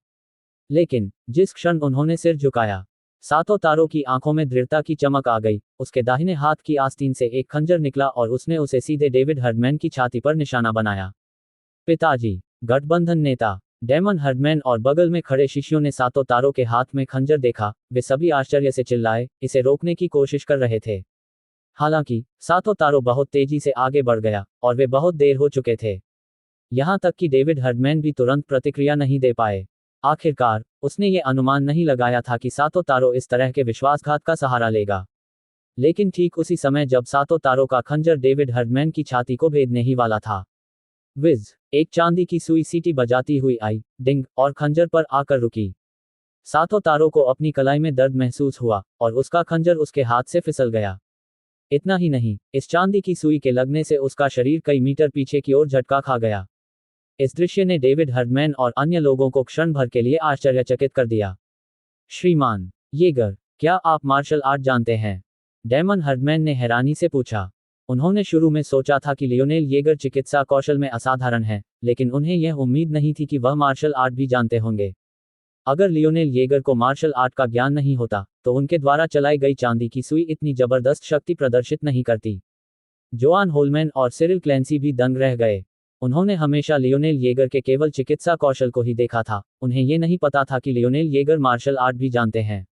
लेकिन जिस क्षण उन्होंने सिर झुकाया, सातों तारों की आंखों में दृढ़ता की चमक आ गई। उसके दाहिने हाथ की आस्तीन से एक खंजर निकला और उसने उसे सीधे डेविड हर्डमैन की छाती पर निशाना बनाया। पिताजी, गठबंधन नेता डेमन हर्डमैन और बगल में खड़े शिष्यों ने सातों तारों के हाथ में खंजर देखा। वे सभी आश्चर्य से चिल्लाए, इसे रोकने की कोशिश कर रहे थे। हालांकि सातों तारों बहुत तेजी से आगे बढ़ गया और वे बहुत देर हो चुके थे। यहां तक कि डेविड हर्डमैन भी तुरंत प्रतिक्रिया नहीं दे पाए। आखिरकार उसने ये अनुमान नहीं लगाया था कि सातों तारों इस तरह के विश्वासघात का सहारा लेगा। लेकिन ठीक उसी समय जब सातों तारों का खंजर डेविड हर्डमैन की छाती को भेदने ही वाला था, विज एक चांदी की सुई सीटी बजाती हुई आई, डिंग, और खंजर पर आकर रुकी। सातों तारों को अपनी कलाई में दर्द महसूस हुआ और उसका खंजर उसके हाथ से फिसल गया। इतना ही नहीं, इस चांदी की सुई के लगने से उसका शरीर कई मीटर पीछे की ओर झटका खा गया। इस दृश्य ने डेविड हर्डमैन और अन्य लोगों को क्षण भर के लिए आश्चर्यचकित कर दिया। श्रीमान येगर, क्या आप मार्शल आर्ट जानते हैं? डेमन हर्डमैन ने हैरानी से पूछा। उन्होंने शुरू में सोचा था कि लियोनेल येगर चिकित्सा कौशल में असाधारण है, लेकिन उन्हें यह उम्मीद नहीं थी कि वह मार्शल आर्ट भी जानते होंगे। अगर लियोनेल येगर को मार्शल आर्ट का ज्ञान नहीं होता, तो उनके द्वारा चलाई गई चांदी की सुई इतनी जबरदस्त शक्ति प्रदर्शित नहीं करती। जोआन होलमैन और सिरिल क्लैंसी भी दंग रह गए। उन्होंने हमेशा लियोनेल येगर के केवल चिकित्सा कौशल को ही देखा था, उन्हें ये नहीं पता था कि लियोनेल येगर मार्शल आर्ट भी जानते हैं।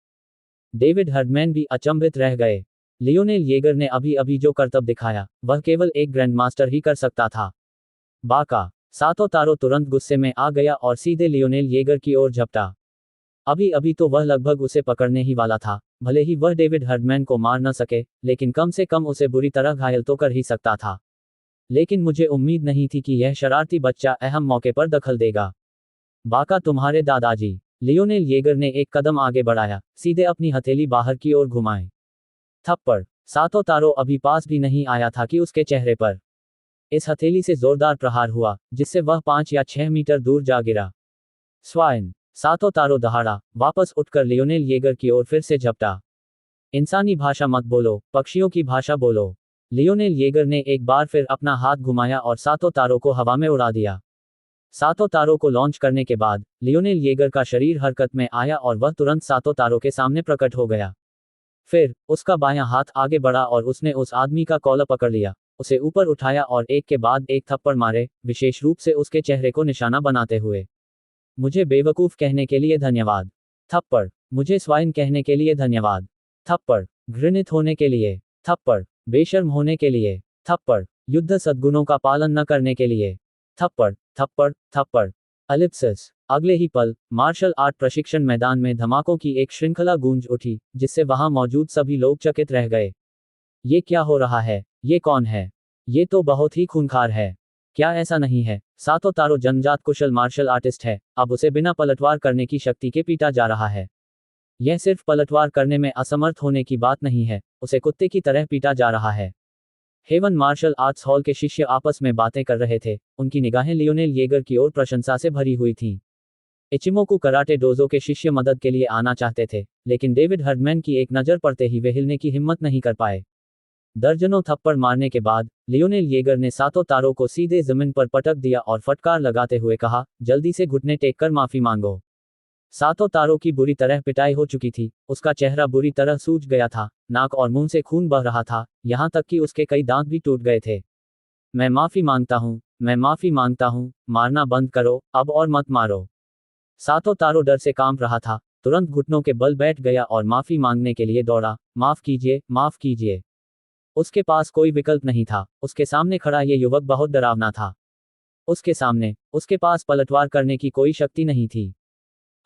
डेविड हर्डमैन भी अचंभित रह गए। लियोनेल येगर ने अभी अभी जो करतब दिखाया, वह केवल एक ग्रैंडमास्टर ही कर सकता था। बाका, सातों तारों तुरंत गुस्से में आ गया और सीधे लियोनेल येगर की ओर झपटा। अभी अभी तो वह लगभग उसे पकड़ने ही वाला था। भले ही वह डेविड हर्डमैन को मार न सके, लेकिन कम से कम उसे बुरी तरह घायल तो कर ही सकता था। लेकिन मुझे उम्मीद नहीं थी कि यह शरारती बच्चा अहम मौके पर दखल देगा। बाका, तुम्हारे दादाजी। लियोनेल येगर ने एक कदम आगे बढ़ाया, सीधे अपनी हथेली बाहर की ओर घुमाए। थप्पड़। सातों तारों अभी पास भी नहीं आया था कि उसके चेहरे पर इस हथेली से जोरदार प्रहार हुआ, जिससे वह 5 या 6 मीटर दूर जा गिरा। स्वाइन। सातों तारों दहाड़ा, वापस उठकर लियोनेल येगर की ओर फिर से झपटा। इंसानी भाषा मत बोलो, पक्षियों की भाषा बोलो। लियोनेल येगर ने एक बार फिर अपना हाथ घुमाया और सातों तारों को हवा में उड़ा दिया। सातों तारों को लॉन्च करने के बाद लियोनेल येगर का शरीर हरकत में आया और वह तुरंत सातों तारों के सामने प्रकट हो गया। फिर उसका बायां हाथ आगे बढ़ा और उसने उस आदमी का कॉलर पकड़ लिया, उसे ऊपर उठाया और एक के बाद एक थप्पड़ मारे, विशेष रूप से उसके चेहरे को निशाना बनाते हुए। मुझे बेवकूफ कहने के लिए धन्यवाद। थप्पड़। मुझे स्वाइन कहने के लिए धन्यवाद। थप्पड़। घृणित होने के लिए। थप्पड़। बेशर्म होने के लिए। थप्पड़। युद्ध सद्गुणों का पालन न करने के लिए। थप्पड़, थप्पड़, थप्पड़। एलिप्सिस। अगले ही पल मार्शल आर्ट प्रशिक्षण मैदान में धमाकों की एक श्रृंखला गूंज उठी, जिससे वहां मौजूद सभी लोग चकित रह गए। ये क्या हो रहा है? ये कौन है? ये तो बहुत ही खूंखार है। क्या ऐसा नहीं है? सातों तारों जन्मजात कुशल मार्शल आर्टिस्ट है, अब उसे बिना पलटवार करने की शक्ति के पीटा जा रहा है। यह सिर्फ पलटवार करने में असमर्थ होने की बात नहीं है, उसे कुत्ते की तरह पीटा जा रहा है। हेवन मार्शल आर्ट्स हॉल के शिष्य आपस में बातें कर रहे थे, उनकी निगाहें लियोनेल येगर की ओर प्रशंसा से भरी हुई थीं। इचिमोकू कराटे डोजो के शिष्य मदद के लिए आना चाहते थे, लेकिन डेविड हर्डमैन की एक नज़र पड़ते ही वे हिलने की हिम्मत नहीं कर पाए। दर्जनों थप्पड़ मारने के बाद लियोनेल येगर ने सातों तारों को सीधे जमीन पर पटक दिया और फटकार लगाते हुए कहा, जल्दी से घुटने टेक कर माफी मांगो। सातों तारों की बुरी तरह पिटाई हो चुकी थी, उसका चेहरा बुरी तरह सूज गया था, नाक और मुंह से खून बह रहा था, यहां तक कि उसके कई दांत भी टूट गए थे। मैं माफी मांगता हूँ, मैं माफी मांगता हूँ, मारना बंद करो, अब और मत मारो। सातों तारों डर से कांप रहा था, तुरंत घुटनों के बल बैठ गया और माफी मांगने के लिए दौड़ा। माफ कीजिए, माफ कीजिए। उसके पास कोई विकल्प नहीं था, उसके सामने खड़ा ये युवक बहुत डरावना था। उसके सामने, उसके पास पलटवार करने की कोई शक्ति नहीं थी।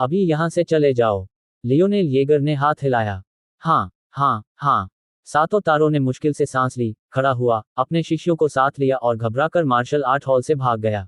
अभी यहां से चले जाओ। लियोनेल येगर ने हाथ हिलाया। हाँ, हाँ, हाँ। सातों तारों ने मुश्किल से सांस ली, खड़ा हुआ, अपने शिष्यों को साथ लिया और घबराकर मार्शल आर्ट हॉल से भाग गया।